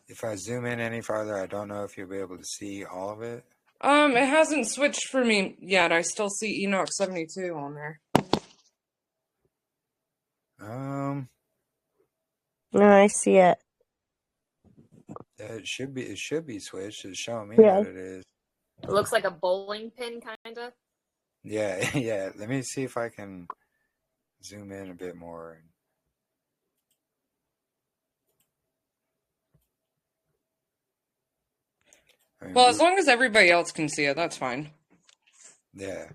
If I zoom in any farther, I don't know if you'll be able to see all of it. It hasn't switched for me yet. I still see Enoch 72 on there. No, I see it. It should be switched. It's showing me Yeah. that it is. It looks like a bowling pin, kind of. Yeah, yeah. Let me see if I can zoom in a bit more. I mean, Well, as long as everybody else can see it, that's fine. Yeah.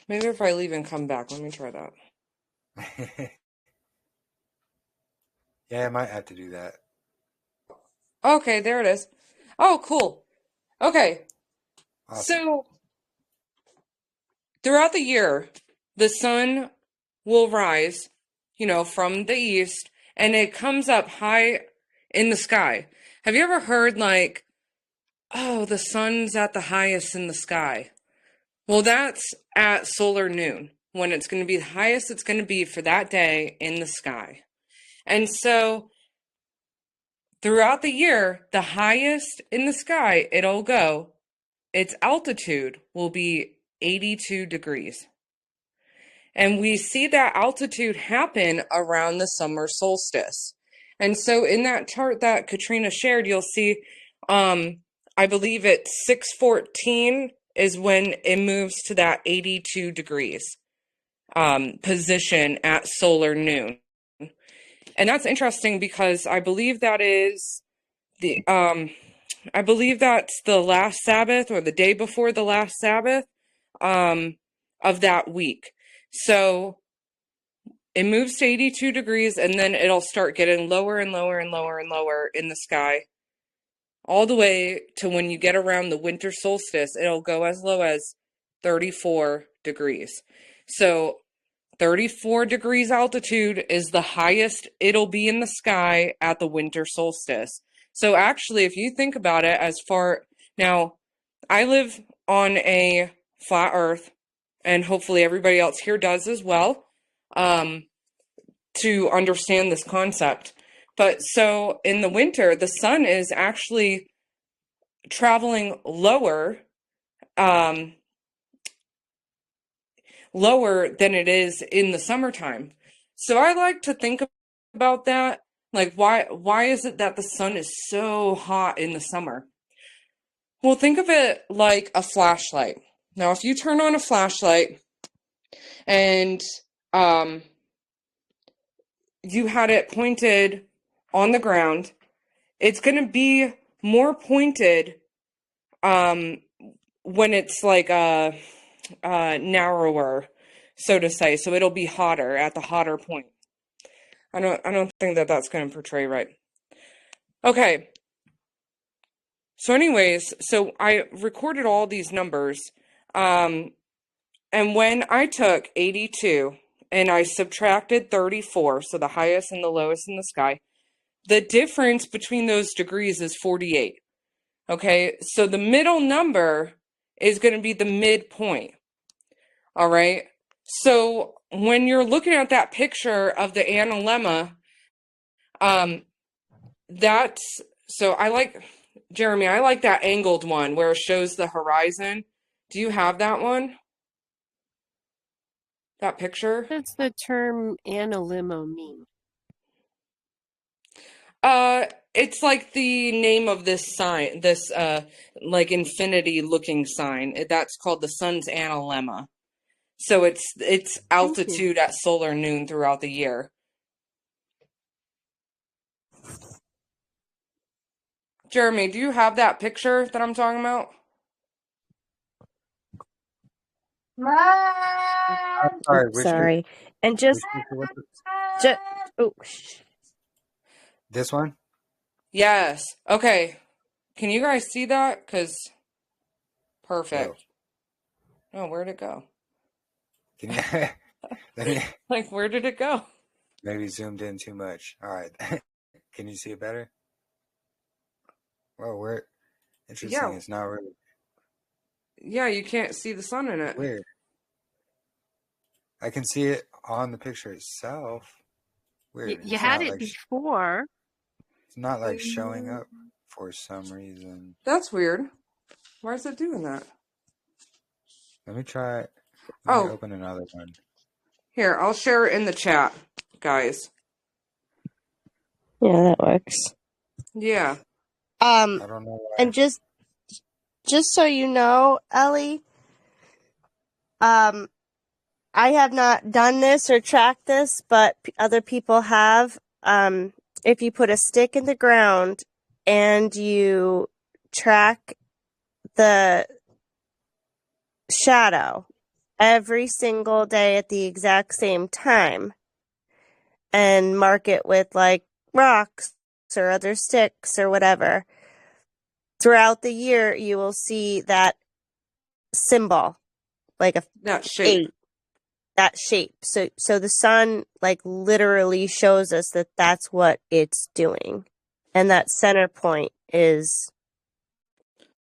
Maybe if I leave and come back, let me try that. Yeah, I might have to do that. Okay, there it is. Oh, cool. Okay. Awesome. So, throughout the year, the sun will rise, from the east, and it comes up high in the sky. Have you ever heard, like, oh, the sun's at the highest in the sky? Well, that's at solar noon, when it's going to be the highest it's going to be for that day in the sky. And so, throughout the year, the highest in the sky it'll go, its altitude will be 82 degrees. And we see that altitude happen around the summer solstice. And so in that chart that Katrina shared, you'll see, I believe it's 6:14 is when it moves to that 82 degrees position at solar noon. And that's interesting because I believe that is I believe that's the last Sabbath or the day before the last Sabbath of that week. So it moves to 82 degrees and then it'll start getting lower and lower and lower and lower in the sky. All the way to when you get around the winter solstice, it'll go as low as 34 degrees. So 34 degrees altitude is the highest it'll be in the sky at the winter solstice. So actually, if you think about it now, I live on a flat earth, and hopefully everybody else here does as well, to understand this concept. But so in the winter, the sun is actually traveling lower than it is in the summertime. So I like to think about that. Like, why is it that the sun is so hot in the summer? Well, think of it like a flashlight. Now, if you turn on a flashlight and you had it pointed on the ground, it's going to be more pointed when it's like narrower, so to say. So it'll be hotter at the hotter point. I don't think that that's going to portray right. Okay. So anyways, so I recorded all these numbers, and when I took 82 and I subtracted 34, so the highest and the lowest in the sky, the difference between those degrees is 48. Okay, so the middle number is going to be the midpoint. All right, so when you're looking at that picture of the analemma, Jeremy, I like that angled one where it shows the horizon. Do you have that one? That picture? What does the term analemma mean? It's like the name of this sign, this like infinity looking sign. That's called the sun's analemma. So it's altitude at solar noon throughout the year. Jeremy, do you have that picture that I'm talking about? Sorry. And just oh. This one? Yes. Okay. Can you guys see that? Because perfect. Oh, where'd it go? Can you let me like, where did it go? Maybe zoomed in too much. All right. Can you see it better? Well, interesting. Yeah. It's not really. Yeah, you can't see the sun in it. Weird. I can see it on the picture itself. Weird. You had it before. It's not like showing up for some reason. That's weird. Why is it doing that? Let me try. Let me open another one. Here, I'll share it in the chat, guys. Yeah, that works. Yeah. I don't know why. And just so you know, Ellie, I have not done this or tracked this, but other people have. If you put a stick in the ground and you track the shadow every single day at the exact same time and mark it with like rocks or other sticks or whatever, throughout the year you will see that symbol, like that shape. That shape. So the sun like literally shows us that that's what it's doing. And that center point is,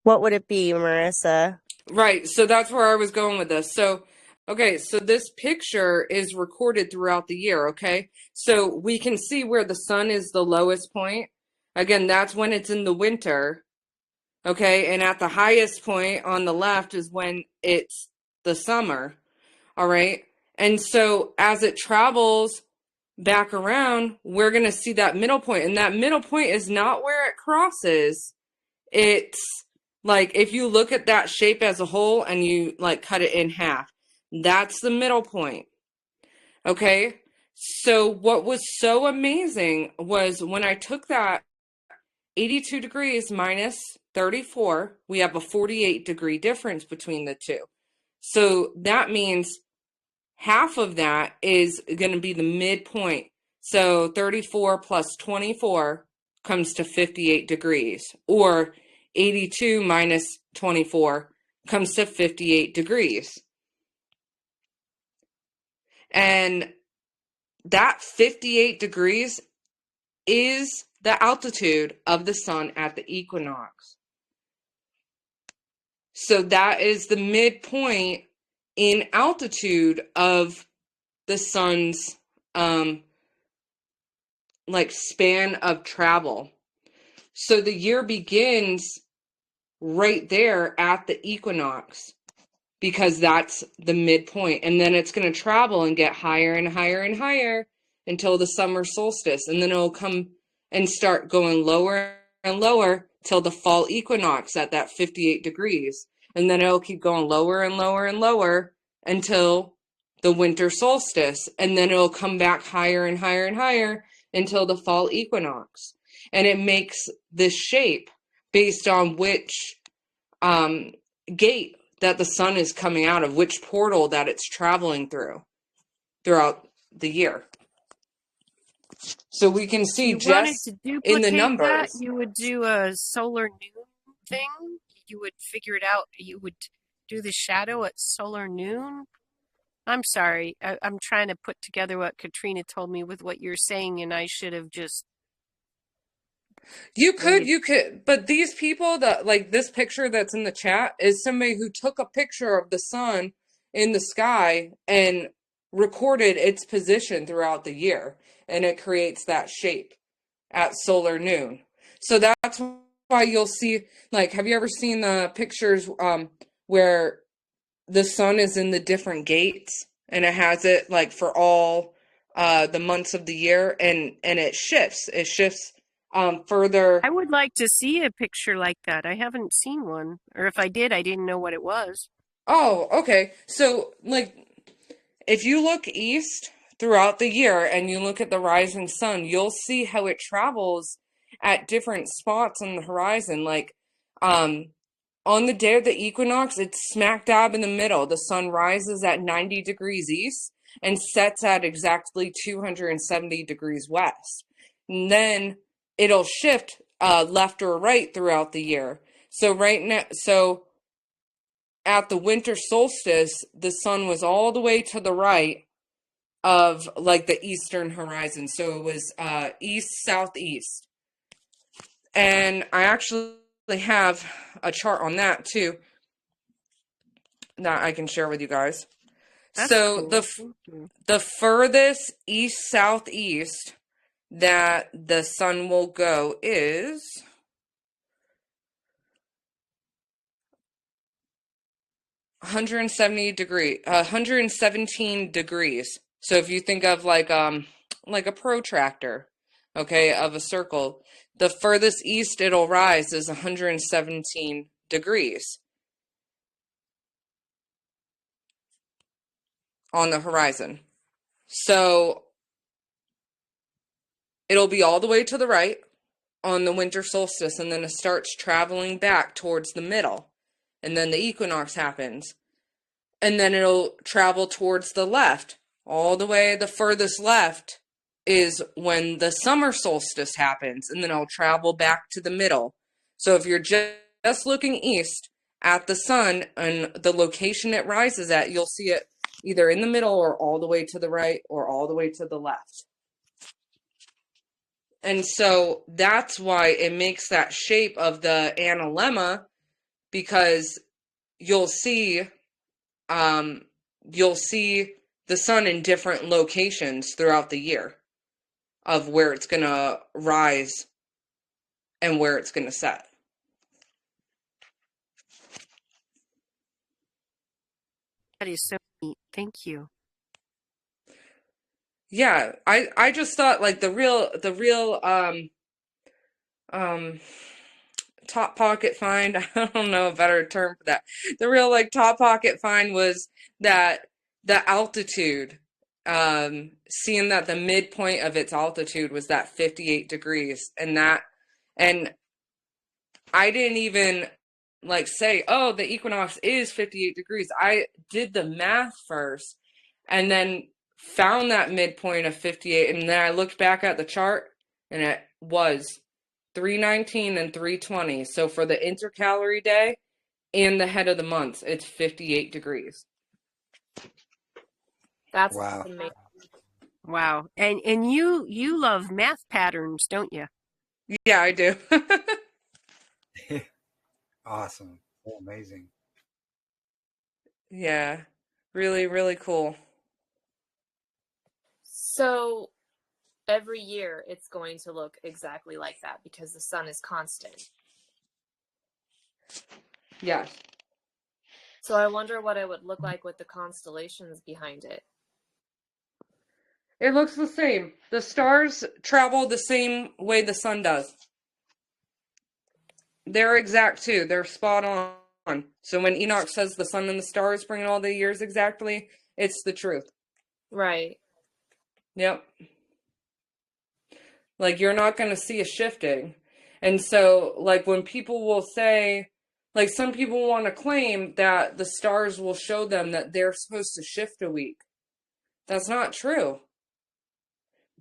what would it be, Marissa? Right. So that's where I was going with this. So, okay. So this picture is recorded throughout the year. Okay. So we can see where the sun is the lowest point. Again, that's when it's in the winter. Okay. And at the highest point on the left is when it's the summer. All right. And so as it travels back around, we're going to see that middle point. And that middle point is not where it crosses. It's like, if you look at that shape as a whole and you like cut it in half, that's the middle point. Okay. So what was so amazing was when I took that 82 degrees minus 34, we have a 48-degree difference between the two. So that means half of that is going to be the midpoint. So 34 plus 24 comes to 58 degrees, or 82 minus 24 comes to 58 degrees. And that 58 degrees is the altitude of the sun at the equinox. So that is the midpoint in altitude of the sun's like span of travel. So the year begins right there at the equinox, because that's the midpoint, and then it's going to travel and get higher and higher and higher until the summer solstice, and then it'll come and start going lower and lower till the fall equinox at that 58 degrees, and then it'll keep going lower and lower and lower until the winter solstice, and then it'll come back higher and higher and higher until the fall equinox. And it makes this shape based on which gate that the sun is coming out of, which portal that it's traveling throughout the year. So we can see just in the numbers. That, you would do a solar noon thing. You would figure it out. You would do the shadow at solar noon. I'm sorry. I'm trying to put together what Katrina told me with what you're saying, and I should have just. You could, but these people that, like this picture that's in the chat is somebody who took a picture of the sun in the sky and recorded its position throughout the year, and it creates that shape at solar noon. So that's why you'll see, like, have you ever seen the pictures where the sun is in the different gates and it has it like for all the months of the year, and it shifts further. I would like to see a picture like that. I haven't seen one, or if I did, I didn't know what it was. Oh, okay. So like if you look east throughout the year and you look at the rising sun, you'll see how it travels at different spots on the horizon. Like on the day of the equinox, it's smack dab in the middle. The sun rises at 90 degrees east and sets at exactly 270 degrees west. And then it'll shift left or right throughout the year. So right now, at the winter solstice, the sun was all the way to the right of like the eastern horizon. So it was east southeast. And I actually have a chart on that too that I can share with you guys. That's so cool. The furthest east southeast that the sun will go is 117 degrees. So if you think of like a protractor, okay, of a circle, the furthest east it'll rise is 117 degrees on the horizon. So it'll be all the way to the right on the winter solstice, and then it starts traveling back towards the middle, and then the equinox happens, and then it'll travel towards the left. All the way the furthest left is when the summer solstice happens, and then it'll travel back to the middle. So if you're just looking east at the sun and the location it rises at, you'll see it either in the middle or all the way to the right or all the way to the left. And so that's why it makes that shape of the analemma, because you'll see the sun in different locations throughout the year of where it's going to rise and where it's going to set. That is so neat. Thank you. Yeah, I just thought like the real top pocket find, I don't know a better term for that. The real like top pocket find was that the altitude, seeing that the midpoint of its altitude was that 58 degrees, and I didn't even like say, oh, the equinox is 58 degrees. I did the math first and then found that midpoint of 58, and then I looked back at the chart and it was 319 and 320. So for the intercalary day and the head of the month, it's 58 degrees. That's Wow. amazing. Wow. And you love math patterns, don't you? Yeah, I do. Awesome. So amazing. Yeah, really, really cool. So every year it's going to look exactly like that because the sun is constant. Yes. So I wonder what it would look like with the constellations behind it. It looks the same. The stars travel the same way the sun does. They're exact too. They're spot on. So when Enoch says the sun and the stars bring all the years exactly, it's the truth. Right. Yep. Like you're not going to see a shifting. And so like when people will say, like some people want to claim that the stars will show them that they're supposed to shift a week. That's not true.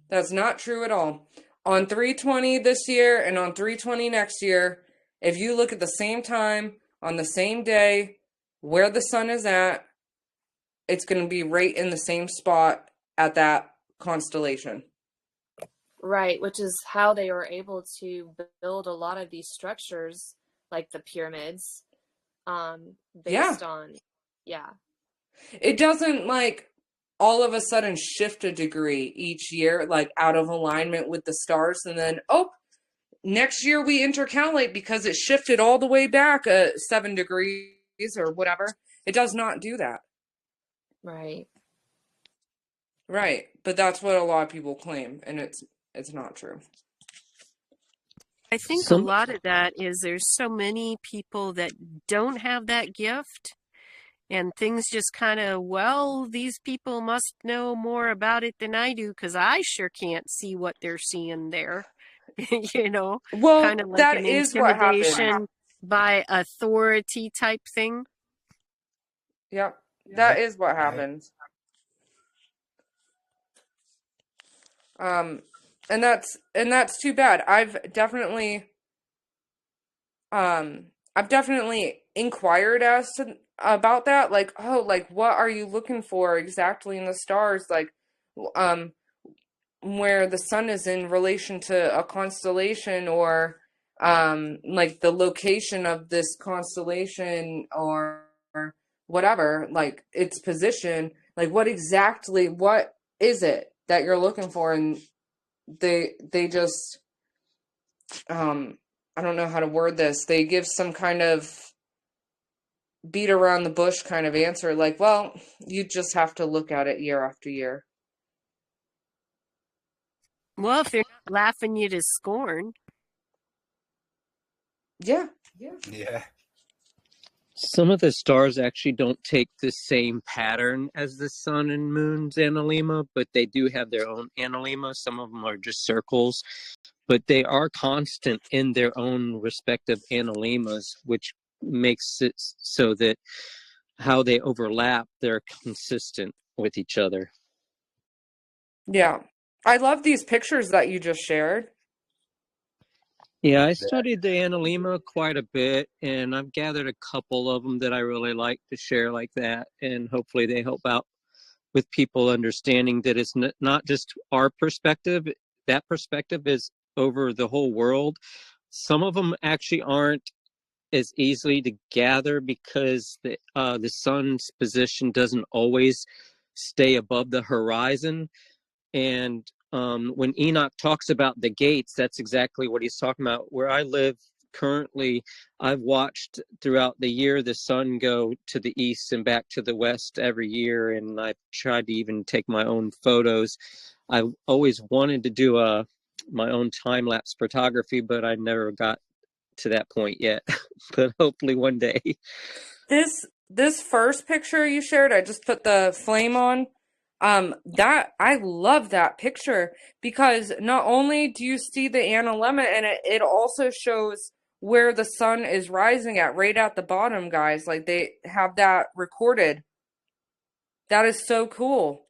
That's not true at all. On 3/20 this year and on 3/20 next year, if you look at the same time, on the same day, where the sun is at, it's going to be right in the same spot at that constellation. Right, which is how they were able to build a lot of these structures, like the pyramids, based on, yeah. It doesn't like all of a sudden shift a degree each year, like out of alignment with the stars, and then, oh, next year we intercalate because it shifted all the way back 7 degrees or whatever. It does not do that. Right. Right. But that's what a lot of people claim, and it's not true. I think a lot of that is there's so many people that don't have that gift, and things just kind of, well, these people must know more about it than I do because I sure can't see what they're seeing there. You know, well, kind of like that an is what intimidation by authority type thing. Yep, that is what happens. And that's too bad. I've definitely inquired about that. Like, oh, like what are you looking for exactly in the stars? Like, where the sun is in relation to a constellation, or like the location of this constellation or whatever, like its position, like what is it that you're looking for? And they just I don't know how to word this. They give some kind of beat around the bush kind of answer, like, well, you just have to look at it year after year. Well, if they're not laughing you to scorn. Yeah. Yeah. Some of the stars actually don't take the same pattern as the sun and moon's analemma, but they do have their own analemma. Some of them are just circles, but they are constant in their own respective analemmas, which makes it so that how they overlap, they're consistent with each other. Yeah. I love these pictures that you just shared. Yeah, I studied the analemma quite a bit, and I've gathered a couple of them that I really like to share like that, and hopefully they help out with people understanding that it's not just our perspective. That perspective is over the whole world. Some of them actually aren't as easily to gather because the sun's position doesn't always stay above the horizon. And when Enoch talks about the gates, that's exactly what he's talking about. Where I live currently, I've watched throughout the year the sun go to the east and back to the west every year, and I've tried to even take my own photos. I always wanted to do my own time-lapse photography, but I never got to that point yet. But hopefully one day. This first picture you shared, I just put the flame on. That I love that picture because not only do you see the analemma in it, it also shows where the sun is rising at, right at the bottom, guys. Like they have that recorded. That is so cool.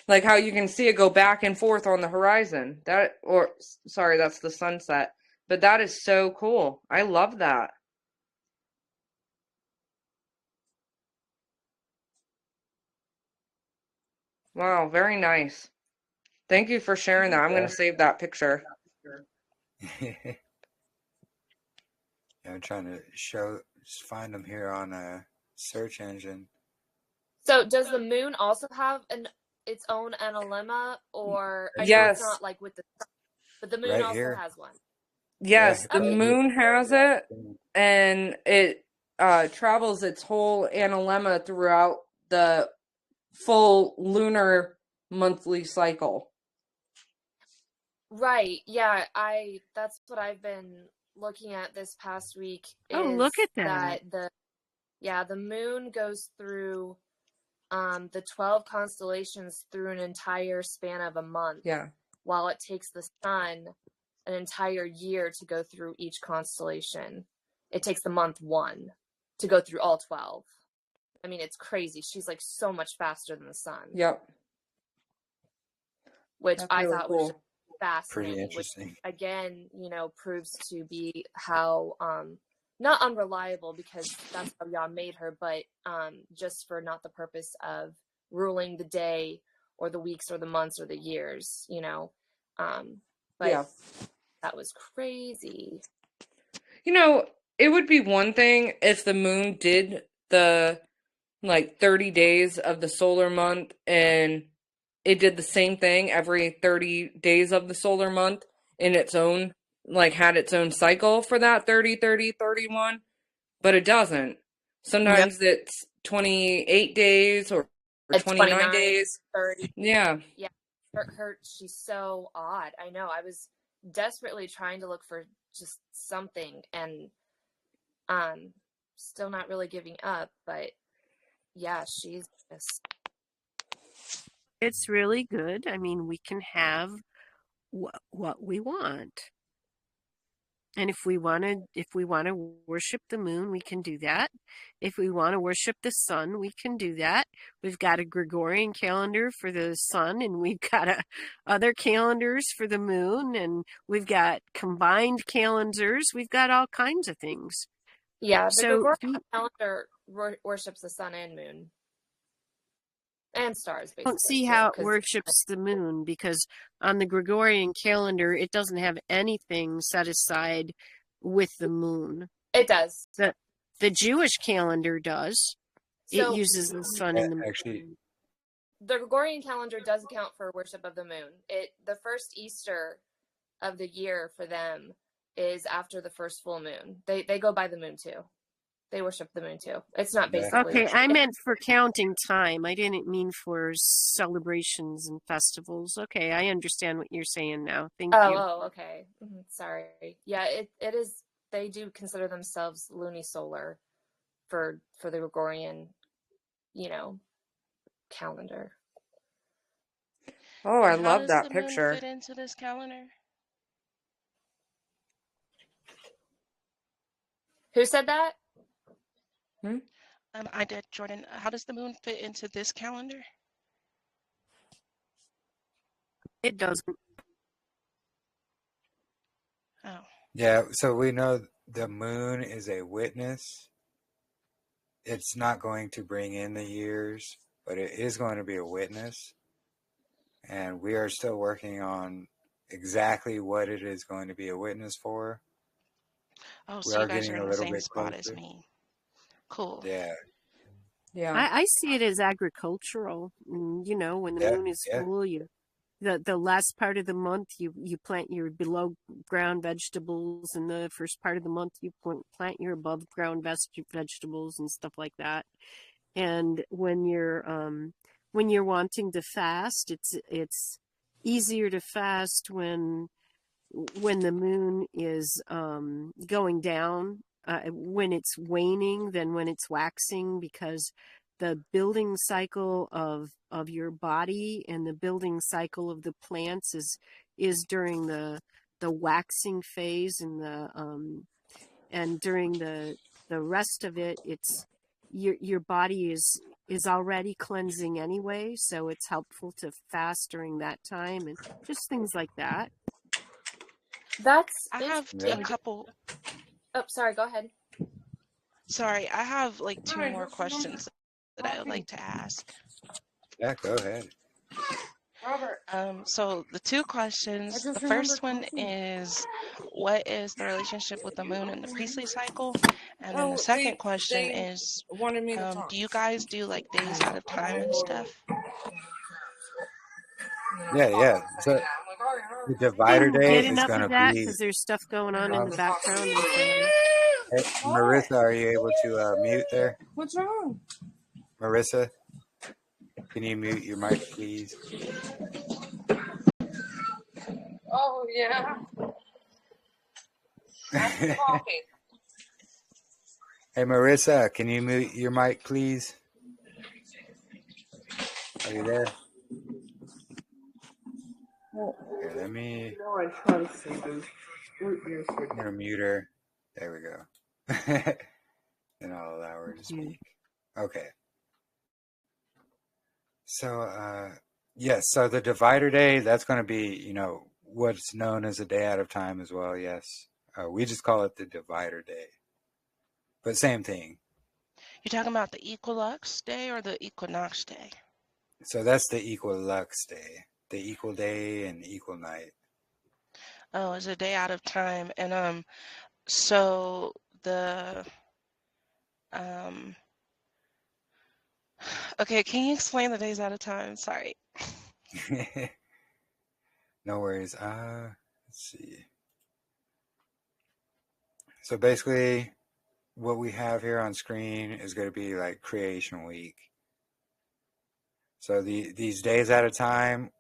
Like how you can see it go back and forth on the horizon. Sorry, that's the sunset. But that is so cool. I love that. Wow, very nice. Thank you for sharing that. I'm going to save that picture. I'm trying to find them here on a search engine. So does the moon also have its own analemma, or I know Yes. it's not like with the sun, but the moon Right also here. has one. Yes, the right here. moon has it, and it travels its whole analemma throughout the full lunar monthly cycle. Right. Yeah, that's what I've been looking at this past week. Oh, is look at that. the moon goes through the 12 constellations through an entire span of a month. Yeah. While it takes the sun an entire year to go through each constellation. It takes the month 1 to go through all 12. I mean, it's crazy. She's like so much faster than the sun. Yep. Which That's I really thought cool. was fascinating. Pretty interesting. Which again, proves to be how not unreliable, because that's how Yah made her, but just for not the purpose of ruling the day or the weeks or the months or the years, but Yeah. that was crazy. It would be one thing if the moon did the 30 days of the solar month and it did the same thing every 30 days of the solar month in its own, had its own cycle for that 30, 30, 31, but it doesn't. Sometimes it's 28 days or 29 days. 30. Yeah. Yeah. She's so odd. I know. I was desperately trying to look for just something and still not really giving up, but yeah, she's just, it's really good. I mean, we can have what we want. And if we want to worship the moon, we can do that. If we want to worship the sun, we can do that. We've got a Gregorian calendar for the sun, and we've got other calendars for the moon, and we've got combined calendars. We've got all kinds of things. Yeah, the Gregorian calendar worships the sun and moon. And stars, basically. Don't see how it worships the moon, because on the Gregorian calendar, it doesn't have anything set aside with the moon. It does. The Jewish calendar does. So, it uses the sun and the moon. Actually, the Gregorian calendar does account for worship of the moon. The first Easter of the year for them is after the first full moon. They go by the moon too. They worship the moon too. It's not Yeah. basically. Okay, I meant for counting time. I didn't mean for celebrations and festivals. Okay, I understand what you're saying now. Thank you. Oh, okay. Sorry. Yeah, it is. They do consider themselves lunisolar for the Gregorian, calendar. Oh, I And how love does that the moon picture. fit into this calendar? Who said that? I did, Jordan. How does the moon fit into this calendar? It doesn't. Oh. Yeah, so we know the moon is a witness. It's not going to bring in the years, but it is going to be a witness. And we are still working on exactly what it is going to be a witness for. Oh, We so you are guys getting are a in the little same bit spot as closer. me. Cool. Yeah, Yeah. I see it as agricultural. When the yeah, moon is yeah. full, the last part of the month you plant your below ground vegetables, and the first part of the month you plant your above ground vegetables and stuff like that. And when you're wanting to fast, it's easier to fast when the moon is going down, when it's waning than when it's waxing, because the building cycle of your body and the building cycle of the plants is during the waxing phase, and during the rest of it, it's your body is already cleansing anyway, so it's helpful to fast during that time, and just things like that. That's I have Yeah. a couple. Oh, sorry. Go ahead. Sorry, I have like two more questions that I would like to ask. Yeah, go ahead. Robert. So the two questions, the first one is, what is the relationship with the moon and the priestly cycle? And then the second question is, wanted me to talk. do you guys do like days out of time and stuff? Yeah. So the divider day Get is enough going to of that, be. because there's stuff going on in the Um, background. hey, Marissa, are you able to mute there? What's wrong? Marissa, can you mute your mic, please? Oh, yeah. Coffee. Hey, Marissa, can you mute your mic, please? Are you there? Here, let me. I trust you. I'm gonna mute her. There we go. Then I'll allow her to speak. Okay. So, yes. So the divider day, that's going to be, what's known as a day out of time as well. Yes. We just call it the divider day, but same thing. You're talking about the equinox day or the equinox day? So that's the equilux day, the equal day and equal night. Oh, it's a day out of time. And so the okay, can you explain the days out of time? Sorry. No worries. Let's see. So basically, what we have here on screen is going to be like creation week. So these days at a time,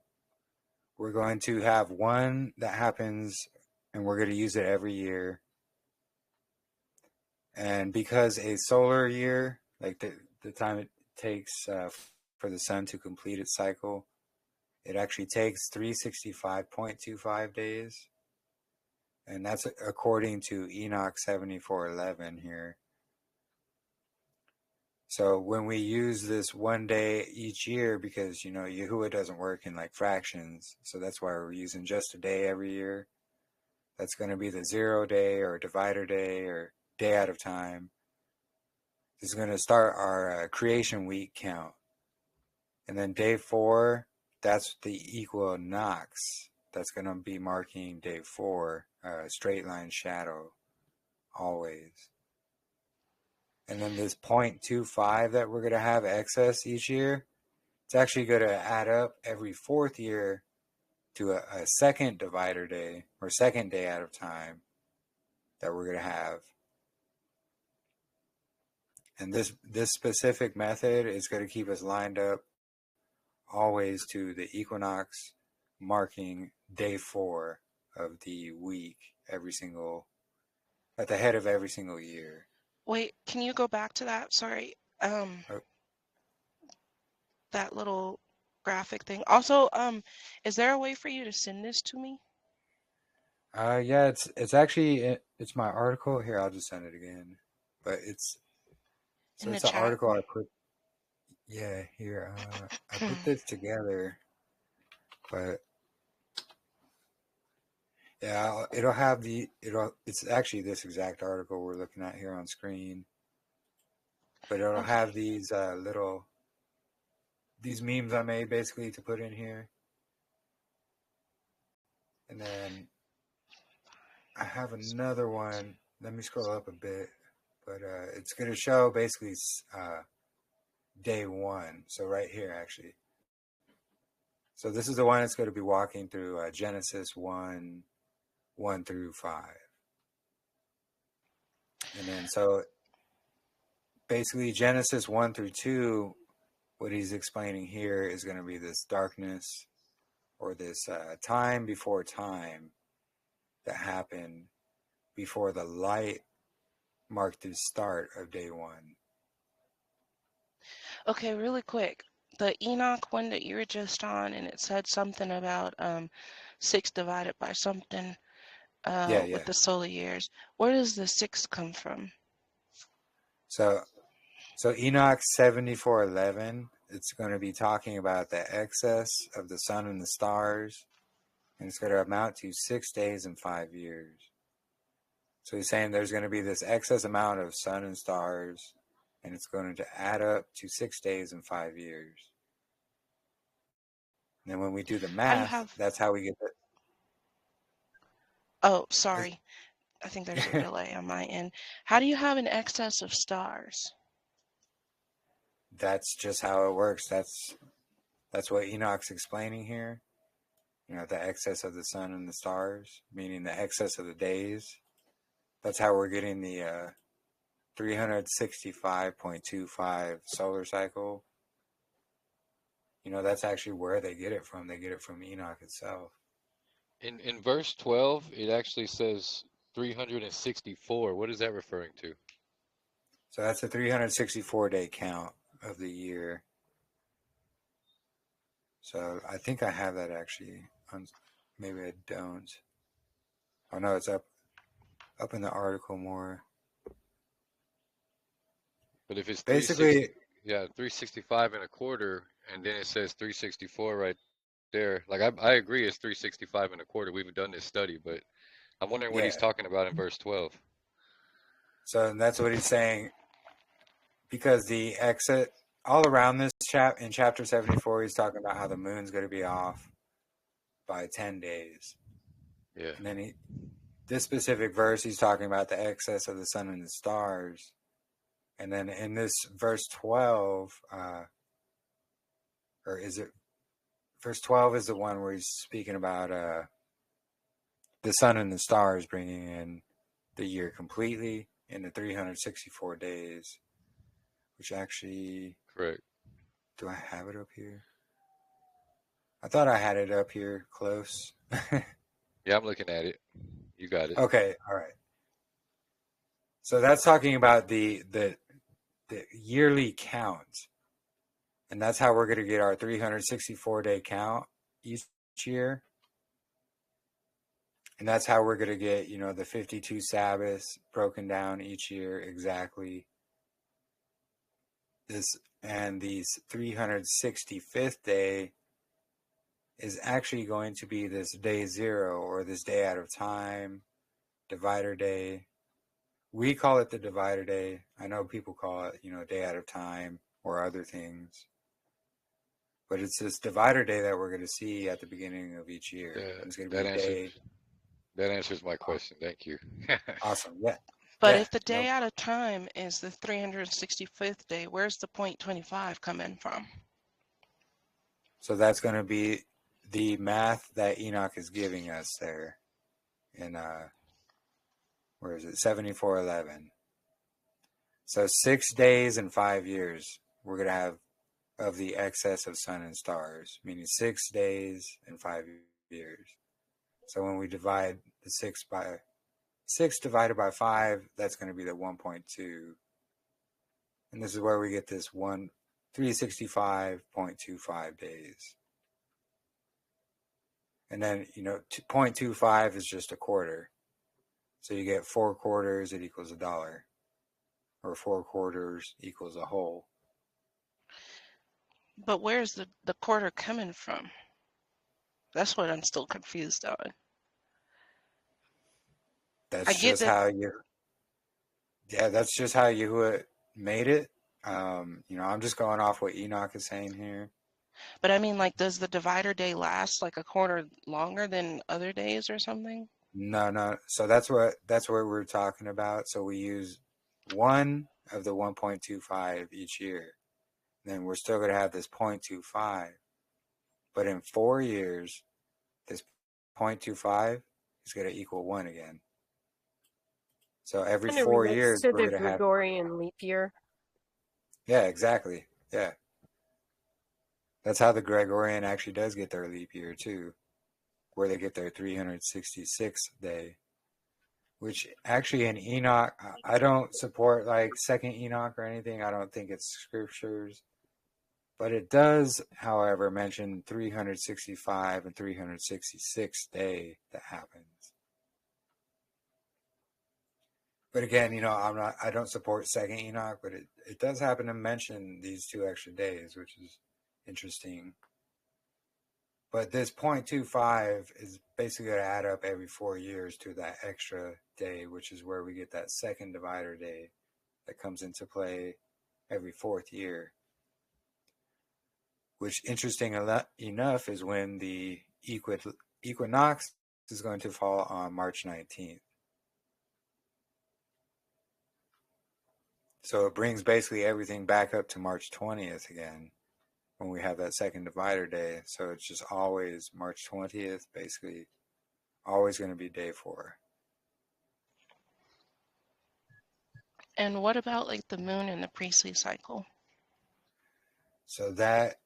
we're going to have one that happens, and we're going to use it every year. And because a solar year, like the time it takes for the sun to complete its cycle, it actually takes 365.25 days. And that's according to Enoch 7411 here. So when we use this one day each year, because, Yahuwah doesn't work in like fractions, so that's why we're using just a day every year. That's going to be the 0 day or divider day or day out of time. This is going to start our creation week count. And then day 4, that's the equinox. That's going to be marking day 4, straight line shadow, always. And then this 0.25 that we're going to have excess each year, it's actually going to add up every 4th year to a second divider day or second day out of time that we're going to have. And this specific method is going to keep us lined up always to the equinox marking day 4 of the week at the head of every single year. Wait, can you go back to that? Sorry. Oh, That little graphic thing. Also, is there a way for you to send this to me? yeah, it's actually it's my article here. I'll just send it again, but it's In the an chat? article I put. Yeah, here I put this together, but yeah, it'll have it's actually this exact article we're looking at here on screen, but it'll Okay. have these these memes I made basically to put in here, and then I have another one. Let me scroll up a bit, but it's going to show basically day 1. So right here, actually. So this is the one that's going to be walking through Genesis 1 through 5. And then so basically Genesis 1 through 2, what he's explaining here is going to be this darkness or this time before time that happened before the light marked the start of day 1. Okay, really quick. The Enoch one that you were just on, and it said something about 6 divided by something Yeah. with the solar years. Where does the 6 come from? So Enoch 74:11, it's going to be talking about the excess of the sun and the stars, and it's going to amount to 6 days and 5 years. So he's saying there's going to be this excess amount of sun and stars, and it's going to add up to 6 days and 5 years. And then when we do the math, that's how we get the... Oh, sorry. I think there's a delay on my end. How do you have an excess of stars? That's just how it works. That's what Enoch's explaining here. You know, the excess of the sun and the stars, meaning the excess of the days. That's how we're getting the 365.25 solar cycle. You know, that's actually where they get it from. They get it from Enoch itself. In verse 12, it actually says 364. What is that referring to? So that's a 364-day count of the year. So I think I have that actually. Maybe I don't. Oh no, it's up in the article more. But if it's basically 365 and a quarter, and then it says 364 right there. Like I agree, it's 365 and a quarter. We've done this study, but I'm wondering what he's talking about in verse 12. So that's what he's saying, because the exit all around this in chapter 74, he's talking about how the moon's going to be off by 10 days. Yeah. And then this specific verse, he's talking about the excess of the sun and the stars. And then in this verse 12, or is it verse 12 is the one where he's speaking about the sun and the stars bringing in the year completely in the 364 days, which actually... Correct. Do I have it up here? I thought I had it up here close. Yeah, I'm looking at it. You got it. Okay, all right. So that's talking about the yearly count. And that's how we're going to get our 364-day count each year. And that's how we're going to get, you know, the 52 Sabbaths broken down each year exactly. And the 365th day is actually going to be this day 0, or this day out of time, divider day. We call it the divider day. I know people call it, you know, day out of time or other things. But it's this divider day that we're going to see at the beginning of each year. It's going to be a day. That answers my question. Thank you. Awesome. Yeah. But if the day out of time is the 365th day, where's the 0.25 come in from? So that's going to be the math that Enoch is giving us there in, where is it? 74:11. So 6 days and 5 years we're going to have of the excess of sun and stars, meaning 6 days and 5 years. So when we divide the 6 divided by 5, that's going to be the 1.2. And this is where we get this 365.25 days. And then, 0.25 is just a quarter. So you get 4 quarters, it equals $1. Or 4 quarters equals a whole. But where's the quarter coming from? That's what I'm still confused on. That's just how Yahuwah made it. I'm just going off what Enoch is saying here. But I mean, like, does the divider day last like a quarter longer than other days or something? No. So that's what we're talking about. So we use 1 of the 1.25 each year. Then we're still going to have this 0.25. But in 4 years, this 0.25 is going to equal 1 again. So every 4 years, to we're the going to have Gregorian leap year. Yeah, exactly. Yeah. That's how the Gregorian actually does get their leap year too, where they get their 366th day, which actually in Enoch, I don't support like second Enoch or anything. I don't think it's scriptures, but it does, however, mention 365 and 366th day that happens. But again, I don't support second Enoch, but it does happen to mention these 2 extra days, which is interesting. But this 0.25 is basically going to add up every 4 years to that extra day, which is where we get that second divider day that comes into play every 4th year. Which, interesting enough, is when the equinox is going to fall on March 19th. So it brings basically everything back up to March 20th again when we have that second divider day. So it's just always March 20th, basically always going to be day 4. And what about like the moon and the priestly cycle? So that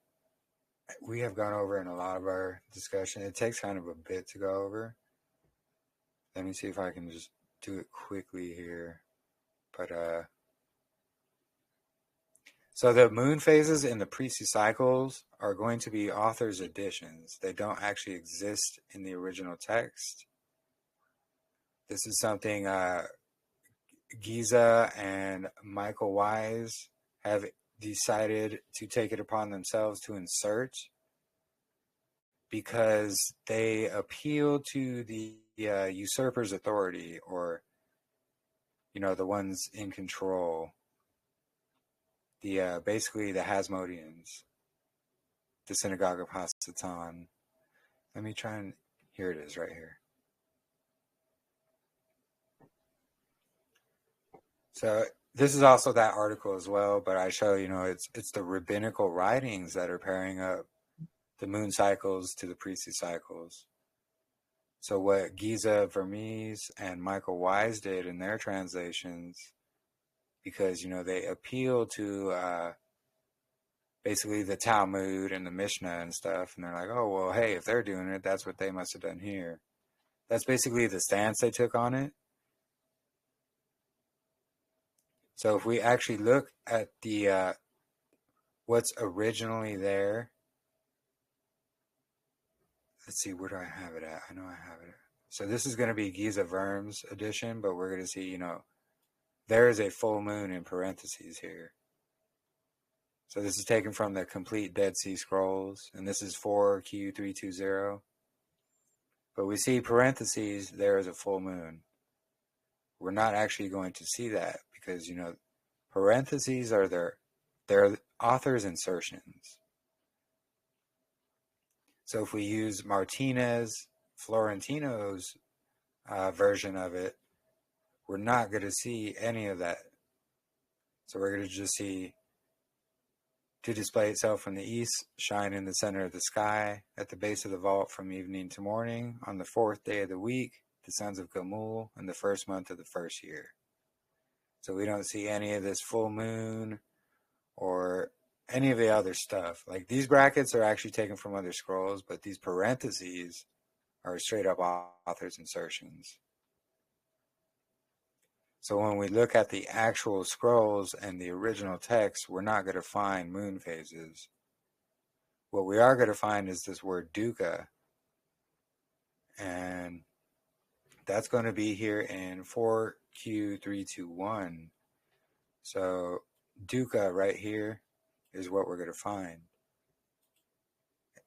we have gone over in a lot of our discussion. It takes kind of a bit to go over. Let me see if I can just do it quickly here. But so the moon phases in the priestly cycles are going to be author's additions. They don't actually exist in the original text. This is something Giza and Michael Wise have decided to take it upon themselves to insert because they appeal to the usurper's authority, or the ones in control. Basically the Hasmodeans, the synagogue of Hasatan. Let me try and here it is right here. So this is also that article as well, but I show it's the rabbinical writings that are pairing up the moon cycles to the priestly cycles. So what Giza Vermes and Michael Wise did in their translations, because they appeal to basically the Talmud and the Mishnah and stuff, and they're like, oh well, hey, if they're doing it, that's what they must have done here. That's basically the stance they took on it. So if we actually look at the what's originally there, let's see, where do I have it at? I know I have it. So this is going to be Giza Vermes edition, but we're going to see, there is a full moon in parentheses here. So this is taken from the complete Dead Sea Scrolls, and this is 4Q320. But we see parentheses, there is a full moon. We're not actually going to see that because, parentheses are their author's insertions. So if we use Martinez Florentino's version of it, we're not going to see any of that. So we're going to just see, to display itself from the east, shine in the center of the sky, at the base of the vault from evening to morning, on the 4th day of the week, the sons of Gamul, in the 1st month of the 1st year. So we don't see any of this full moon or any of the other stuff. Like these brackets are actually taken from other scrolls, but these parentheses are straight up author's insertions. So when we look at the actual scrolls and the original text, we're not going to find moon phases. What we are going to find is this word dukkha. And that's going to be here in 4Q321. So dukkha right here is what we're going to find.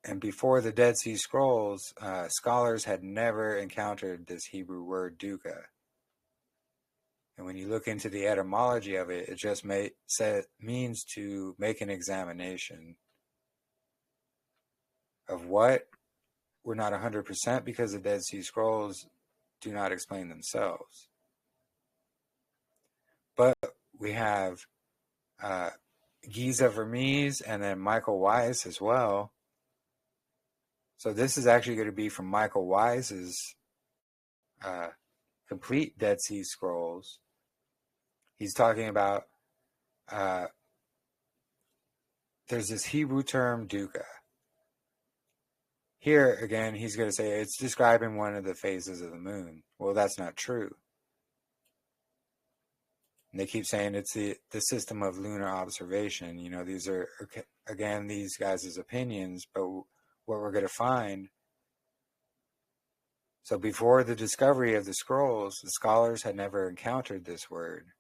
And before the Dead Sea Scrolls, scholars had never encountered this Hebrew word dukkha. And when you look into the etymology of it, it just means to make an examination of what. We're not 100% because the Dead Sea Scrolls do not explain themselves. But we have Giza Vermes and then Michael Weiss as well. So this is actually going to be from Michael Weiss's complete Dead Sea Scrolls. He's talking about, there's this Hebrew term dukkha. Here, again, he's going to say it's describing one of the phases of the moon. Well, that's not true. And they keep saying it's the system of lunar observation. You know, these are, again, these guys' opinions, but what we're going to find. So before the discovery of the scrolls, the scholars had never encountered this word.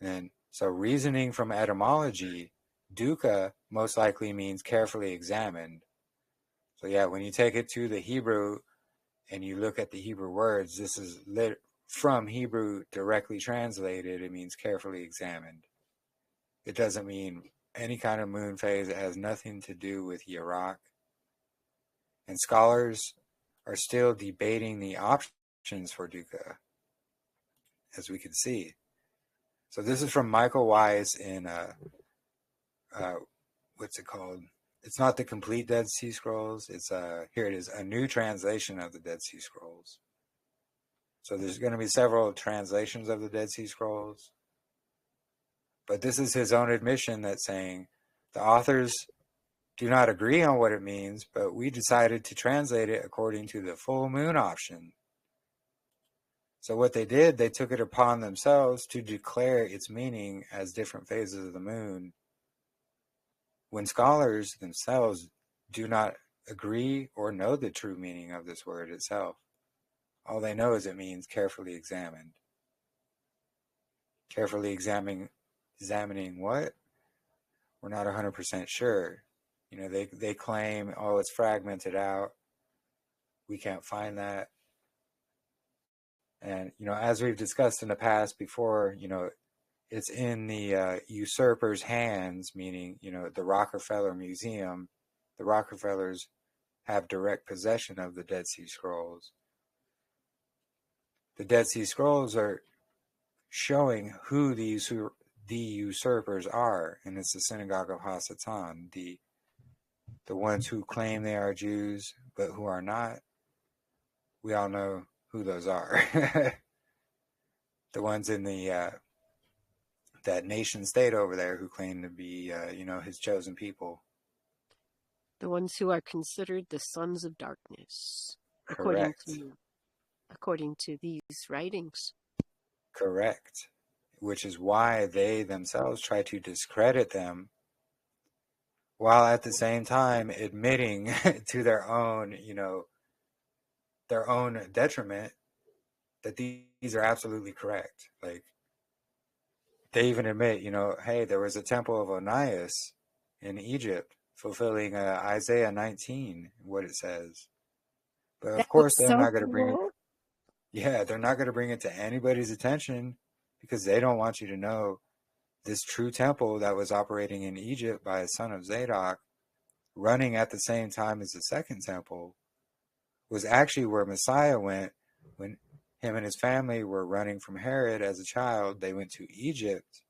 And so reasoning from etymology, dukkha most likely means carefully examined. So yeah, when you take it to the Hebrew and you look at the Hebrew words, this is from Hebrew directly translated. It means carefully examined. It doesn't mean any kind of moon phase. It has nothing to do with Yarok. And scholars are still debating the options for dukkha, as we can see. So this is from Michael Weiss in, what's it called? It's not the complete Dead Sea Scrolls. It's here it is, a new translation of the Dead Sea Scrolls. So there's going to be several translations of the Dead Sea Scrolls. But this is his own admission that's saying the authors do not agree on what it means, but we decided to translate it according to the full moon option. So what they did, they took it upon themselves to declare its meaning as different phases of the moon, when scholars themselves do not agree or know the true meaning of this word itself. All they know is it means carefully examined. Carefully examining what? We're not 100% sure. You know, they claim, oh, it's fragmented out. We can't find that. And, you know, as we've discussed in the past before, you know, it's in the usurper's hands, meaning, you know, the Rockefeller Museum. The Rockefellers have direct possession of the Dead Sea Scrolls. The Dead Sea Scrolls are showing who the usurpers are, and it's the Synagogue of Hasatan, the ones who claim they are Jews, but who are not. We all know who those are. The ones in the that nation state over there who claim to be, you know, his chosen people. The ones who are considered the sons of darkness, Correct. according to these writings. Correct. Which is why they themselves try to discredit them, while at the same time admitting to their own, you know, their own detriment that these are absolutely correct. Like, they even admit, you know, hey, there was a temple of Onias in Egypt, fulfilling Isaiah 19, what it says. But of course, they're not going to bring it. Yeah, they're not going to bring it to anybody's attention because they don't want you to know this true temple that was operating in Egypt by a son of Zadok, running at the same time as the second temple, was actually where Messiah went when him and his family were running from Herod as a child. They went to Egypt.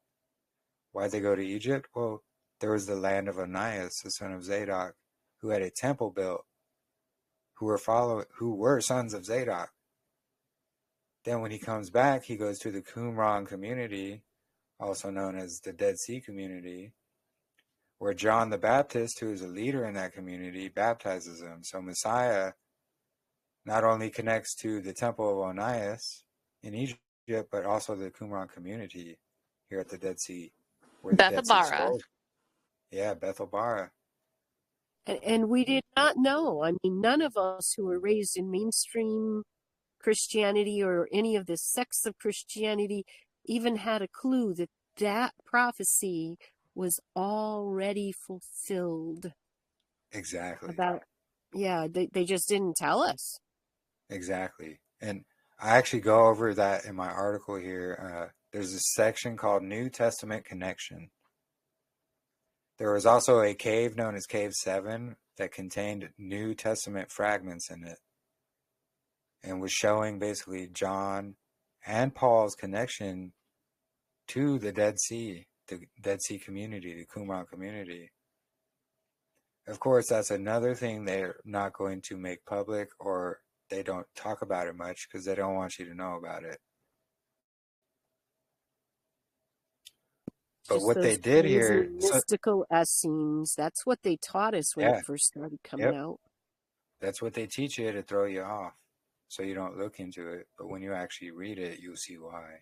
Why'd they go to Egypt? Well, there was the land of Onias, the son of Zadok, who had a temple built, who were sons of Zadok. Then when he comes back, he goes to the Qumran community, also known as the Dead Sea community, where John the Baptist, who is a leader in that community, baptizes him. So Messiah not only connects to the Temple of Onias in Egypt, but also the Qumran community here at the Dead Sea, where the Dead Sea Bethabara. Scrolls. Yeah, Bethabara. And we did not know. I mean, none of us who were raised in mainstream Christianity or any of the sects of Christianity even had a clue that that prophecy was already fulfilled. Exactly. They just didn't tell us. Exactly. And I actually go over that in my article here. There's a section called New Testament Connection. There was also a cave known as Cave 7 that contained New Testament fragments in it and was showing basically John and Paul's connection to the Dead Sea community, the Qumran community. Of course, that's another thing they're not going to make public, or they don't talk about it much because they don't want you to know about it. But Just what they did here, mystical Essenes, that's what they taught us when it first started coming out. That's what they teach you to throw you off, so you don't look into it. But when you actually read it, you'll see why.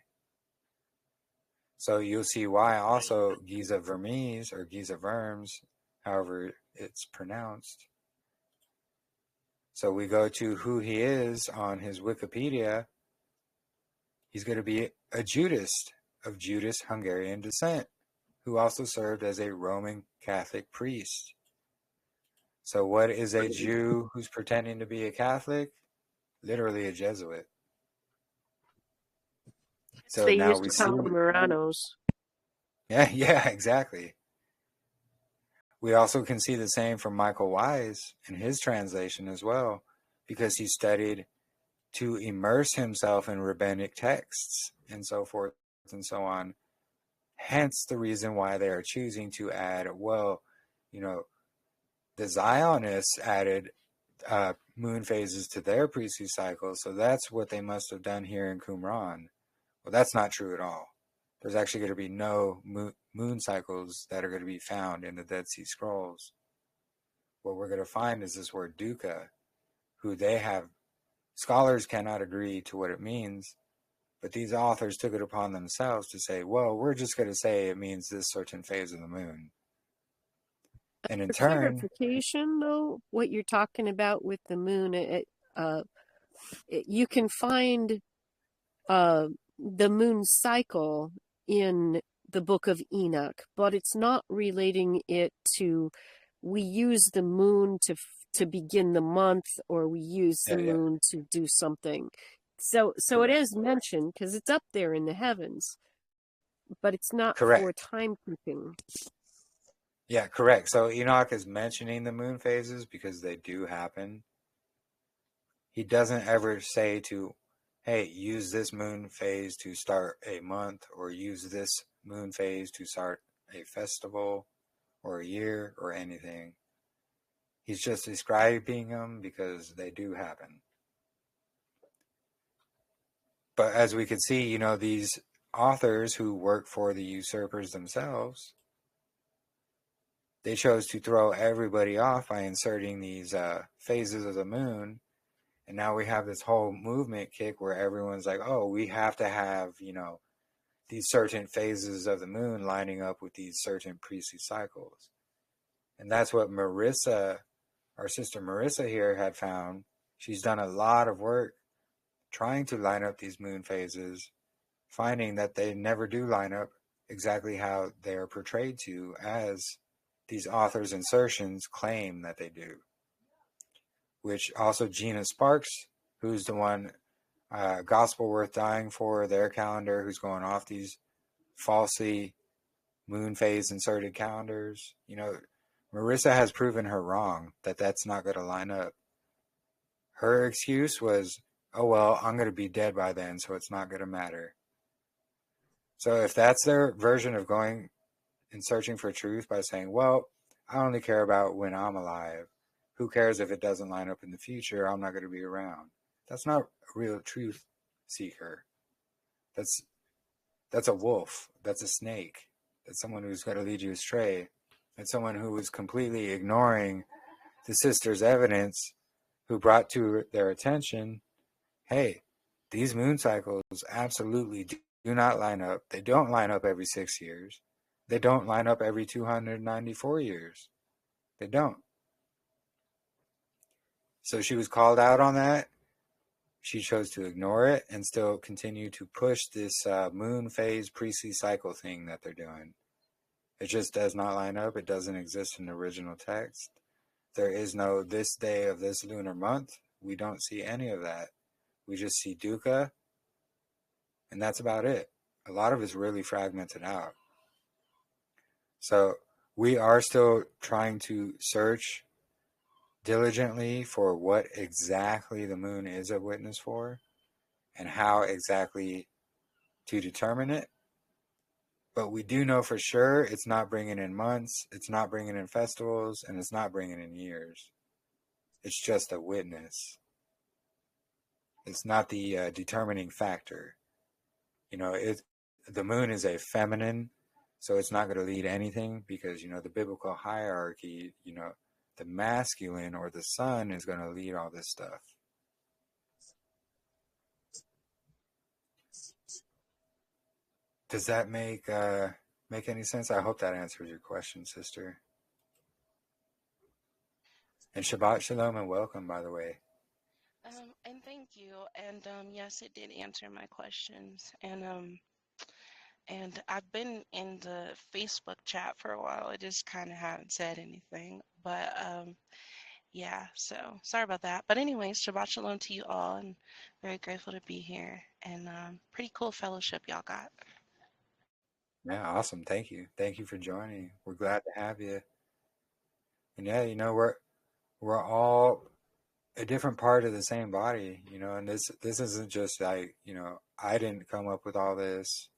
So you'll see why also Giza Vermes, or Giza Vermes, however it's pronounced. So we go to who he is on his Wikipedia. He's going to be a Judist of Judas-Hungarian descent, who also served as a Roman Catholic priest. So what is a Jew who's pretending to be a Catholic? Literally a Jesuit. So they now used we to see call them Moranos. Yeah, exactly. We also can see the same from Michael Wise in his translation as well, because he studied to immerse himself in rabbinic texts and so forth and so on. Hence the reason why they are choosing to add, the Zionists added moon phases to their priestly cycles, so that's what they must have done here in Qumran. Well, that's not true at all. There's actually going to be no moon cycles that are going to be found in the Dead Sea Scrolls. What we're going to find is this word dukkha, who they have, scholars cannot agree to what it means, but these authors took it upon themselves to say, well, we're just going to say it means this certain phase of the moon. And in turn, clarification, though, what you're talking about with the moon, you can find the moon cycle in the book of Enoch, but it's not relating it to, we use the moon to begin the month, or we use the moon to do something. So it is mentioned because it's up there in the heavens, but it's not for timekeeping. Yeah, correct. So Enoch is mentioning the moon phases because they do happen. He doesn't ever say to, hey, use this moon phase to start a month, or use this moon phase to start a festival or a year or anything. He's just describing them because they do happen. But as we can see, these authors who work for the usurpers themselves, they chose to throw everybody off by inserting these phases of the moon. And now we have this whole movement kick where everyone's like, oh, we have to have, these certain phases of the moon lining up with these certain priestly cycles. And that's what Marissa, our sister Marissa here, had found. She's done a lot of work trying to line up these moon phases, finding that they never do line up exactly how they are portrayed to, as these authors' insertions claim that they do. Which also Gina Sparks, who's the one, Gospel Worth Dying For, their calendar, who's going off these falsely moon phase inserted calendars. Marissa has proven her wrong, that that's not going to line up. Her excuse was, oh, well, I'm going to be dead by then, so it's not going to matter. So if that's their version of going and searching for truth by saying, well, I only care about when I'm alive. Who cares if it doesn't line up in the future? I'm not going to be around. That's not real truth seek her. That's a wolf. That's a snake. That's someone who's going to lead you astray. It's someone who was completely ignoring the sister's evidence, who brought to their attention, hey, these moon cycles absolutely do not line up. They don't line up every 6 years. They don't line up every 294 years. They don't. So she was called out on that. She chose to ignore it and still continue to push this moon phase priestly cycle thing that they're doing. It just does not line up. It doesn't exist in the original text. There is no this day of this lunar month. We don't see any of that. We just see dukkha, and that's about it. A lot of it's really fragmented out. So we are still trying to search diligently for what exactly the moon is a witness for and how exactly to determine it. But we do know for sure it's not bringing in months, it's not bringing in festivals, and it's not bringing in years. It's just a witness. It's not the determining factor. You know, the moon is a feminine, so it's not going to lead anything because, you know, the biblical hierarchy, you know, the masculine or the sun is going to lead all this stuff. Does that make any sense? I hope that answers your question, sister. And Shabbat Shalom and welcome, by the way. And thank you. And yes, it did answer my questions. And I've been in the Facebook chat for a while. I just kind of haven't said anything. But yeah, so sorry about that. But anyways, Shabbat Shalom to you all, and very grateful to be here. And pretty cool fellowship y'all got. Yeah, awesome. Thank you. Thank you for joining. We're glad to have you. And yeah, you know, we're all a different part of the same body, you know, and this isn't just like, you know, I didn't come up with all this.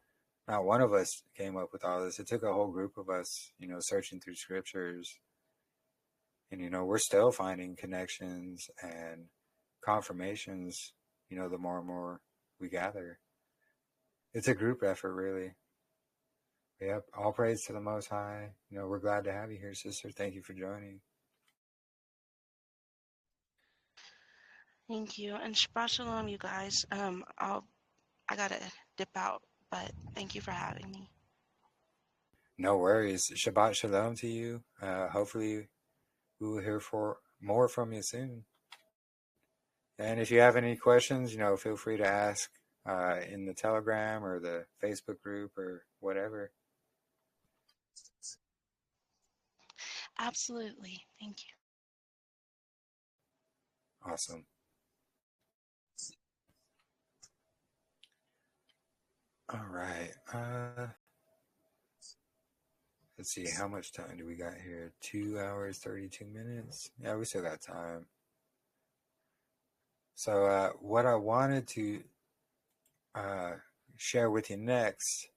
Not one of us came up with all this. It took a whole group of us, you know, searching through scriptures. And, you know, we're still finding connections and confirmations, you know, the more and more we gather. It's a group effort, really. Yep. All praise to the Most High. You know, we're glad to have you here, sister. Thank you for joining. Thank you. And Shabbat Shalom, you guys. I gotta dip out, but thank you for having me. No worries. Shabbat Shalom to you. Hopefully we will hear more from you soon. And if you have any questions, you know, feel free to ask in the Telegram or the Facebook group or whatever. Absolutely. Thank you. Awesome. All right. Let's see. How much time do we got here? 2 hours, 32 minutes. Yeah, we still got time. So what I wanted to share with you next,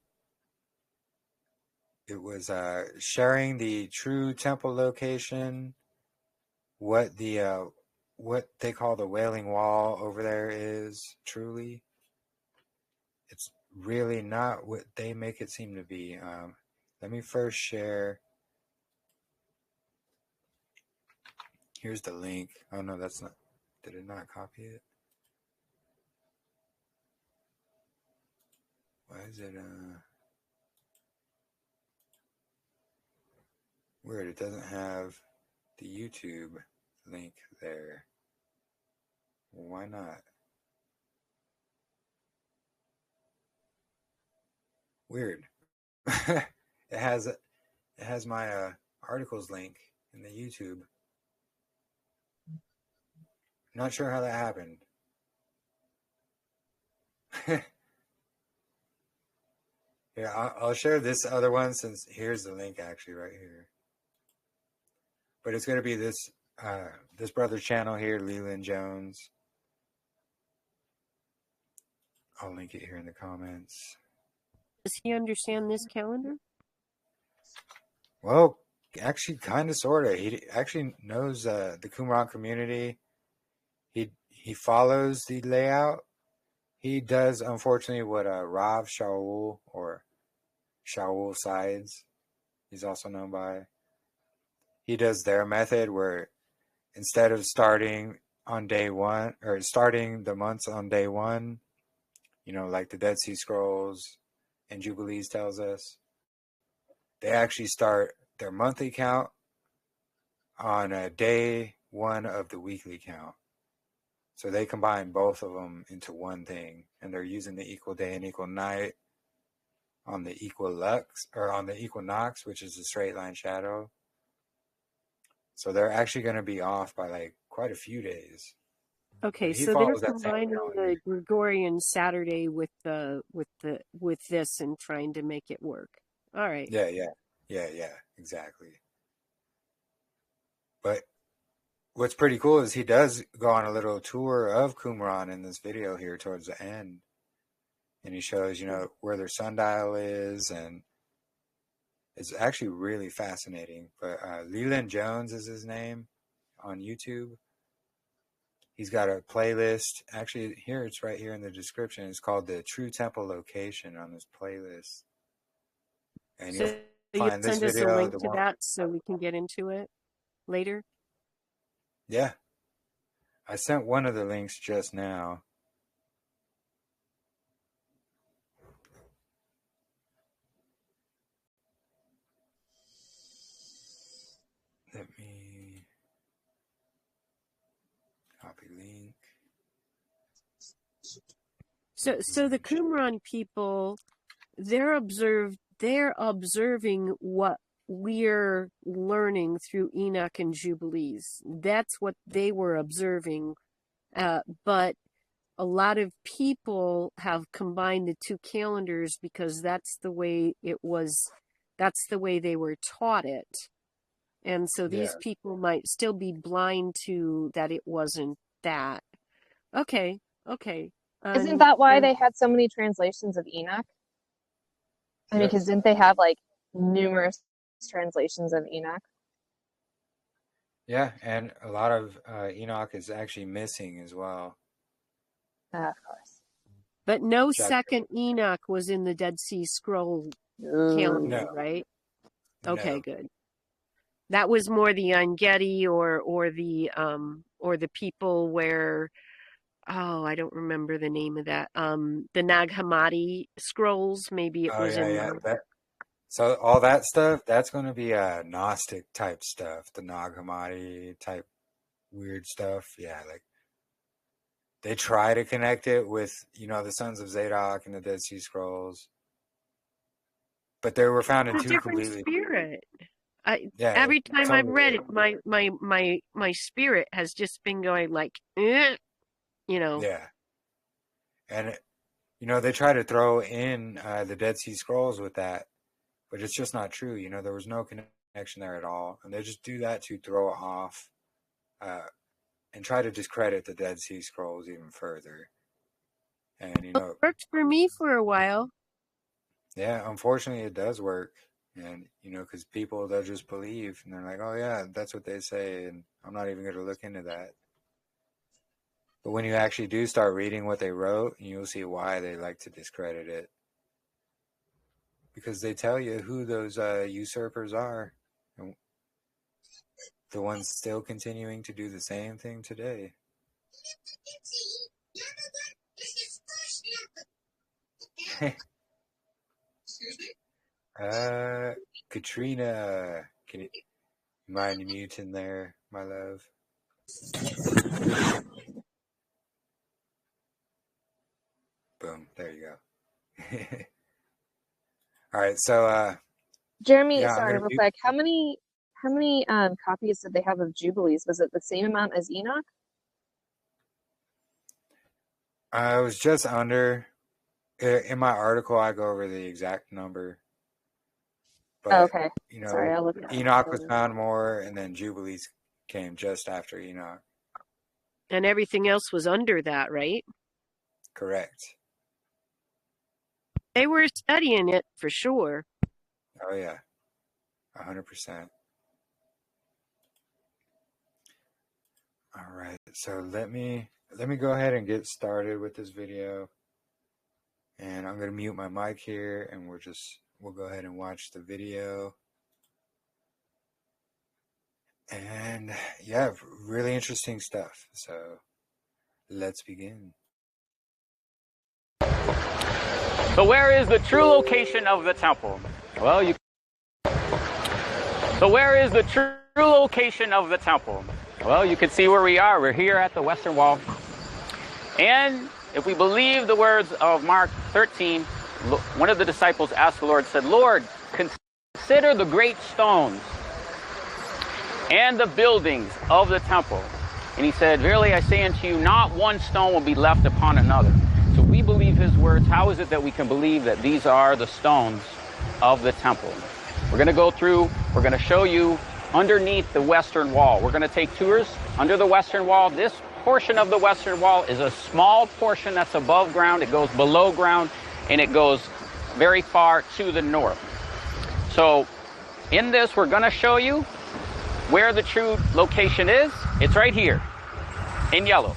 it was sharing the true temple location, what they call the Wailing Wall over there is truly. It's really not what they make it seem to be. Let me first share. Here's the link. Oh no, that's not. Did it not copy it? Why is it weird? It doesn't have the YouTube link there. Why not? Weird. It has my articles link in the YouTube. Not sure how that happened. Yeah, I'll share this other one since here's the link actually right here. But it's going to be this brother's channel here, Leland Jones. I'll link it here in the comments. Does he understand this calendar? Well, actually, kind of, sort of. He actually knows the Qumran community. He follows the layout. He does, unfortunately, what Rav Shaul or Shaul Sides, he's also known by. He does their method where instead of starting on day one or starting the months on day one, like the Dead Sea Scrolls and Jubilees tells us, they actually start their monthly count on day one of the weekly count. So they combine both of them into one thing, and they're using the equal day and equal night on the equilux or on the equinox, which is the straight line shadow. So they're actually going to be off by like quite a few days. Okay, so they're combining the Gregorian Saturday with this and trying to make it work. All right. Yeah, exactly. But what's pretty cool is he does go on a little tour of Qumran in this video here towards the end. And he shows, where their sundial is, and it's actually really fascinating. But Leland Jones is his name on YouTube. He's got a playlist. Actually, here it's right here in the description. It's called the True Temple Location on this playlist. And so you'll find this video. Send us a link to that so we can get into it later? Yeah. I sent one of the links just now. Let me copy link. So the Qumran people, they're observing what we're learning through Enoch and Jubilees. That's what they were observing. But a lot of people have combined the two calendars because that's the way it was. That's the way they were taught it. And so these people might still be blind to that it wasn't that. Okay. Isn't that why they had so many translations of Enoch? I mean, because didn't they have like numerous translations of Enoch? Yeah, and a lot of Enoch is actually missing as well. Of course. But no second Enoch was in the Dead Sea Scroll calendar, right? Okay, good. That was more the Engedi or the people where, I don't remember the name of that. The Nag Hammadi scrolls, maybe it was in. So all that stuff, that's going to be Gnostic type stuff, the Nag Hammadi type weird stuff. Yeah, like they try to connect it with, the Sons of Zadok and the Dead Sea Scrolls, but they were found in two completely spirit. Every time I've read it, my spirit has just been going like, Yeah, and they try to throw in the Dead Sea Scrolls with that, but it's just not true. There was no connection there at all, and they just do that to throw it off, and try to discredit the Dead Sea Scrolls even further. And it worked for me for a while. Yeah, unfortunately, it does work. And, because people, they'll just believe, and they're like, oh, yeah, that's what they say, and I'm not even going to look into that. But when you actually do start reading what they wrote, you'll see why they like to discredit it. Because they tell you who those usurpers are, and the ones still continuing to do the same thing today. Katrina, can you mind muting there, my love? Boom, there you go. All right, so Jeremy, sorry, real quick. How many copies did they have of Jubilees? Was it the same amount as Enoch? It was just under. In my article, I go over the exact number. But, okay. Sorry, I'll look at Enoch was found more, and then Jubilees came just after Enoch. And everything else was under that, right? Correct. They were studying it for sure. Oh, yeah. 100%. All right. So let me go ahead and get started with this video. And I'm going to mute my mic here, and we'll go ahead and watch the video. And yeah, really interesting stuff. So let's begin. So where is the true location of the temple? Well, So where is the true location of the temple? Well, you can see where we are. We're here at the Western Wall. And if we believe the words of Mark 13, one of the disciples asked the Lord, said, Lord, consider the great stones and the buildings of the temple. And he said, verily I say unto you, not one stone will be left upon another. So we believe his words. How is it that we can believe that these are the stones of the temple? We're going to go through, we're going to show you underneath the Western Wall. We're going to take tours under the Western Wall. This portion of the Western Wall is a small portion that's above ground. It goes below ground, and it goes very far to the north. So in this, we're going to show you where the true location is. It's right here in yellow.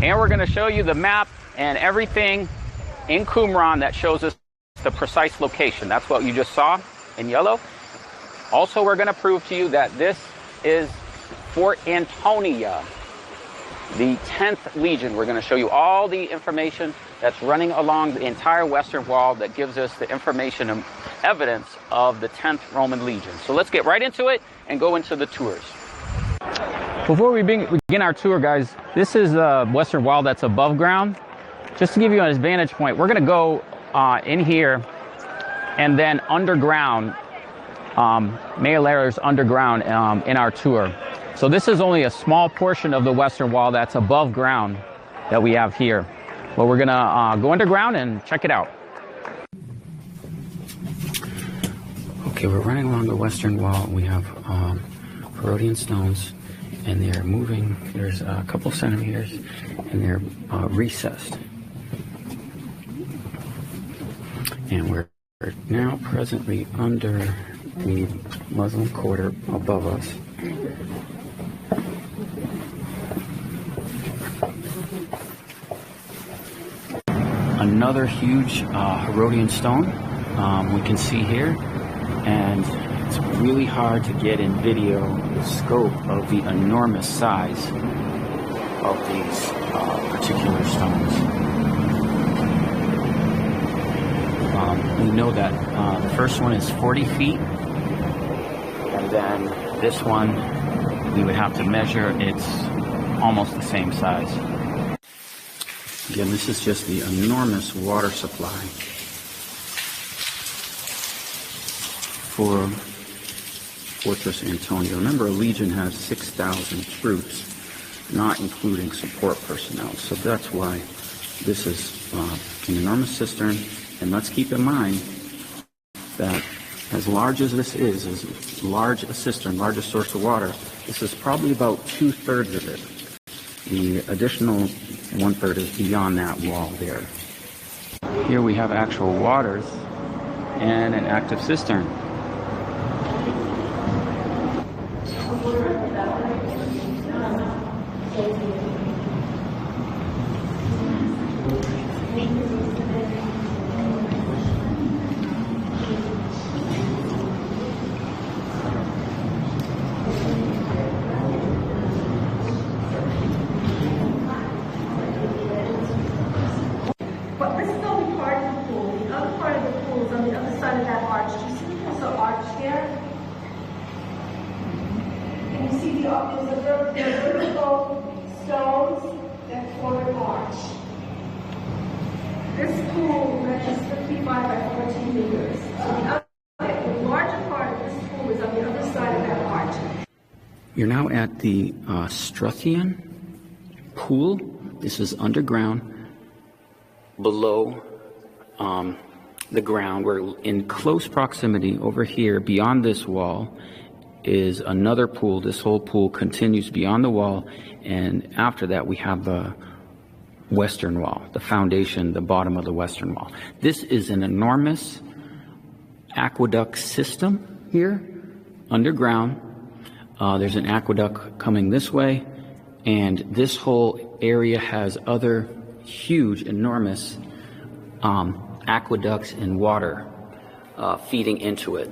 And we're going to show you the map and everything in Qumran that shows us the precise location. That's what you just saw in yellow. Also, we're going to prove to you that this is Fort Antonia, the 10th Legion. We're going to show you all the information that's running along the entire Western Wall that gives us the information and evidence of the 10th Roman Legion. So let's get right into it and go into the tours. Before we begin our tour, guys, this is the Western Wall that's above ground. Just to give you a vantage point, we're going to go in here and then underground, Mayalera's underground in our tour. So this is only a small portion of the Western Wall that's above ground that we have here. Well, we're going to go underground and check it out. Okay, we're running along the Western Wall. We have Herodian stones, and they're moving. There's a couple centimeters, and they're recessed. And we're now presently under the Muslim quarter above us. Another huge Herodian stone we can see here, and it's really hard to get in video the scope of the enormous size of these particular stones. We know that the first one is 40 feet, and then this one we would have to measure. It's almost the same size. Again, this is just the enormous water supply for Fortress Antonia. Remember, a legion has 6,000 troops, not including support personnel. So that's why this is an enormous cistern. And let's keep in mind that as large as this is as large a cistern, largest source of water, this is probably about 2/3 of it. The additional 1/3 is beyond that wall there. Here we have actual waters and an active cistern. You're now at the Struthian pool. This is underground, below the ground. We're in close proximity over here. Beyond this wall is another pool. This whole pool continues beyond the wall, and after that we have the Western Wall, the foundation, the bottom of the Western Wall. This is an enormous aqueduct system here, underground. There's an aqueduct coming this way, and this whole area has other huge, enormous aqueducts and water feeding into it.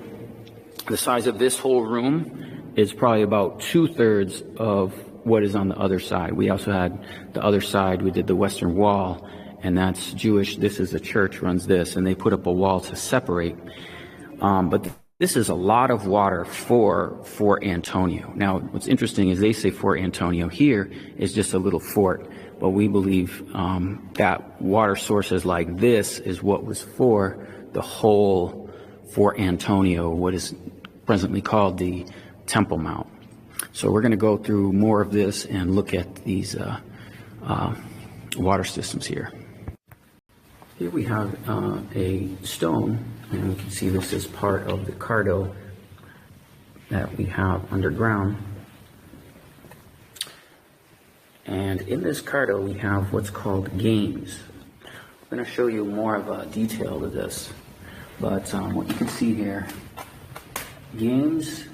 The size of this whole room is probably about 2/3 of what is on the other side. We also had the other side, we did the Western Wall, and that's Jewish. This is a church runs this, and they put up a wall to separate. But this is a lot of water for Fort Antonio. Now, what's interesting is they say Fort Antonio here is just a little fort, but we believe that water sources like this is what was for the whole Fort Antonio, what is presently called the Temple Mount. So we're going to go through more of this and look at these water systems here. Here we have a stone, and you can see this is part of the cardo that we have underground. And in this cardo we have what's called games. I'm going to show you more of a detail of this, but what you can see here, games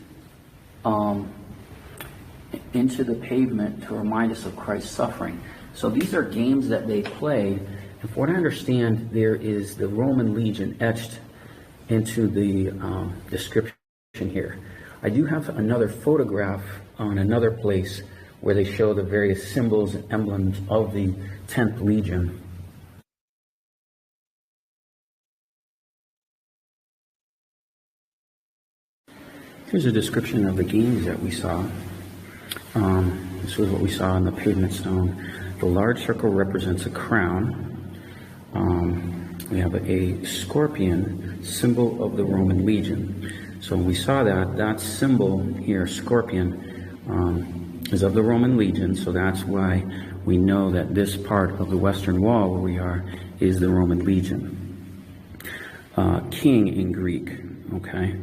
into the pavement to remind us of Christ's suffering. So these are games that they played. And from what I understand, there is the Roman legion etched into the description here. I do have another photograph on another place where they show the various symbols and emblems of the 10th Legion. Here's a description of the games that we saw. This was what we saw on the pavement stone. The large circle represents a crown. We have a scorpion, symbol of the Roman legion. So when we saw that symbol here, scorpion, is of the Roman legion. So that's why we know that this part of the Western Wall where we are is the Roman legion. King in Greek, okay?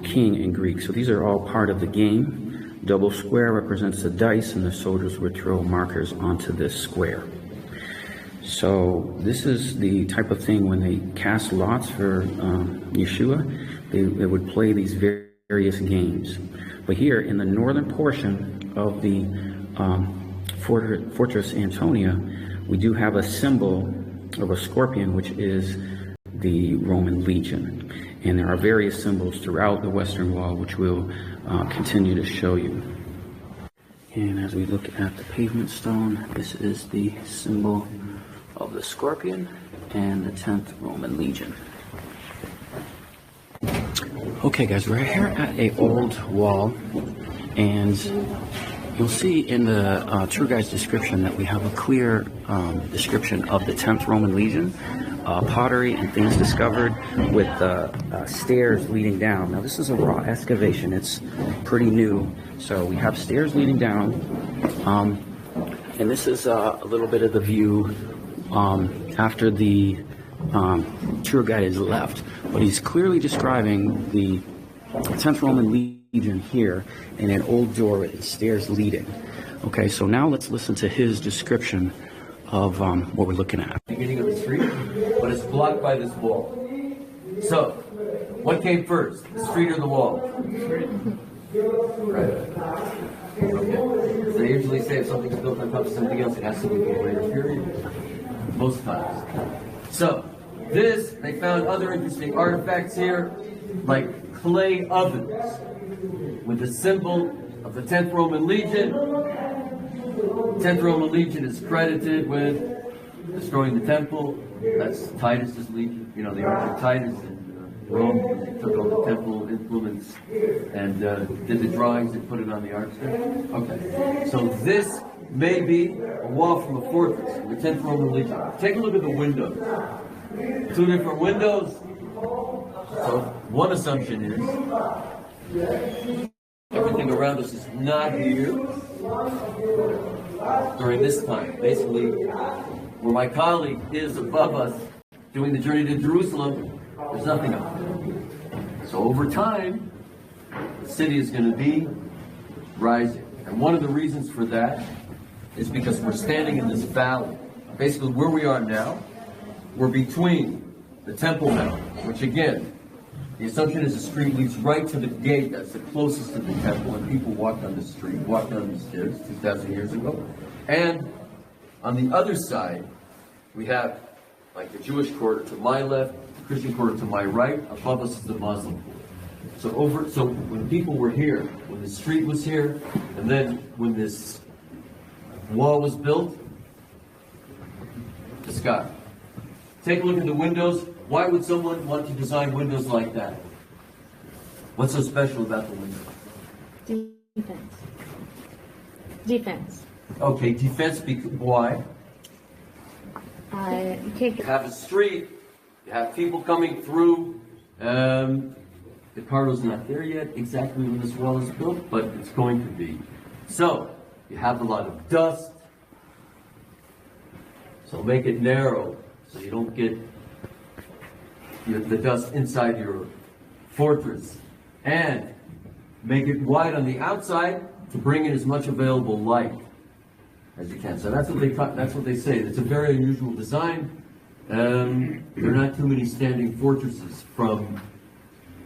King in Greek. So these are all part of the game. Double square represents the dice, and the soldiers would throw markers onto this square. So this is the type of thing when they cast lots for Yeshua, they would play these various games. But here in the northern portion of the Fortress Antonia, we do have a symbol of a scorpion, which is the Roman legion. And there are various symbols throughout the Western Wall, which we'll continue to show you. And as we look at the pavement stone, this is the symbol of the scorpion and the 10th Roman legion. Okay guys, we're here at a old wall, and you'll see in the tour guide's description that we have a clear description of the 10th Roman legion. Pottery and things discovered with stairs leading down. Now this is a raw excavation, it's pretty new, so we have stairs leading down, and this is a little bit of the view after the tour guide is left, but he's clearly describing the 10th Roman legion here in an old door with stairs leading. Okay, so now let's listen to his description of what we're looking at. Beginning of the street, but it's blocked by this wall. So, what came first, the street or the wall? Right. Okay. So they usually say if something's built on top of something else, it has to be a greater period. Most times. So, this, they found other interesting artifacts here, like clay ovens, with the symbol of the 10th Roman Legion. 10th Roman Legion is credited with destroying the temple. That's Titus's legion. You know, the Arch of Titus in Rome took all the temple implements and did the drawings and put it on the arch there. Okay. So this may be a wall from a fortress, the 10th Roman Legion. Take a look at the windows. Two different windows. So one assumption is everything around us is not here during this time. Basically, where my colleague is above us doing the journey to Jerusalem, there's nothing up there. So over time, the city is going to be rising. And one of the reasons for that is because we're standing in this valley. Basically, where we are now, we're between the Temple Mount, which again The assumption is the street leads right to the gate that's the closest to the temple, and people walk down the street, walk down the stairs 2,000 years ago. And on the other side, we have like the Jewish quarter to my left, the Christian quarter to my right. Above us is the Muslim quarter. So when people were here, when the street was here, and then when this wall was built, the sky. Take a look at the windows. Why would someone want to design windows like that? What's so special about the window? Defense. Defense. Okay, defense. Why? You can't You have a street. You have people coming through. The cardo's not there yet, exactly when this wall is built, but it's going to be. So you have a lot of dust. So make it narrow, so you don't get the dust inside your fortress, and make it wide on the outside to bring in as much available light as you can. So that's what they say. It's a very unusual design. There are not too many standing fortresses from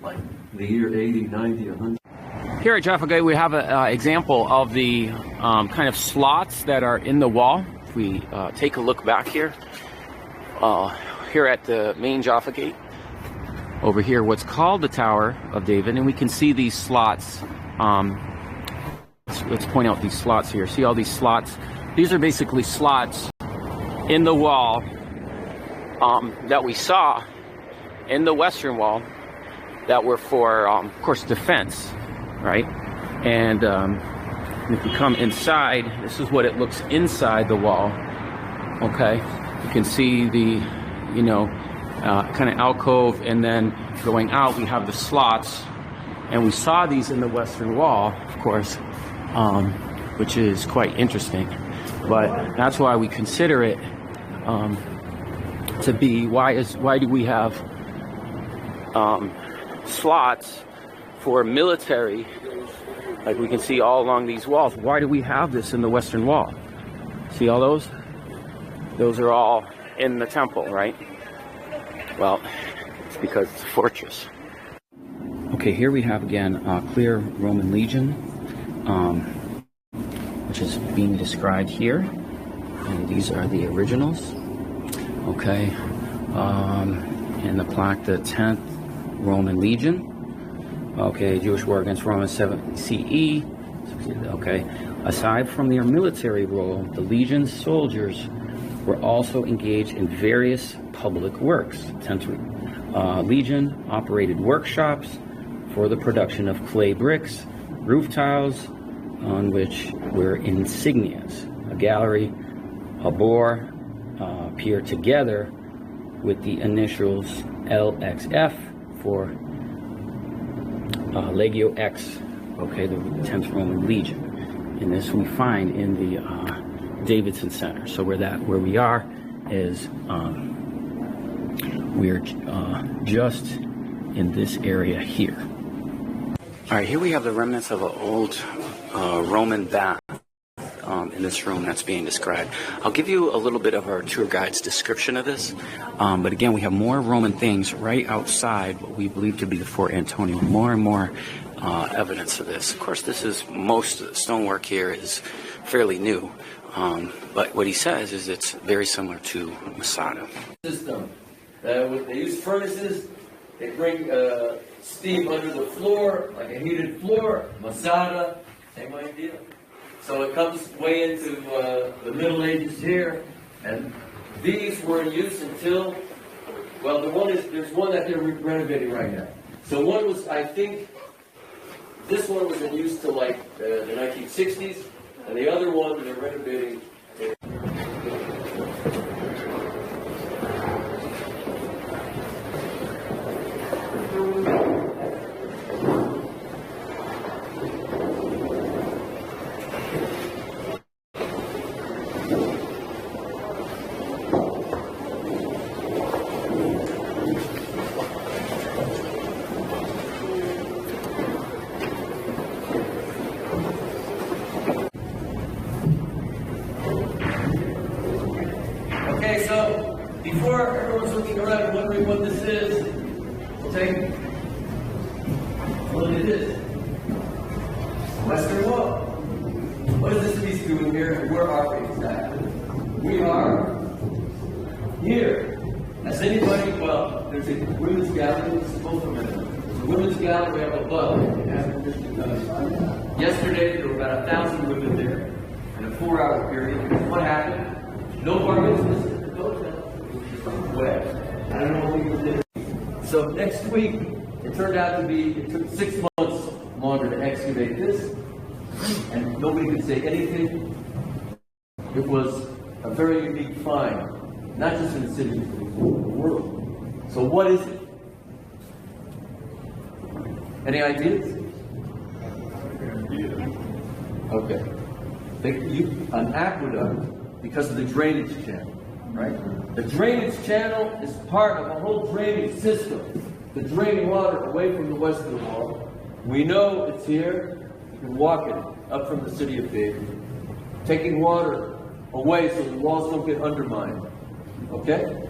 like the year 80, 90, 100. Here at Jaffa Gate, we have an example of the kind of slots that are in the wall. If we take a look back here, here at the main Jaffa Gate, over here, what's called the Tower of David, and we can see these slots. Let's point out these slots here. See all these slots? These are basically slots in the wall that we saw in the Western Wall that were for, of course, defense, right? And if you come inside, this is what it looks inside the wall. Okay, you can see the, kind of alcove, and then going out, we have the slots, and we saw these in the Western Wall, of course, which is quite interesting. But that's why we consider it to be. Why do we have slots for military? Like we can see all along these walls. Why do we have this in the Western Wall? See all those? Those are all in the temple, right? Well, it's because it's a fortress. Okay, here we have again a clear Roman legion, which is being described here. And these are the originals. Okay, and the plaque, the 10th Roman Legion. Okay, Jewish war against Rome in 7 CE. Okay, aside from their military role, the legion's soldiers were also engaged in various public works. 10th Legion operated workshops for the production of clay bricks, roof tiles, on which were insignias. A gallery, a boar, appear together with the initials LXF for Legio X, okay, the 10th Roman Legion. And this we find in the Davidson Center. So where we are is we're just in this area here. All right, here we have the remnants of an old Roman bath in this room that's being described. I'll give you a little bit of our tour guide's description of this, but again, we have more Roman things right outside what we believe to be the Fort Antonio. More and more evidence of this. Of course, most of the stonework here is fairly new, but what he says is it's very similar to Masada. System. They use furnaces. They bring steam under the floor, like a heated floor. Masada, same idea. So it comes way into the Middle Ages here, and these were in use until, well, there's one that they're renovating right now. So one was, I think, this one was in use till like the 1960s, and the other one they're renovating. Okay, so before everyone's looking around and wondering what this is, we'll take Look at this. Western Wall. What is this piece doing here, and where are we exactly? We are here. Has anybody, well, there's a women's gallery, this is both of them. There's a women's gallery up above. Yesterday, there were about 1,000 women there in a 4-hour period. What happened? No bar mitzvahs. No tell. Wet. I don't know what people did. So next week, it turned out to be, it took 6 months longer to excavate this, and nobody could say anything. It was a very unique find, not just in the city, but in the world. So what is it? Any ideas? Okay. An aqueduct, because of the drainage channel, right? The drainage channel is part of a whole drainage system to drain water away from the western wall. We know it's here. You can walk it up from the city of David, taking water away so the walls don't get undermined. Okay?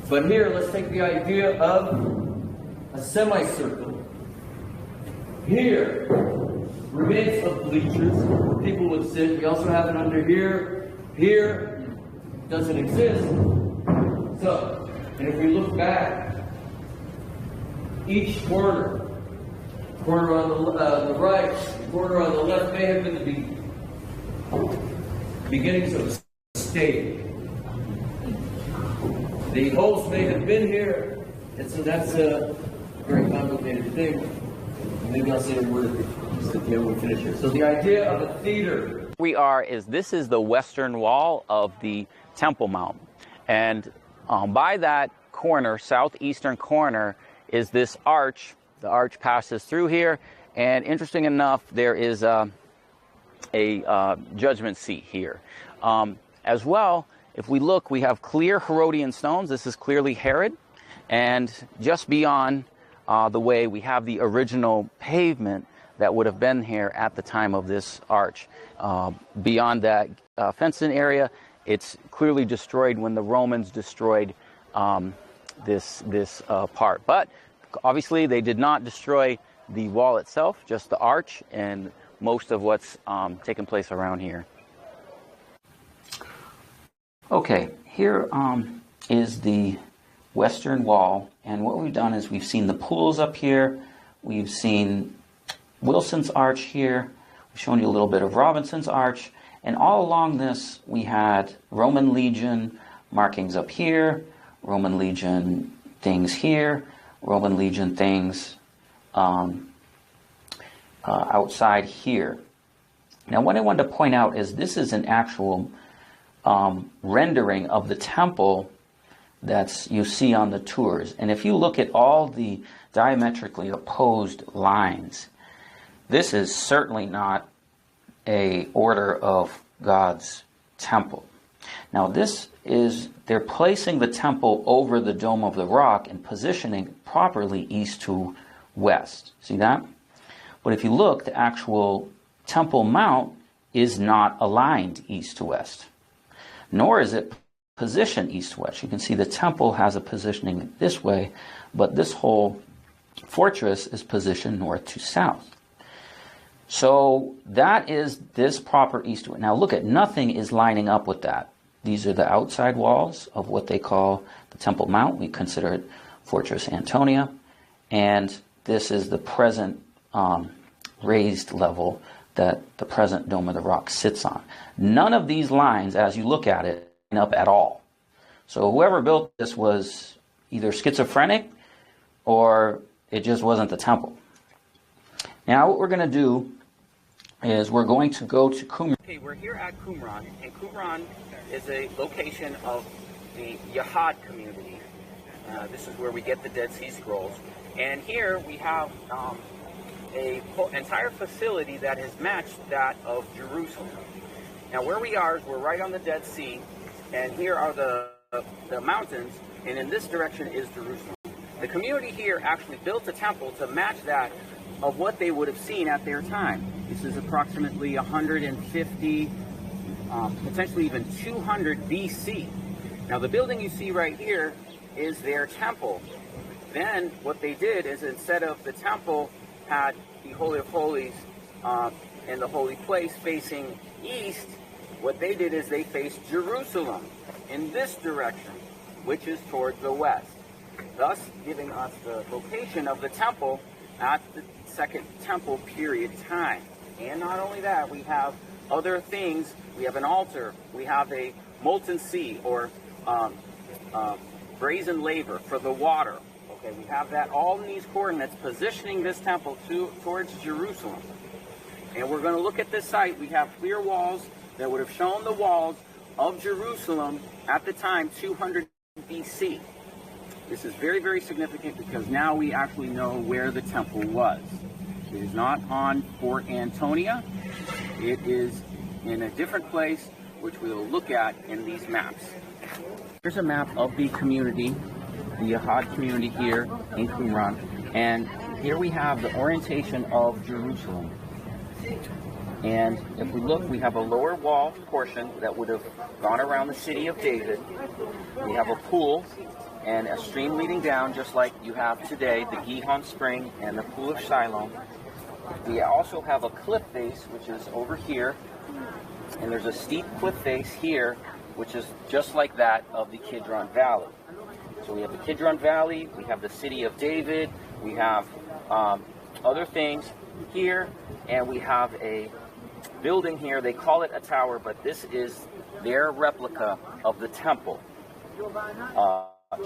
But here, let's take the idea of a semicircle. Here, remains of bleachers where people would sit. We also have it under here. Here doesn't exist. So, and if we look back, each corner on the right, corner on the left may have been the beginnings of a state. The holes may have been here, and so that's a very complicated thing. Maybe I'll say a word at the end when we finish here. So the idea of a theater. This is the western wall of the Temple Mount. And by that corner, southeastern corner, is this arch. The arch passes through here. And interesting enough, there is a judgment seat here. As well, if we look, we have clear Herodian stones. This is clearly Herod. And just beyond the way, we have the original pavement that would have been here at the time of this arch. Beyond that fenced-in area, it's clearly destroyed when the Romans destroyed this part. But obviously, they did not destroy the wall itself, just the arch and most of what's taken place around here. Okay, here is the western wall, and what we've done is we've seen the pools up here, we've seen Wilson's Arch here, we've shown you a little bit of Robinson's Arch, and all along this we had Roman legion markings up here, Roman legion things here, Roman legion things outside here. Now what I wanted to point out is this is an actual rendering of the temple that you see on the tours. And if you look at all the diametrically opposed lines, this is certainly not a order of God's temple. Now this is, they're placing the temple over the Dome of the Rock and positioning properly east to west. See that? But if you look, the actual Temple Mount is not aligned east to west, nor is it position east-west. You can see the temple has a positioning this way, but this whole fortress is positioned north to south. So that is this proper east to west. Now look at, nothing is lining up with that. These are the outside walls of what they call the Temple Mount. We consider it Fortress Antonia. And this is the present raised level that the present Dome of the Rock sits on. None of these lines, as you look at it, up at all. So whoever built this was either schizophrenic or it just wasn't the temple. Now what we're going to do is we're going to go to Qumran. Okay, we're here at Qumran, and Qumran is a location of the Yahad community. This is where we get the Dead Sea Scrolls. And here we have an entire facility that has matched that of Jerusalem. Now where we are is we're right on the Dead Sea, and here are the mountains, and in this direction is Jerusalem. The community here actually built a temple to match that of what they would have seen at their time. This is approximately 150, potentially even 200 BC. Now the building you see right here is their temple. Then what they did is instead of the temple had the Holy of Holies and the holy place facing east, what they did is they faced Jerusalem in this direction, which is towards the west, thus giving us the location of the temple at the Second Temple period time. And not only that, we have other things. We have an altar. We have a molten sea, or brazen laver for the water. Okay, we have that all in these coordinates, positioning this temple towards Jerusalem. And we're going to look at this site. We have clear walls that would have shown the walls of Jerusalem at the time, 200 BC. This is very, very significant because now we actually know where the temple was. It is not on Fort Antonia. It is in a different place, which we will look at in these maps. Here's a map of the community, the Yahad community here in Qumran. And here we have the orientation of Jerusalem. And if we look, we have a lower wall portion that would have gone around the city of David. We have a pool and a stream leading down, just like you have today, the Gihon Spring and the Pool of Siloam. We also have a cliff face, which is over here. And there's a steep cliff face here, which is just like that of the Kidron Valley. So we have the Kidron Valley, we have the city of David, we have other things here, and we have a building here. They call it a tower, but this is their replica of the temple,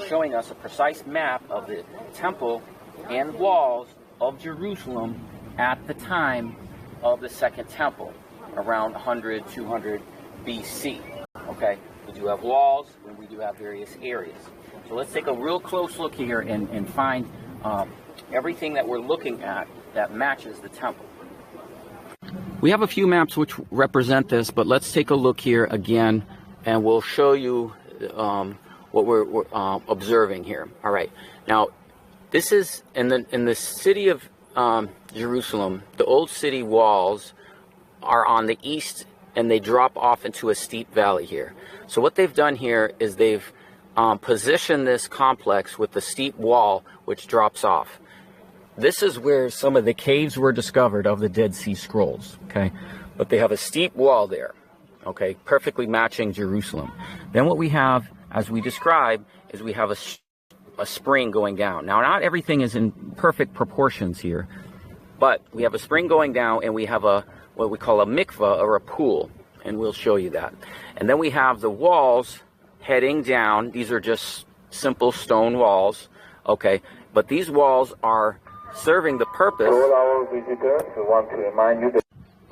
showing us a precise map of the temple and walls of Jerusalem at the time of the Second Temple, around 100, 200 BC. Okay, we do have walls, and we do have various areas. So let's take a real close look here and find everything that we're looking at that matches the temple. We have a few maps which represent this, but let's take a look here again, and we'll show you what we're observing here. All right, now this is in the city of Jerusalem. The old city walls are on the east, and they drop off into a steep valley here. So what they've done here is they've positioned this complex with the steep wall which drops off. This is where some of the caves were discovered of the Dead Sea Scrolls, okay? But they have a steep wall there, okay, perfectly matching Jerusalem. Then what we have, as we described, is we have a spring going down. Now, not everything is in perfect proportions here, but we have a spring going down, and we have what we call a mikvah, or a pool, and we'll show you that. And then we have the walls heading down. These are just simple stone walls, okay? But these walls are serving the purpose.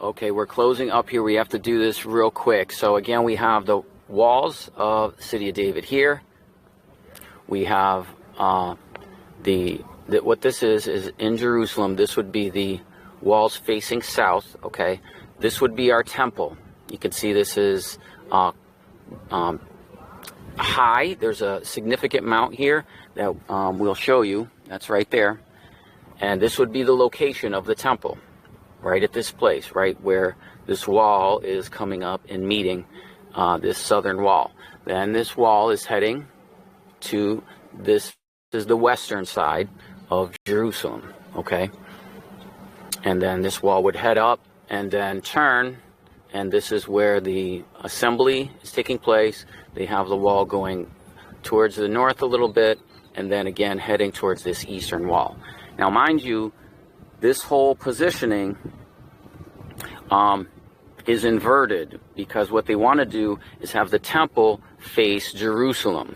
Okay, we're closing up here. We have to do this real quick. So again, we have the walls of the city of David here. We have what this is in Jerusalem. This would be the walls facing south. Okay, this would be our temple. You can see this is high. There's a significant mount here that we'll show you. That's right there. And this would be the location of the temple, right at this place, right where this wall is coming up and meeting this southern wall. Then this wall is heading to this is the western side of Jerusalem, okay? And then this wall would head up and then turn, and this is where the assembly is taking place. They have the wall going towards the north a little bit, and then again heading towards this eastern wall. Now, mind you, this whole positioning is inverted, because what they want to do is have the temple face Jerusalem.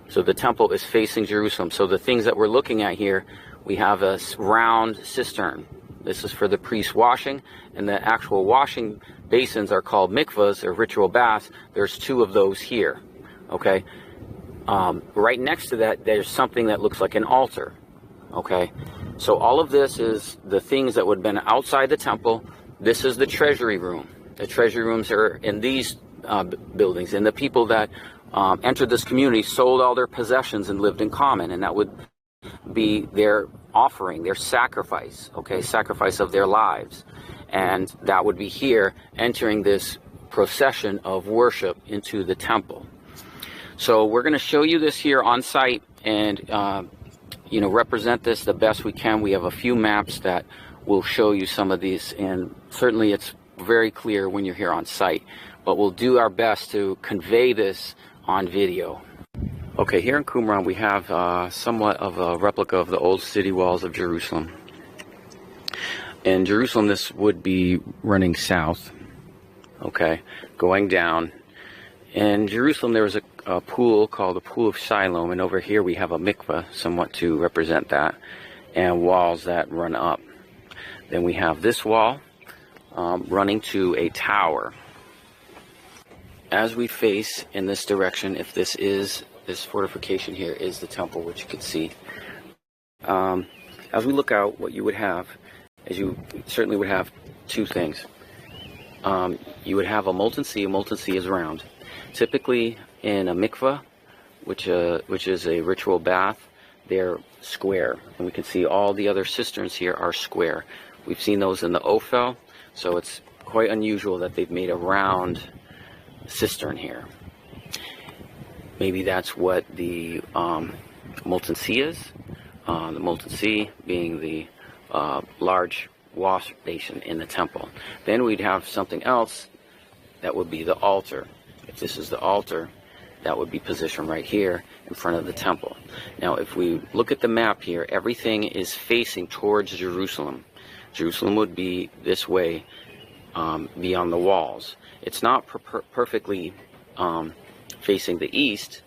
So the temple is facing Jerusalem. So the things that we're looking at here, we have a round cistern. This is for the priest washing, and the actual washing basins are called mikvahs, or ritual baths. There's two of those here, okay? Right next to that, there's something that looks like an altar. Okay, so all of this is the things that would have been outside the temple. This is the treasury room. The treasury rooms are in these buildings, and the people that entered this community sold all their possessions and lived in common, and that would be their offering, their sacrifice, okay, sacrifice of their lives. And that would be here, entering this procession of worship into the temple. So we're going to show you this here on site, and represent this the best we can. We have a few maps that will show you some of these, and certainly it's very clear when you're here on site, but we'll do our best to convey this on video. Okay, here in Qumran we have somewhat of a replica of the old city walls of Jerusalem. In Jerusalem, this would be running south, okay, going down. In Jerusalem, there was a pool called the Pool of Siloam, and over here we have a mikveh, somewhat to represent that, and walls that run up. Then we have this wall running to a tower. As we face in this direction, if this fortification here is the temple, which you can see, as we look out, what you would have is you certainly would have two things. You would have a molten sea. A molten sea is round. Typically in a mikveh, which is a ritual bath, they're square. And we can see all the other cisterns here are square. We've seen those in the Ophel, so it's quite unusual that they've made a round cistern here. Maybe that's what the molten sea is. The molten sea being the large wash basin in the temple. Then we'd have something else that would be the altar. If this is the altar, that would be positioned right here in front of the temple. Now, if we look at the map here, everything is facing towards Jerusalem. Jerusalem would be this way, beyond the walls. It's not perfectly facing the east,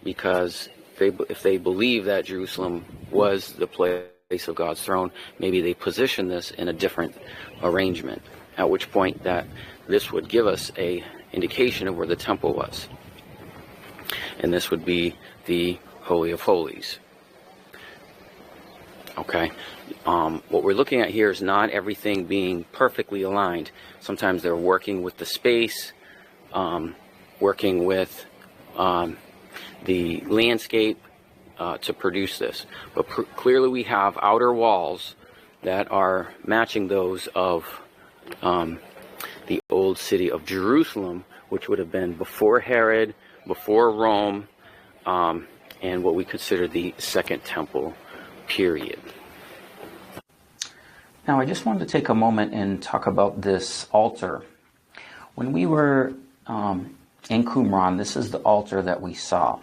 because if they believe that Jerusalem was the place of God's throne, maybe they position this in a different arrangement, at which point that this would give us a indication of where the temple was, and this would be the Holy of Holies. Okay, what we're looking at here is not everything being perfectly aligned. Sometimes they're working with the space, working with the landscape to produce this. But clearly we have outer walls that are matching those of the old city of Jerusalem, which would have been before Herod, before Rome, and what we consider the Second Temple period. Now, I just wanted to take a moment and talk about this altar. When we were in Qumran, this is the altar that we saw.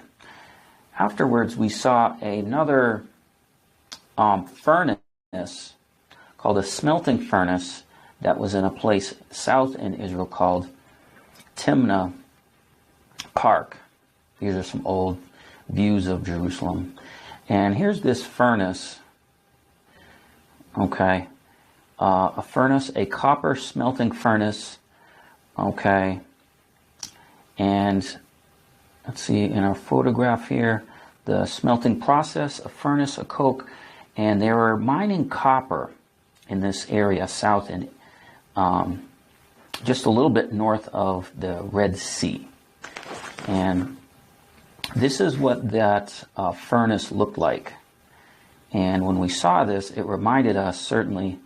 Afterwards, we saw another furnace called a smelting furnace that was in a place south in Israel called Timnah Park. These are some old views of Jerusalem. And here's this furnace, okay, a furnace, a copper smelting furnace, okay, and let's see, in our photograph here, the smelting process, a furnace, a coke, and they were mining copper in this area south and just a little bit north of the Red Sea. And this is what that furnace looked like. And when we saw this, it reminded us certainly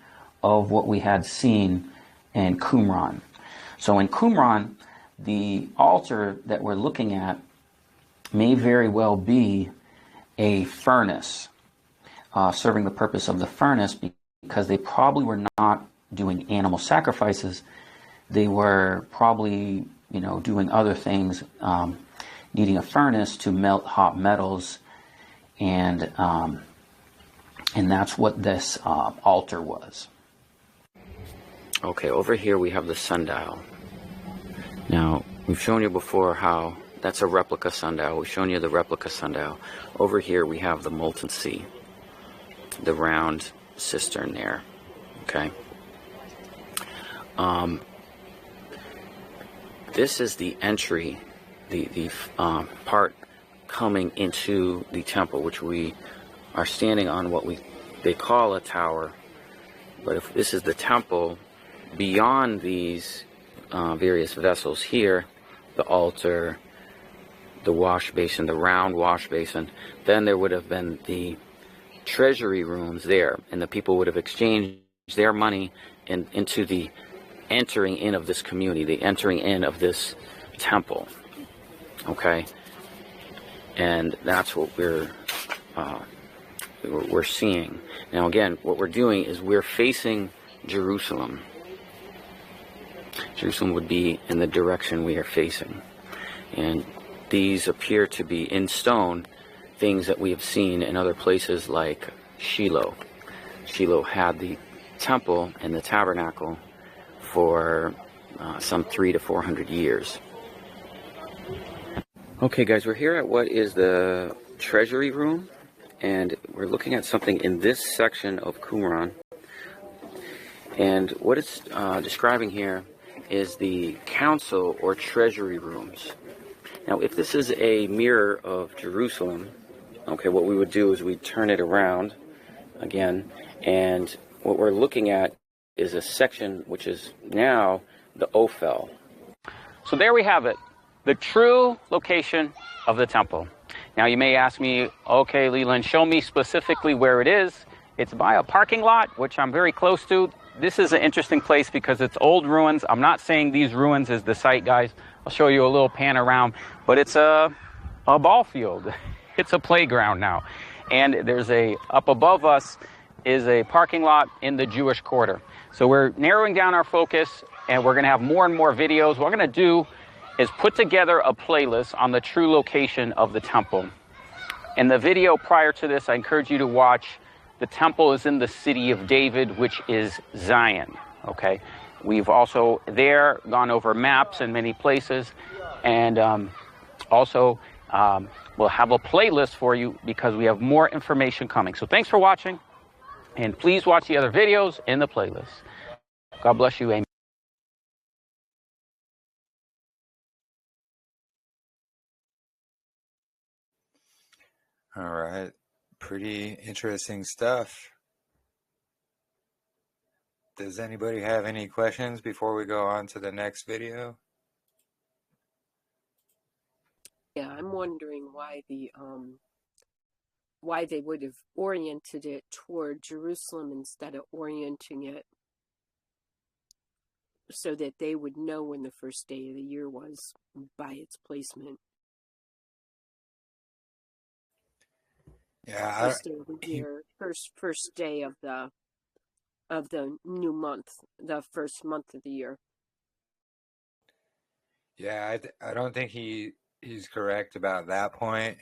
of what we had seen in Qumran. So in Qumran, the altar that we're looking at may very well be a furnace, serving the purpose of the furnace, because they probably were not doing animal sacrifices. They were probably, doing other things, needing a furnace to melt hot metals, and that's what this altar was. Okay, over here we have the sundial. Now, we've shown you before how that's a replica sundial. We've shown you the replica sundial. Over here we have the molten sea, the round cistern there. Okay. This is the entry, the part coming into the temple, which we are standing on what they call a tower. But if this is the temple, beyond these various vessels here, the altar, the wash basin, the round wash basin, then there would have been the treasury rooms there, and the people would have exchanged their money into the entering in of this community, the entering in of this temple. Okay, and that's what we're we're seeing. Now again, what we're doing is we're facing Jerusalem. Jerusalem would be in the direction we are facing. And these appear to be in stone things that we have seen in other places like Shiloh. Shiloh had the temple and the tabernacle for some 300 to 400 years. Okay guys, we're here at what is the treasury room, and we're looking at something in this section of Qumran. And what it's describing here is the council or treasury rooms. Now, if this is a mirror of Jerusalem, okay, what we would do is we'd turn it around again, and what we're looking at is a section which is now the Ophel. So there we have it, the true location of the temple. Now you may ask me, okay, Leland, show me specifically where it is. It's by a parking lot, which I'm very close to. This is an interesting place because it's old ruins. I'm not saying these ruins is the site, guys. I'll show you a little pan around, but it's a ball field. It's a playground now. And there's up above us is a parking lot in the Jewish quarter. So we're narrowing down our focus, and we're gonna have more and more videos. What we're gonna do is put together a playlist on the true location of the temple. In the video prior to this, I encourage you to watch. The temple is in the city of David, which is Zion, okay? We've also there gone over maps in many places, and also we'll have a playlist for you because we have more information coming. So thanks for watching, and please watch the other videos in the playlist. God bless you. Amen. All right. Pretty interesting stuff. Does anybody have any questions before we go on to the next video? Yeah, I'm wondering why why they would have oriented it toward Jerusalem instead of orienting it so that they would know when the first day of the year was by its placement. Yeah, First day of the year, first day of the new month, the first month of the year. Yeah, I don't think he's correct about that point,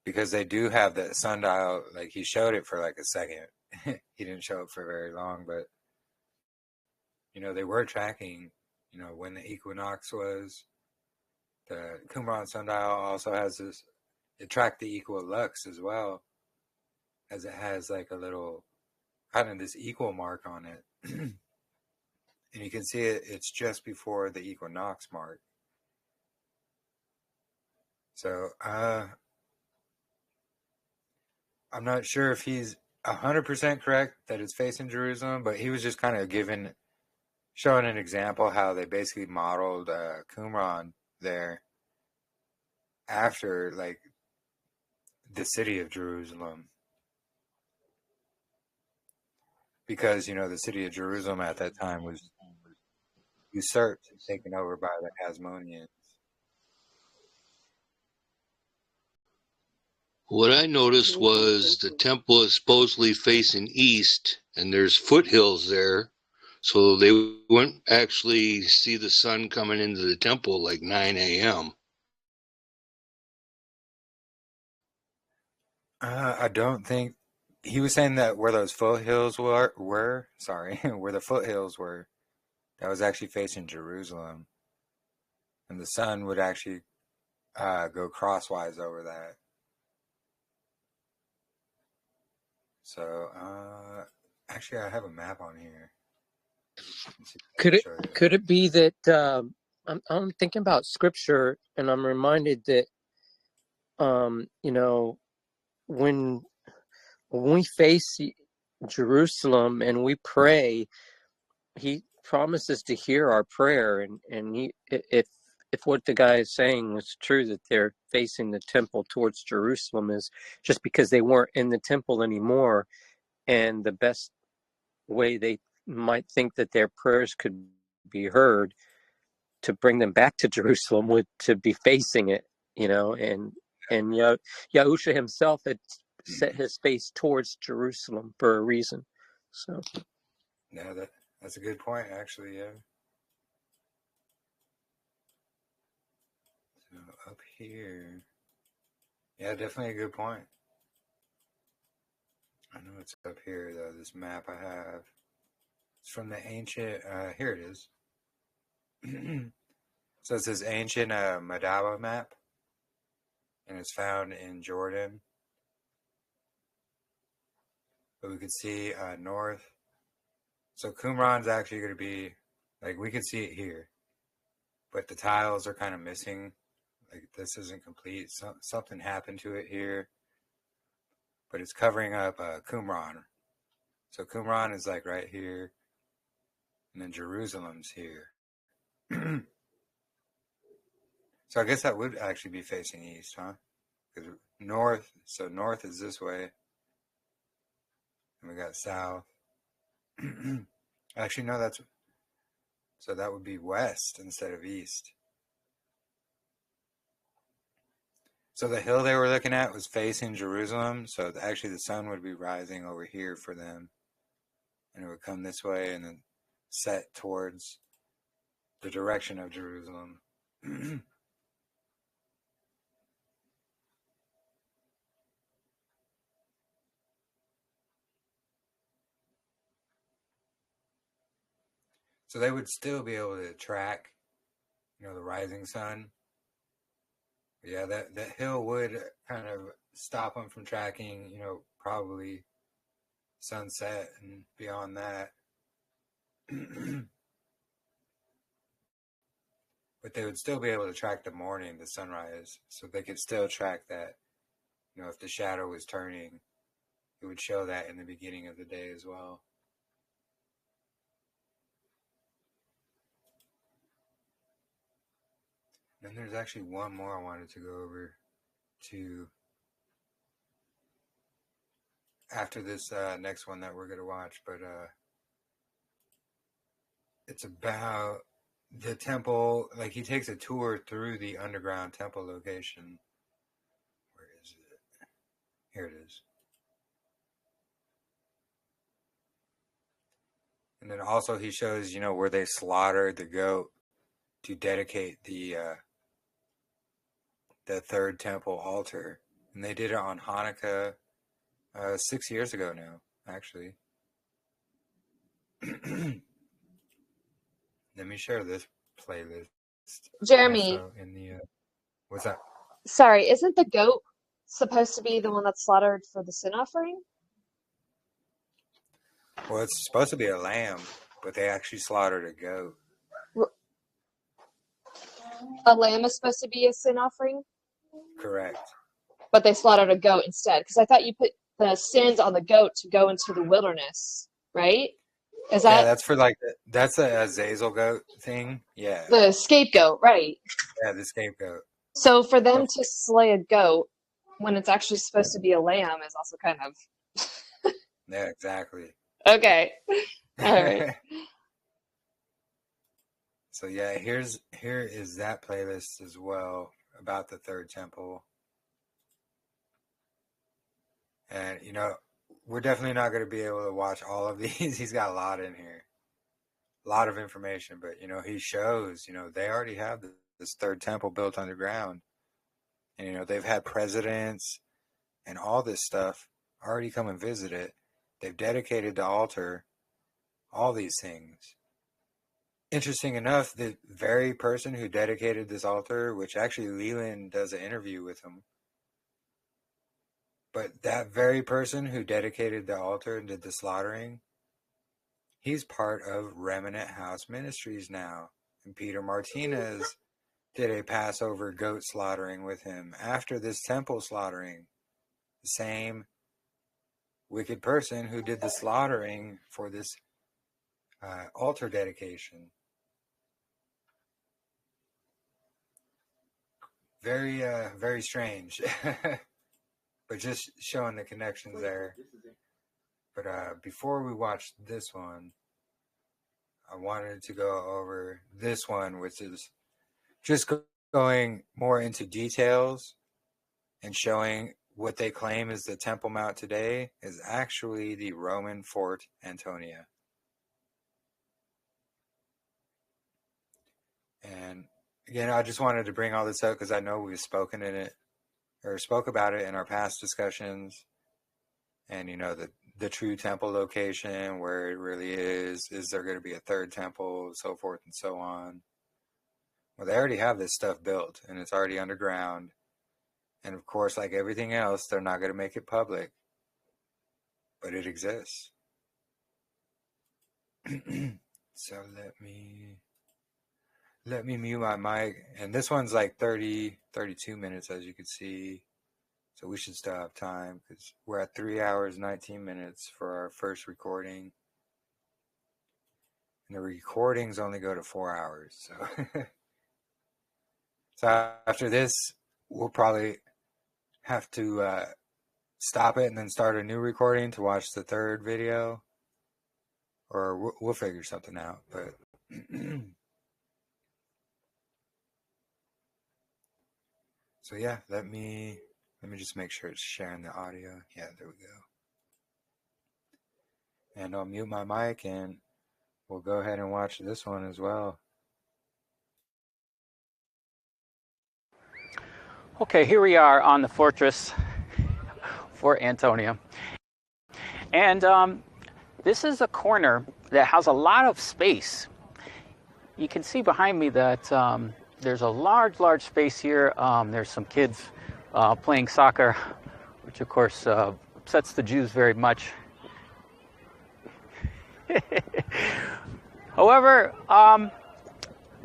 because they do have the sundial. Like, he showed it for like a second. He didn't show it for very long, but they were tracking when the equinox was. The Qumran sundial also has this. It tracked the equilux as well, as it has like a little kind of this equal mark on it. And you can see it's just before the equinox mark. So I'm not sure if he's 100% correct that it's facing Jerusalem, but he was just kind of showing an example how they basically modeled Qumran there after like the city of Jerusalem, because the city of Jerusalem at that time was usurped and taken over by the Hasmoneans. What I noticed was the temple is supposedly facing east, and there's foothills there, so they wouldn't actually see the sun coming into the temple like 9 a.m. I don't think he was saying that where those foothills were where the foothills were, that was actually facing Jerusalem, and the sun would actually go crosswise over that. So actually, I have a map on here. Could it be that I'm thinking about scripture, and I'm reminded that when we face Jerusalem and we pray, he promises to hear our prayer, and if what the guy is saying was true, that they're facing the temple towards Jerusalem, is just because they weren't in the temple anymore, and the best way they might think that their prayers could be heard to bring them back to Jerusalem would to be facing it, and Yahusha himself had set his face towards Jerusalem for a reason. So Yeah, that's a good point, actually. Yeah. So up here, yeah, definitely a good point. I know it's up here though. This map I have, it's from the ancient. Here it is. So it's this ancient Madaba map, and it's found in Jordan. But we could see north. So Qumran's actually going to be, like, we could see it here, but the tiles are kind of missing. Like, this isn't complete. Something happened to it here, but it's covering up Qumran. So Qumran is like right here, and then Jerusalem's here. So I guess that would actually be facing east, huh? Because north, so north is this way, and we got south. Actually, no, so that would be west instead of east. So the hill they were looking at was facing Jerusalem, so actually the sun would be rising over here for them, and it would come this way and then set towards the direction of Jerusalem. So they would still be able to track, the rising sun. Yeah, that hill would kind of stop them from tracking, probably sunset and beyond that. But they would still be able to track the morning, the sunrise. So they could still track that, if the shadow was turning, it would show that in the beginning of the day as well. Then there's actually one more I wanted to go over to after this next one that we're going to watch, but it's about the temple. Like, he takes a tour through the underground temple location. Where is it? Here it is. And then also he shows, where they slaughtered the goat to dedicate the third temple altar. And they did it on Hanukkah 6 years ago now, actually. Let me share this playlist. Jeremy. In the, what's that? Sorry, isn't the goat supposed to be the one that's slaughtered for the sin offering? Well, it's supposed to be a lamb, but they actually slaughtered a goat. A lamb is supposed to be a sin offering? Correct. But they slaughtered a goat instead, because I thought you put the sins on the goat to go into the wilderness, right? Is that? Yeah, that's for that's a Azazel goat thing. Yeah. The scapegoat, right? Yeah, the scapegoat. So for them to slay a goat when it's actually supposed to be a lamb is also kind of. Yeah, exactly. Okay. All right. So yeah, here is that playlist as well about the third temple. And we're definitely not going to be able to watch all of these. He's got a lot in here. A lot of information, but he shows, they already have this third temple built underground. And they've had presidents and all this stuff already come and visit it. They've dedicated the altar, all these things. Interesting enough, the very person who dedicated this altar, which actually Leland does an interview with him, but that very person who dedicated the altar and did the slaughtering, he's part of Remnant House Ministries now. And Peter Martinez did a Passover goat slaughtering with him after this temple slaughtering. The same wicked person who did the slaughtering for this altar dedication. Very, very strange. But just showing the connections there. But before we watch this one, I wanted to go over this one, which is just going more into details and showing what they claim is the Temple Mount today is actually the Roman Fort Antonia. And again, I just wanted to bring all this up because I know we've spoke about it in our past discussions. And, you know, the true temple location, where it really is there going to be a third temple, so forth and so on. Well, they already have this stuff built, and it's already underground. And of course, like everything else, they're not going to make it public. But it exists. So let me mute my mic. And this one's like 32 minutes, as you can see. So we should still have time because we're at 3 hours, 19 minutes for our first recording. And the recordings only go to 4 hours. So after this, we'll probably have to stop it and then start a new recording to watch the third video. Or we'll figure something out. But so yeah, let me just make sure it's sharing the audio. Yeah, there we go. And I'll mute my mic and we'll go ahead and watch this one as well. Okay, here we are on the fortress, Fort Antonia. And this is a corner that has a lot of space. You can see behind me that there's a large space here. There's some kids playing soccer, which of course upsets the Jews very much. However,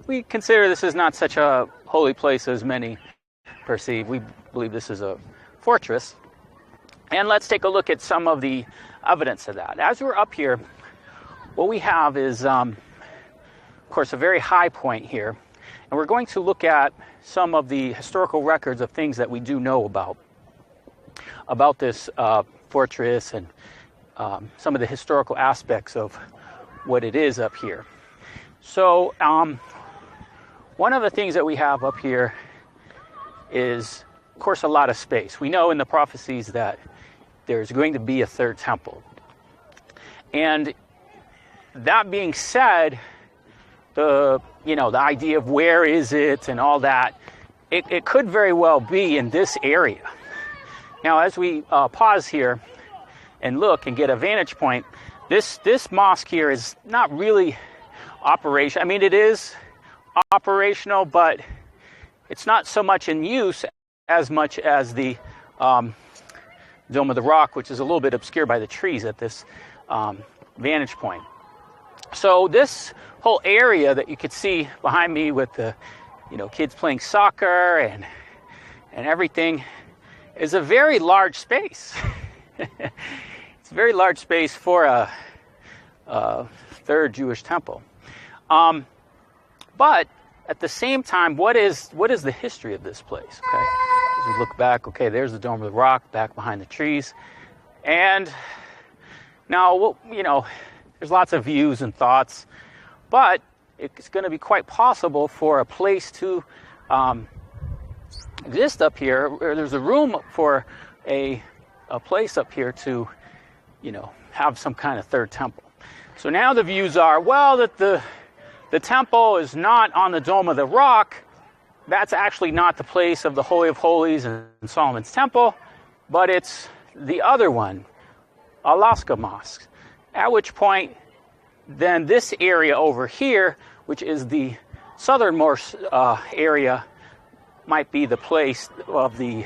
we consider this is not such a holy place as many perceive. We believe this is a fortress. And let's take a look at some of the evidence of that. As we're up here, what we have is, of course, a very high point here. And we're going to look at some of the historical records of things that we do know about this fortress and some of the historical aspects of what it is up here. So one of the things that we have up here is, of course, a lot of space. We know in the prophecies that there's going to be a third temple. And that being said, the idea of where is it and all that, it could very well be in this area. Now, as we pause here and look and get a vantage point, this mosque here is not really operational. I mean, it is operational, but it's not so much in use as much as the Dome of the Rock, which is a little bit obscured by the trees at this vantage point. So this whole area that you could see behind me with the kids playing soccer and everything is a very large space. It's a very large space for a third Jewish temple. But at the same time, what is the history of this place? Okay, as we look back, okay, there's the Dome of the Rock back behind the trees, and now there's lots of views and thoughts, but it's going to be quite possible for a place to exist up here, or there's a room for a place up here to have some kind of third temple. So now the views are, well, that the temple is not on the Dome of the Rock. That's actually not the place of the Holy of Holies and Solomon's Temple, but it's the other one, Al-Aqsa Mosque. At which point, then this area over here, which is the southernmost area, might be the place of the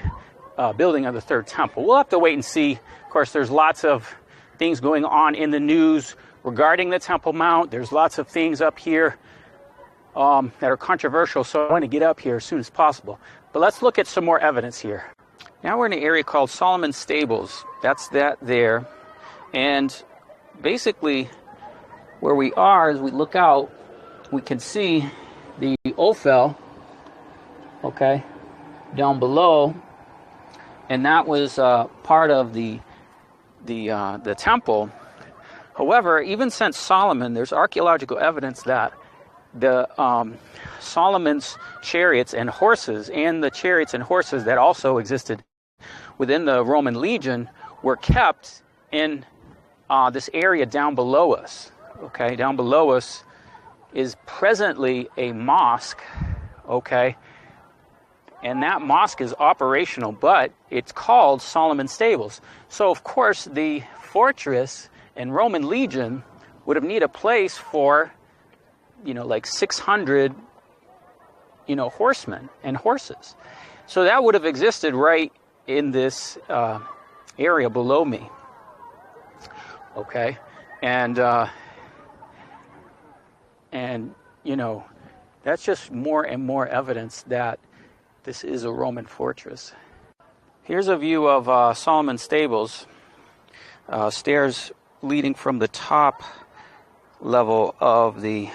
building of the third temple. We'll have to wait and see. Of course, there's lots of things going on in the news regarding the Temple Mount. There's lots of things up here that are controversial, so I want to get up here as soon as possible. But let's look at some more evidence here. Now we're in an area called Solomon's Stables. That's that there. And basically, where we are, as we look out, we can see the Ophel, okay, down below. And that was part of the temple. However, even since Solomon, there's archaeological evidence that the Solomon's chariots and horses, and the chariots and horses that also existed within the Roman legion were kept in this area down below us. Okay, down below us is presently a mosque, okay? And that mosque is operational, but it's called Solomon's Stables. So, of course, the fortress and Roman legion would have needed a place for, like 600, horsemen and horses. So that would have existed right in this area below me. Okay, and that's just more and more evidence that this is a Roman fortress. Here's a view of Solomon's Stables. Stairs leading from the top level of the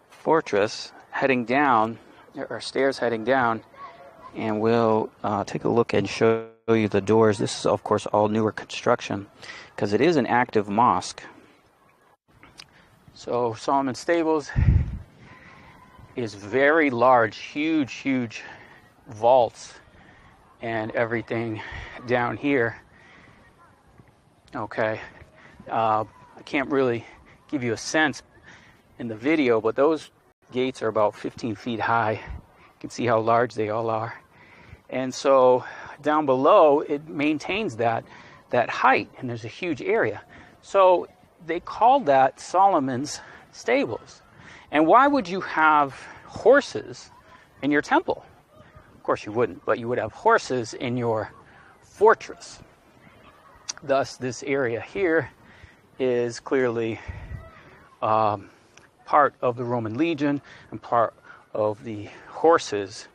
fortress, heading down. There are stairs heading down, and we'll take a look and show you the doors. This is, of course, all newer construction because it is an active mosque. So Solomon's Stables is very large, huge vaults and everything down here. Okay, I can't really give you a sense in the video, but those gates are about 15 feet high. You can see how large they all are. And so down below, it maintains that height, and there's a huge area. So they called that Solomon's Stables. And why would you have horses in your temple? Of course you wouldn't, but you would have horses in your fortress. Thus, this area here is clearly part of the Roman legion and part of the horses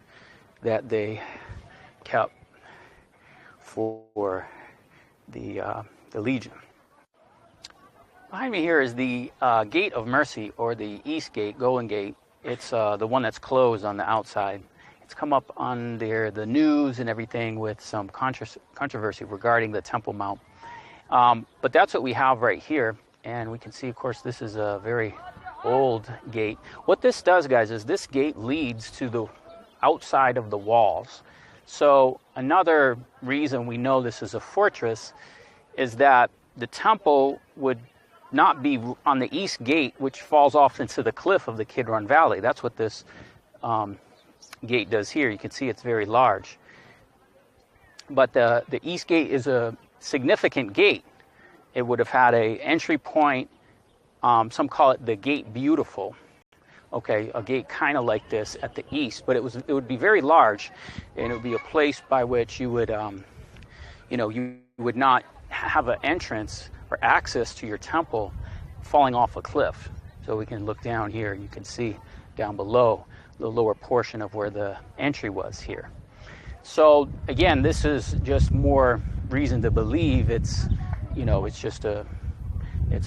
that they kept for the legion. Behind me here is the Gate of Mercy, or the East Gate, Golden Gate. It's the one that's closed on the outside. It's come up on the news and everything with some controversy regarding the Temple Mount. But that's what we have right here. And we can see, of course, this is a very old gate. What this does, guys, is this gate leads to the outside of the walls. So another reason we know this is a fortress is that the temple would not be on the east gate, which falls off into the cliff of the Kidron Valley. That's what this gate does here. You can see it's very large. But the east gate is a significant gate. It would have had a entry point. Some call it the Gate Beautiful. Okay, a gate kind of like this at the east, but it would be very large, and it would be a place by which you would, you would not have an entrance or access to your temple falling off a cliff. So we can look down here, and you can see down below the lower portion of where the entry was here. So again, this is just more reason to believe it's a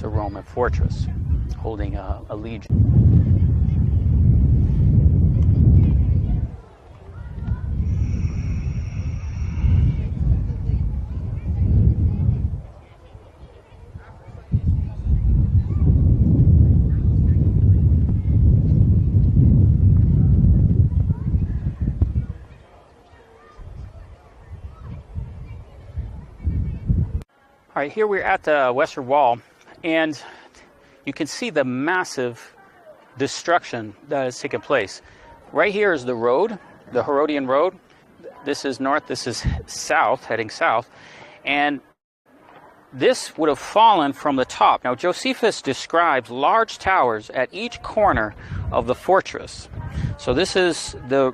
Roman fortress holding a legion. All right, here we're at the Western Wall, and you can see the massive destruction that has taken place. Right here is the road, the Herodian Road. This is north, this is south, heading south, and this would have fallen from the top. Now, Josephus describes large towers at each corner of the fortress. So this is the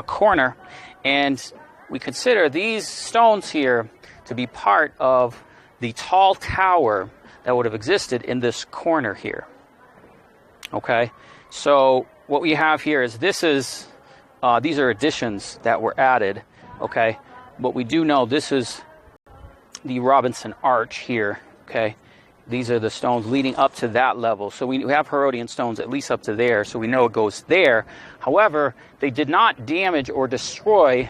corner, and we consider these stones here to be part of the tall tower that would have existed in this corner here. Okay, so what we have here is these are additions that were added. Okay, but we do know this is the Robinson Arch here. Okay, these are the stones leading up to that level. So we have Herodian stones at least up to there, so we know it goes there. However, they did not damage or destroy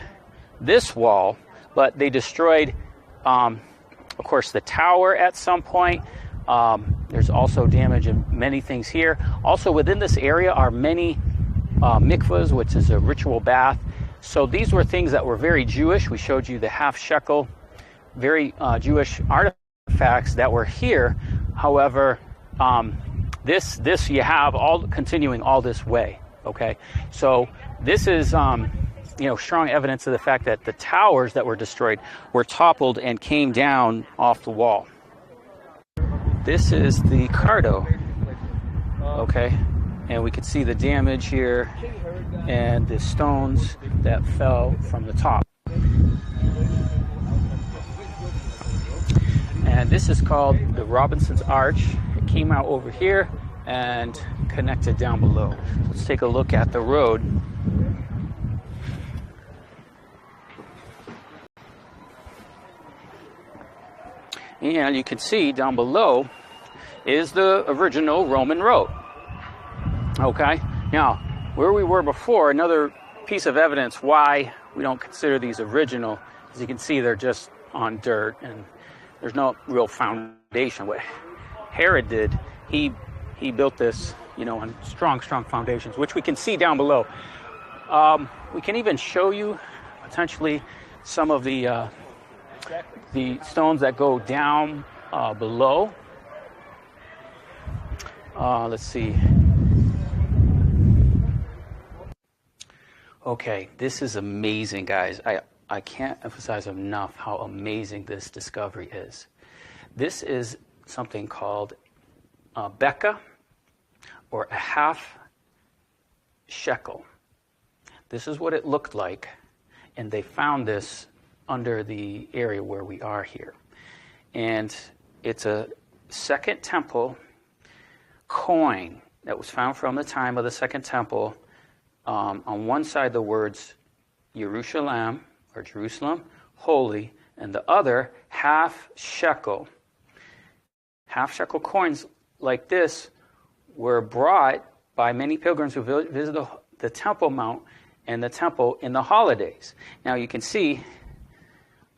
this wall, but they destroyed of course, the tower at some point. There's also damage in many things here. Also within this area are many mikvahs, which is a ritual bath. So these were things that were very Jewish. We showed you the half shekel, very Jewish artifacts that were here. However, this you have all continuing all this way. Okay, so this is strong evidence of the fact that the towers that were destroyed were toppled and came down off the wall. This is the Cardo. Okay, and we can see the damage here and the stones that fell from the top. And this is called the Robinson's Arch. It came out over here and connected down below. Let's take a look at the road. And you can see down below is the original Roman road. Okay, now where we were before, another piece of evidence why we don't consider these original, as you can see, they're just on dirt and there's no real foundation. What Herod did, he built this, on strong foundations, which we can see down below. We can even show you potentially some of the stones that go down below. Let's see. Okay, this is amazing, guys. I can't emphasize enough how amazing this discovery is. This is something called Becca, or a half shekel. This is what it looked like, and they found this under the area where we are here. And it's a Second Temple coin that was found from the time of the Second Temple. On one side, the words Yerushalayim, or Jerusalem, holy, and the other, half shekel. Half shekel coins like this were brought by many pilgrims who visited the Temple Mount and the temple in the holidays. Now you can see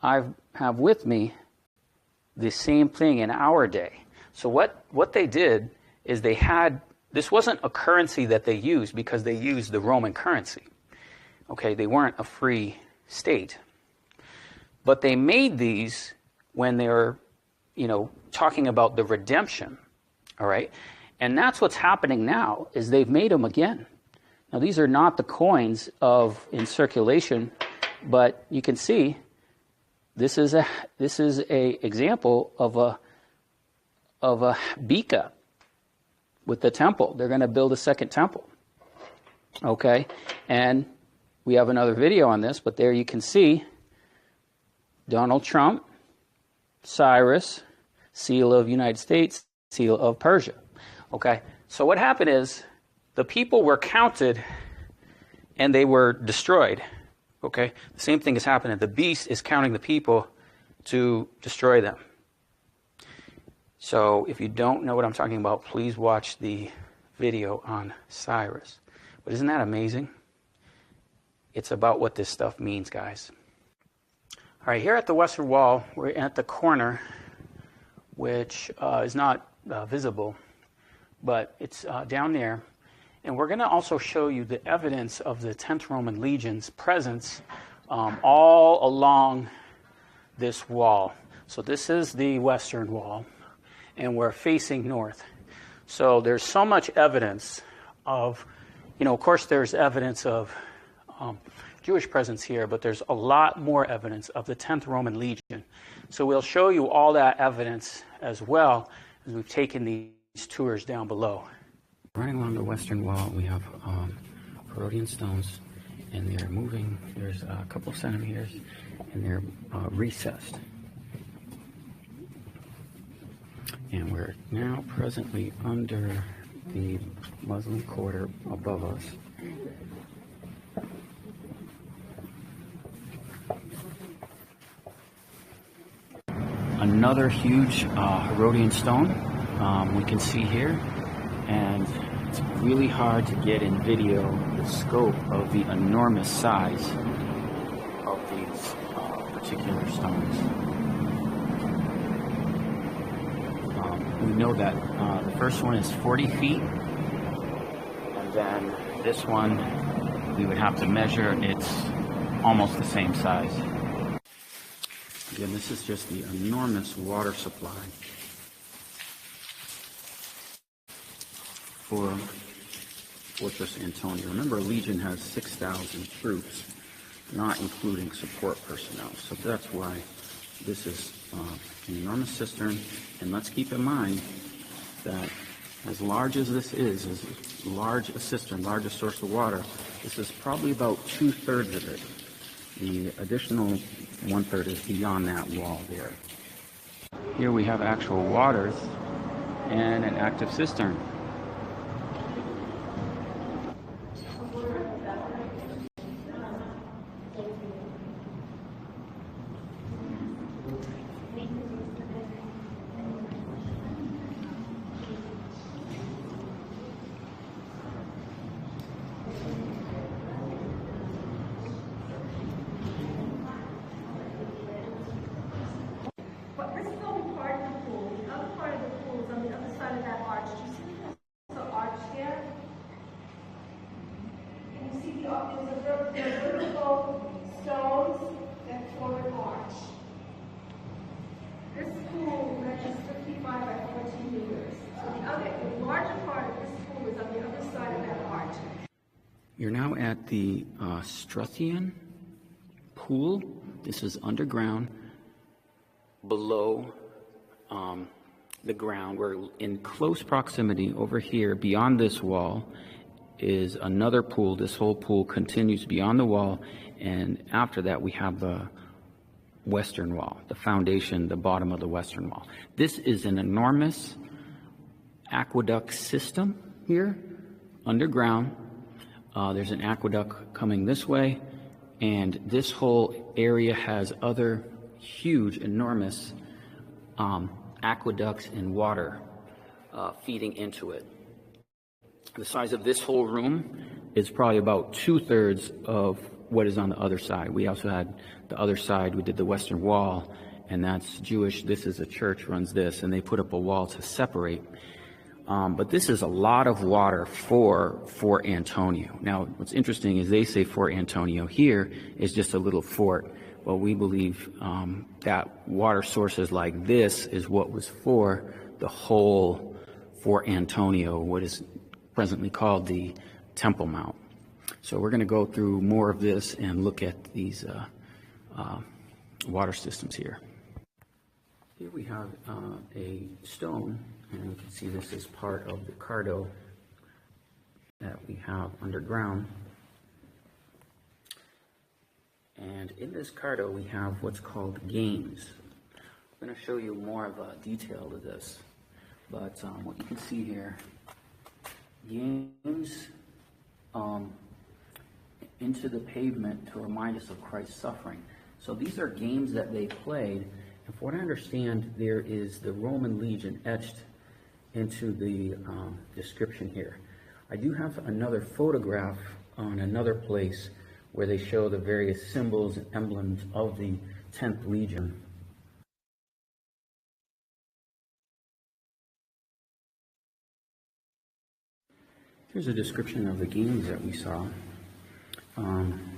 I have with me the same thing in our day. So what they did is they had, this wasn't a currency that they used because they used the Roman currency. Okay, they weren't a free state. But they made these when they were, talking about the redemption. All right? And that's what's happening now, is they've made them again. Now these are not the coins in circulation, but you can see this is a example of a bika with the temple. They're going to build a second temple. Okay? And we have another video on this, but there you can see Donald Trump, Cyrus, seal of United States, seal of Persia. Okay? So what happened is the people were counted and they were destroyed. Okay? The same thing is happening. The beast is counting the people to destroy them. So if you don't know what I'm talking about, please watch the video on Cyrus. But isn't that amazing? It's about what this stuff means, guys. All right, here at the Western Wall, we're at the corner, which is not visible, but it's down there. And we're going to also show you the evidence of the 10th Roman Legion's presence all along this wall. So this is the Western Wall, and we're facing north. So there's so much evidence of, of course there's evidence of Jewish presence here, but there's a lot more evidence of the 10th Roman Legion. So we'll show you all that evidence as well as we've taken these tours down below. Running along the Western Wall, we have Herodian stones, and they're moving. There's a couple of centimeters, and they're recessed. And we're now presently under the Muslim quarter above us. Another huge Herodian stone we can see here, and it's really hard to get in video the scope of the enormous size of these particular stones. We know that the first one is 40 feet, and then this one we would have to measure. It's almost the same size. Again, this is just the enormous water supply for Fortress Antonia. Remember, Legion has 6,000 troops, not including support personnel. So that's why this is an enormous cistern. And let's keep in mind that as large as this is, as large a cistern, largest source of water, this is probably about 2/3 of it. The additional 1/3 is beyond that wall there. Here we have actual waters and an active cistern. You're now at the Struthian pool. This is underground, below the ground. We're in close proximity over here. Beyond this wall is another pool. This whole pool continues beyond the wall, and after that we have the western wall, the foundation, the bottom of the western wall. This is an enormous aqueduct system here, underground. There's an aqueduct coming this way, and this whole area has other huge, enormous aqueducts and water feeding into it. The size of this whole room is probably about 2/3 of what is on the other side. We also had the other side. We did the western wall, and that's Jewish. This is a church runs this, and they put up a wall to separate. But this is a lot of water for Fort Antonio. Now, what's interesting is they say Fort Antonio here is just a little fort. Well, we believe that water sources like this is what was for the whole Fort Antonio, what is presently called the Temple Mount. So we're going to go through more of this and look at these water systems here. Here we have a stone, and you can see this is part of the cardo that we have underground. And in this cardo we have what's called games. I'm going to show you more of a detail of this, but what you can see here, games into the pavement to remind us of Christ's suffering. So these are games that they played. And from what I understand, there is the Roman legion etched into the description here. I do have another photograph on another place where they show the various symbols and emblems of the 10th Legion. Here's a description of the games that we saw.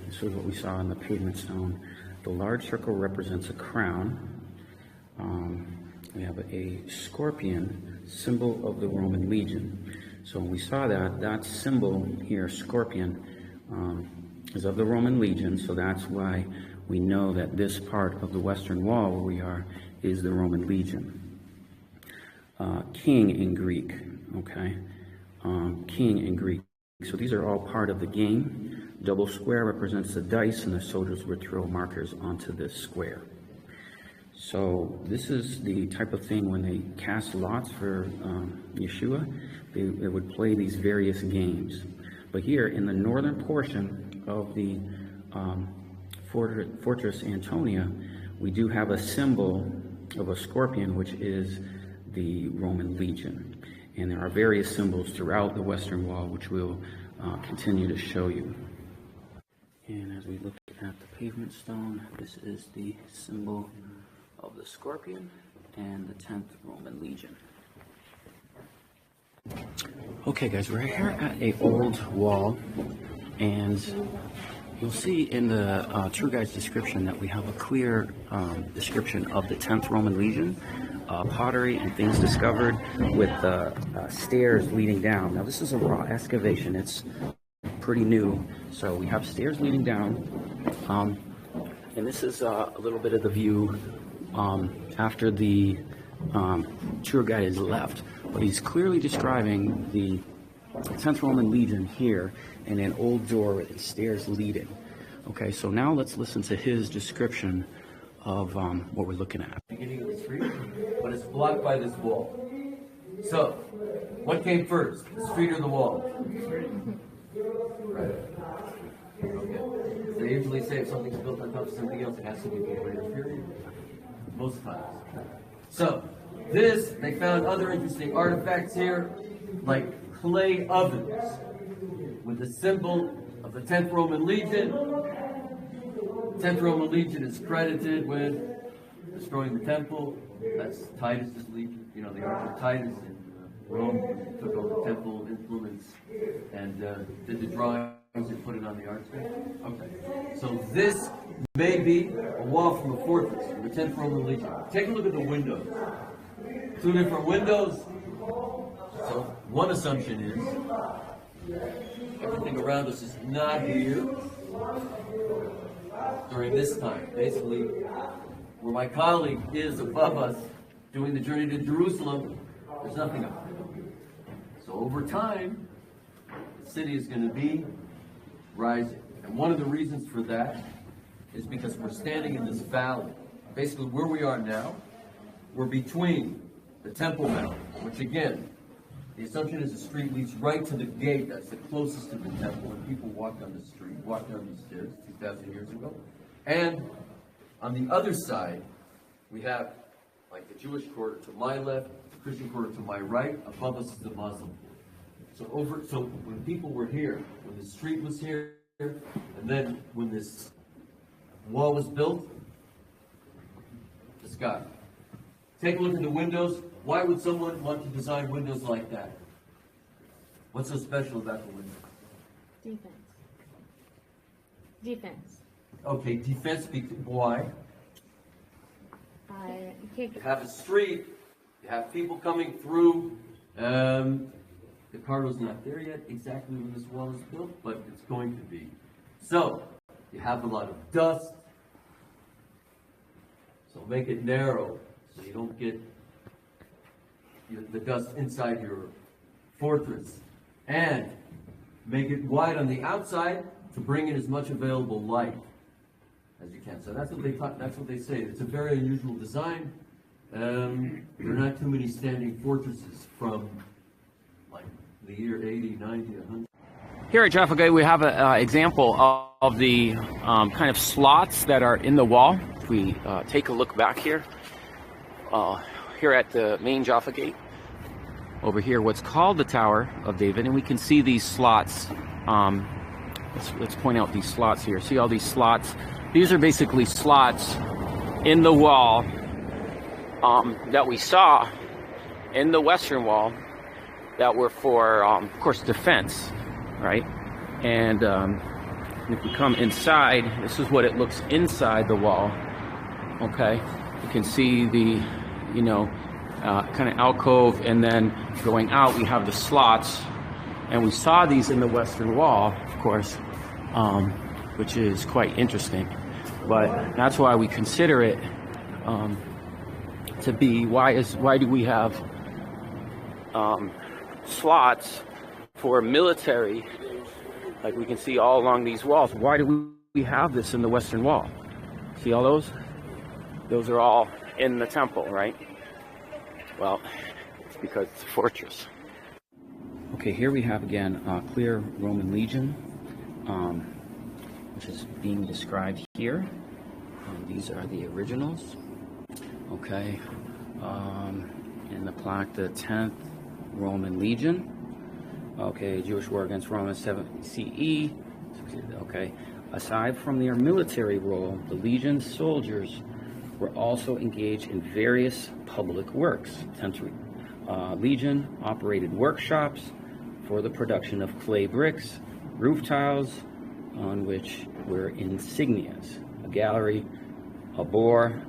This is what we saw in the pavement stone. The large circle represents a crown. We have a scorpion, symbol of the Roman legion. So when we saw that symbol here, scorpion, is of the Roman legion. So that's why we know that this part of the western wall where we are is the Roman legion. King in Greek, okay? King in Greek. So these are all part of the game. Double square represents the dice, and the soldiers would throw markers onto this square. So this is the type of thing when they cast lots for Yeshua, they would play these various games. But here in the northern portion of the Fortress Antonia, we do have a symbol of a scorpion, which is the Roman legion. And there are various symbols throughout the western wall, which we'll continue to show you. And as we look at the pavement stone, this is the symbol of the scorpion and the 10th Roman Legion. Okay guys, we're here at an old wall, and You'll see in the tour guide's description that we have a clear description of the 10th Roman Legion, pottery and things discovered with stairs leading down. Now this is a raw excavation, it's pretty new, so we have stairs leading down, and this is a little bit of the view after the tour guide is left, but he's clearly describing the 10th Roman Legion here and an old door with stairs leading. Okay, so now let's listen to his description of what we're looking at. Beginning of the street, but it's blocked by this wall. So, what came first, the street or the wall? Right. Okay. They usually say if something's built on top of something else, it has to be built right inferior. Most times. So, they found other interesting artifacts here, like clay ovens with the symbol of the 10th Roman Legion. 10th Roman Legion is credited with destroying the temple. That's Titus's legion, you know, the arch of Titus in Rome took over the temple influence and did the drawings and put it on the arch there. Okay, so this may be a wall from a fortress from the 10th Roman Legion. Take a look at the windows. Two different windows. So one assumption is everything around us is not here during this time. Basically, where my colleague is above us doing the journey to Jerusalem, there's nothing up there. So over time, the city is going to be rising. And one of the reasons for that is because we're standing in this valley. Basically, where we are now, we're between the Temple Mount, which again, the assumption is the street leads right to the gate that's the closest to the temple, and people walk down the street, walk down these stairs 2,000 years ago. And on the other side, we have like the Jewish quarter to my left, the Christian quarter to my right. Above us is the Muslim. So when people were here, when the street was here, and then when this wall was built, the sky. Take a look at the windows. Why would someone want to design windows like that? What's so special about the window? Defense. Okay, defense. Why? You have a street. You have people coming through. The cargo's not there yet exactly when this wall is built, but it's going to be. So you have a lot of dust. So make it narrow so you don't get the dust inside your fortress, and make it wide on the outside to bring in as much available light as you can. So that's what they say. It's a very unusual design. There are not too many standing fortresses from like the year 80, 90, 100. Here at Jaffa Gate, we have an example of the kind of slots that are in the wall. If we take a look back here, here at the main Jaffa Gate, over here, what's called the Tower of David, and we can see these slots. Let's point out these slots here. See all these slots? These are basically slots in the wall that we saw in the Western Wall that were for, of course, defense, right? And if we come inside, this is what it looks inside the wall. Okay, you can see the, kind of alcove, and then going out, we have the slots, and we saw these in the Western Wall, of course, which is quite interesting. But that's why we consider it to be. Why do we have slots for military? Like we can see all along these walls. Why do we have this in the Western Wall? See all those? Those are all in the temple, right? Well, it's because it's a fortress. Okay, here we have again clear Roman Legion, which is being described here. These are the originals. Okay, in the plaque, the 10th Roman Legion. Okay, Jewish war against Rome in 7 CE. Okay, aside from their military role, the Legion's soldiers were also engaged in various public works. 10th Legion operated workshops for the production of clay bricks, roof tiles, on which were insignias. A gallery, a boar,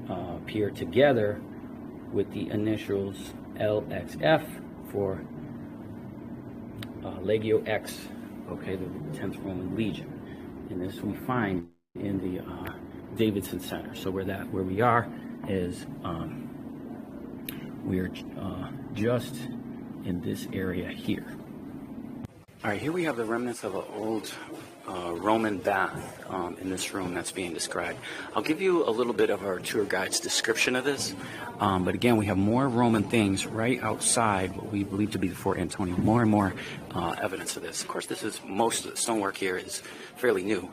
appear together with the initials LXF for Legio X, okay, the 10th Roman Legion. And this we find in the Davidson Center. So where we are is we're just in this area here. All right, here we have the remnants of an old Roman bath in this room that's being described. I'll give you a little bit of our tour guide's description of this, but again, we have more Roman things right outside what we believe to be the Fort Antonio. More and more evidence of this. Of course, most of the stonework here is fairly new,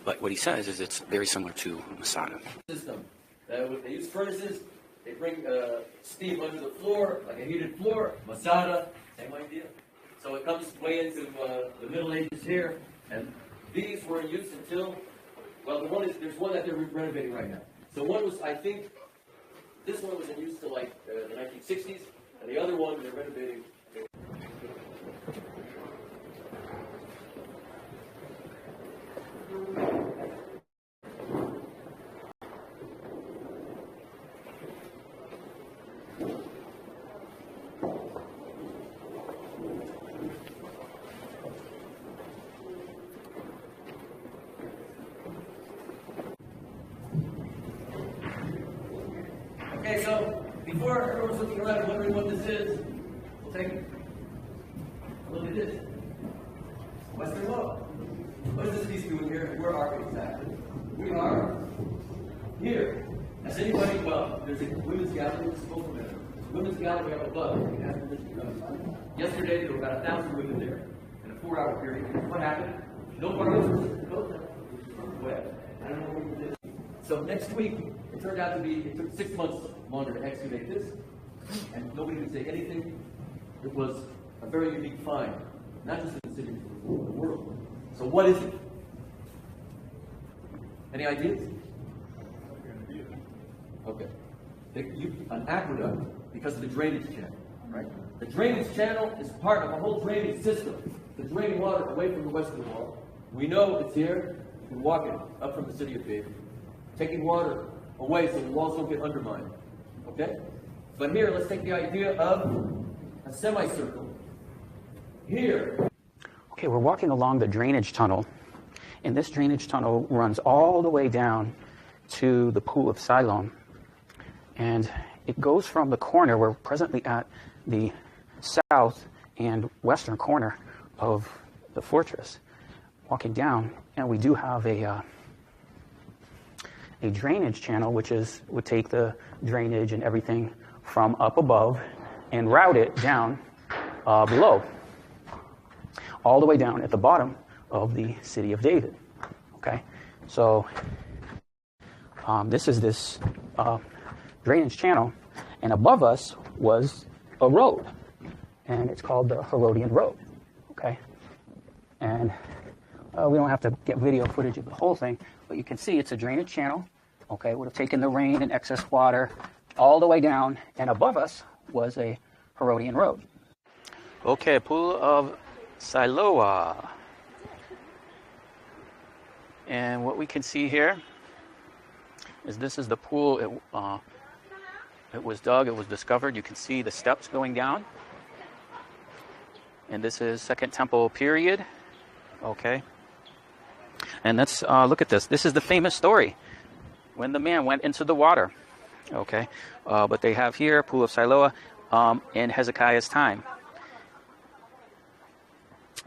but what he says is it's very similar to Masada. System. They use furnaces. They bring steam under the floor, like a heated floor. Masada, same idea. So it comes way into the Middle Ages here, and these were in use until, well, there's one that they're renovating right now. So one was, I think, this one was in use till like the 1960s, and the other one they're renovating. Okay, so before everyone's looking around and wondering what this is, we'll take a look at this. Western Wall. What is this piece doing here? Where are we exactly? We are here. Has anybody, well, there's a women's gallery. Let's go from there. Women's gallery up above. Yesterday there were about 1,000 women there in a 4-hour period. What happened? No participants. I don't know what we did. So next week, it turned out to be, it took 6 months longer to excavate this, and nobody could say anything. It was a very unique find, not just in the city, but in the world. So what is it? Any ideas? Okay. An aqueduct, because of the drainage channel, right? The drainage channel is part of a whole drainage system to drain water away from the Western Wall. We know it's here. You can walk it up from the city of David, taking water away so the walls don't get undermined. Okay? But here, let's take the idea of a semicircle. Here. Okay, we're walking along the drainage tunnel, and this drainage tunnel runs all the way down to the Pool of Siloam. And it goes from the corner, we're presently at the south and western corner of the fortress, walking down, and we do have a drainage channel, which would take the drainage and everything from up above and route it down below, all the way down at the bottom of the city of David. Okay, so this is this drainage channel, and above us was a road, and it's called the Herodian Road. Okay, and we don't have to get video footage of the whole thing, but you can see it's a drainage channel. Okay, would have taken the rain and excess water all the way down, and above us was a Herodian Road. Okay, Pool of Siloam. And what we can see here is this is the pool. It was dug, it was discovered. You can see the steps going down. And this is Second Temple period. Okay. And let's look at this. This is the famous story when the man went into the water. Okay. But they have here Pool of Siloam in Hezekiah's time.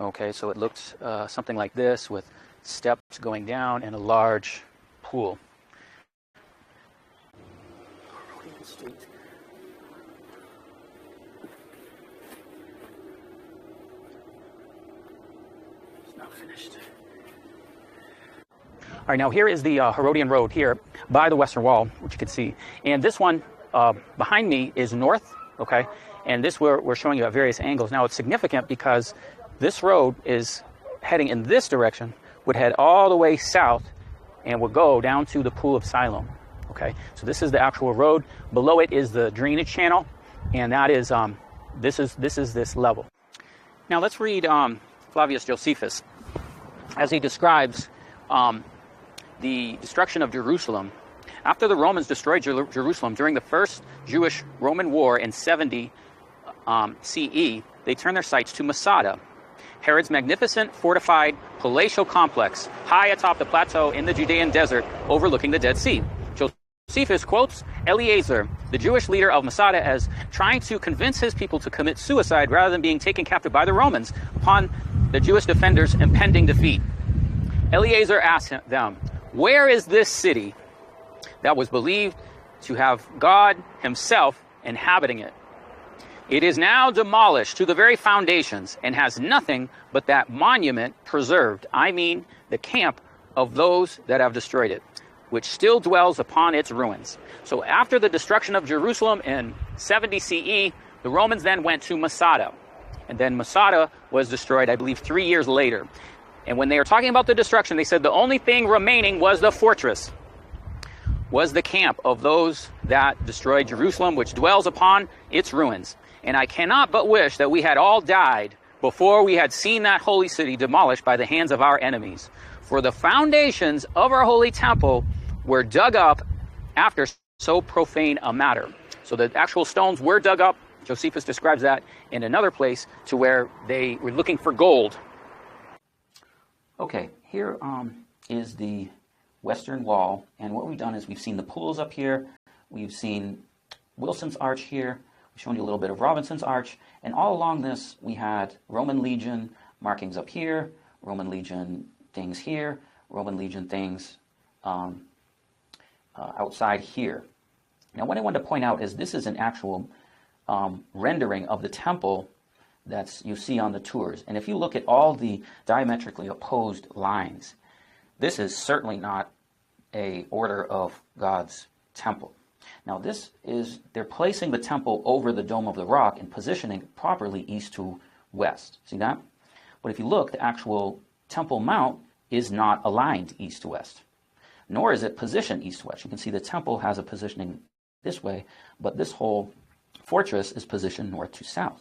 Okay, so it looks something like this with steps going down and a large pool. It's not finished. All right, now here is the Herodian Road here by the Western Wall, which you can see. And this one behind me is north, okay? And this we're showing you at various angles. Now it's significant because this road is heading in this direction, would head all the way south and would go down to the Pool of Siloam. Okay, so this is the actual road. Below it is the drainage channel, and that is this level. Now let's read Flavius Josephus. as he describes the destruction of Jerusalem. After the Romans destroyed Jerusalem during the first Jewish-Roman War in 70 CE, they turned their sights to Masada, Herod's magnificent fortified palatial complex high atop the plateau in the Judean desert overlooking the Dead Sea. Josephus quotes Eleazar, the Jewish leader of Masada, as trying to convince his people to commit suicide rather than being taken captive by the Romans upon the Jewish defenders' impending defeat. Eleazar asked them, "Where is this city that was believed to have God himself inhabiting it? It is now demolished to the very foundations and has nothing but that monument preserved. I mean, the camp of those that have destroyed it, which still dwells upon its ruins." So after the destruction of Jerusalem in 70 CE, the Romans then went to Masada. And then Masada was destroyed, I believe, 3 years later. And when they were talking about the destruction, they said the only thing remaining was the fortress, was the camp of those that destroyed Jerusalem, which dwells upon its ruins. And I cannot but wish that we had all died before we had seen that holy city demolished by the hands of our enemies. For the foundations of our holy temple were dug up after so profane a matter. So the actual stones were dug up. Josephus describes that in another place, to where they were looking for gold. Okay, here is the western wall, and what we've done is we've seen the pools up here, we've seen Wilson's Arch here, we've shown you a little bit of Robinson's Arch, and all along this we had Roman legion markings up here, Roman legion things here, Roman legion things outside here. Now what I wanted to point out is this is an actual rendering of the temple that you see on the tours. And if you look at all the diametrically opposed lines, this is certainly not a order of God's temple. Now this is, they're placing the temple over the Dome of the Rock and positioning it properly east to west. See that? But if you look, the actual Temple Mount is not aligned east to west, nor is it positioned east to west. You can see the temple has a positioning this way, but this whole fortress is positioned north to south.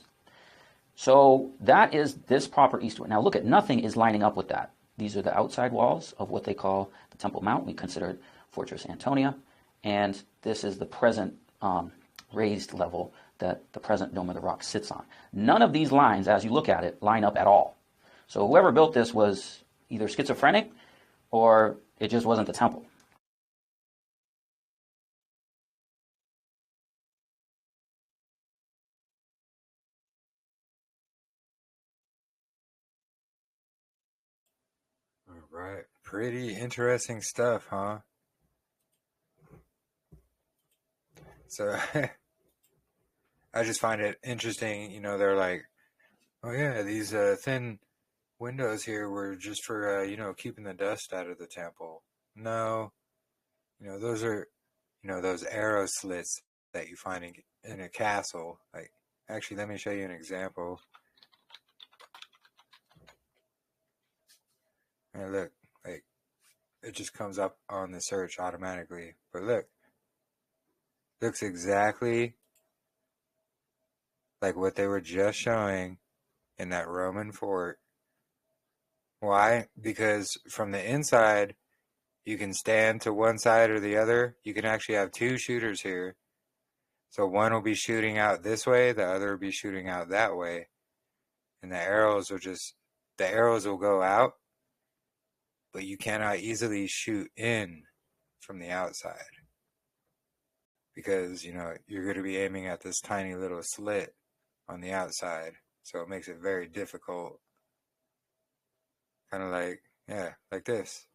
So that is this proper east to west. Now look at, nothing is lining up with that. These are the outside walls of what they call the Temple Mount. We consider it Fortress Antonia. And this is the present raised level that the present Dome of the Rock sits on. None of these lines, as you look at it, line up at all. So whoever built this was either schizophrenic or it just wasn't the temple. All right. Pretty interesting stuff, huh? So I just find it interesting, you know, they're like, oh yeah, these thin windows here were just for, you know, keeping the dust out of the temple. No, you know, those are, you know, those arrow slits that you find in a castle. Like, actually, let me show you an example. And look, like, it just comes up on the search automatically. But look, looks exactly like what they were just showing in that Roman fort. Why? Because from the inside, you can stand to one side or the other. You can actually have two shooters here. So one will be shooting out this way, the other will be shooting out that way. And the arrows will go out, but you cannot easily shoot in from the outside. Because, you know, you're going to be aiming at this tiny little slit on the outside. So it makes it very difficult. Kind of like, yeah, like this.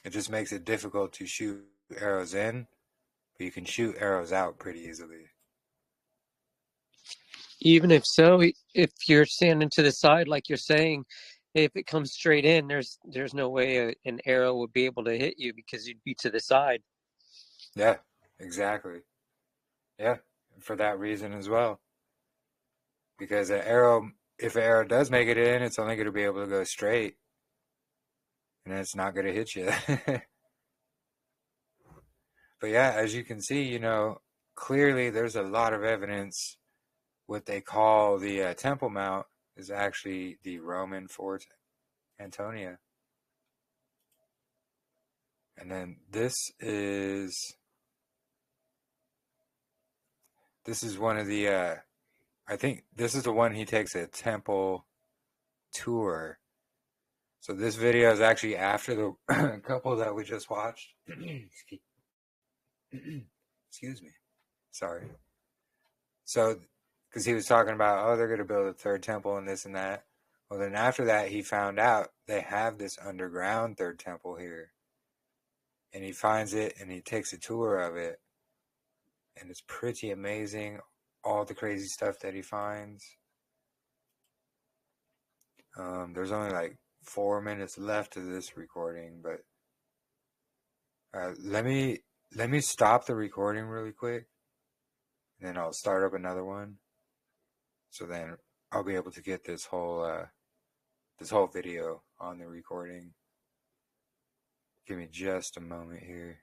It just makes it difficult to shoot arrows in, but you can shoot arrows out pretty easily. Even if so, if you're standing to the side, like you're saying, if it comes straight in, there's no way an arrow would be able to hit you because you'd be to the side. Yeah, exactly. Yeah, for that reason as well. Because if an arrow does make it in, it's only going to be able to go straight. And it's not going to hit you. But yeah, as you can see, you know, clearly there's a lot of evidence what they call the Temple Mount. is actually the Roman Fort Antonia. And then this is one of the, I think this is the one he takes a temple tour. So this video is actually after the couple that we just watched. Excuse me. Sorry. So, because he was talking about, oh, they're going to build a third temple and this and that. Well, then after that, he found out they have this underground third temple here. And he finds it and he takes a tour of it. And it's pretty amazing, all the crazy stuff that he finds. There's only like 4 minutes left of this recording, but let me stop the recording really quick, and then I'll start up another one. So then I'll be able to get this whole video on the recording. Give me just a moment here.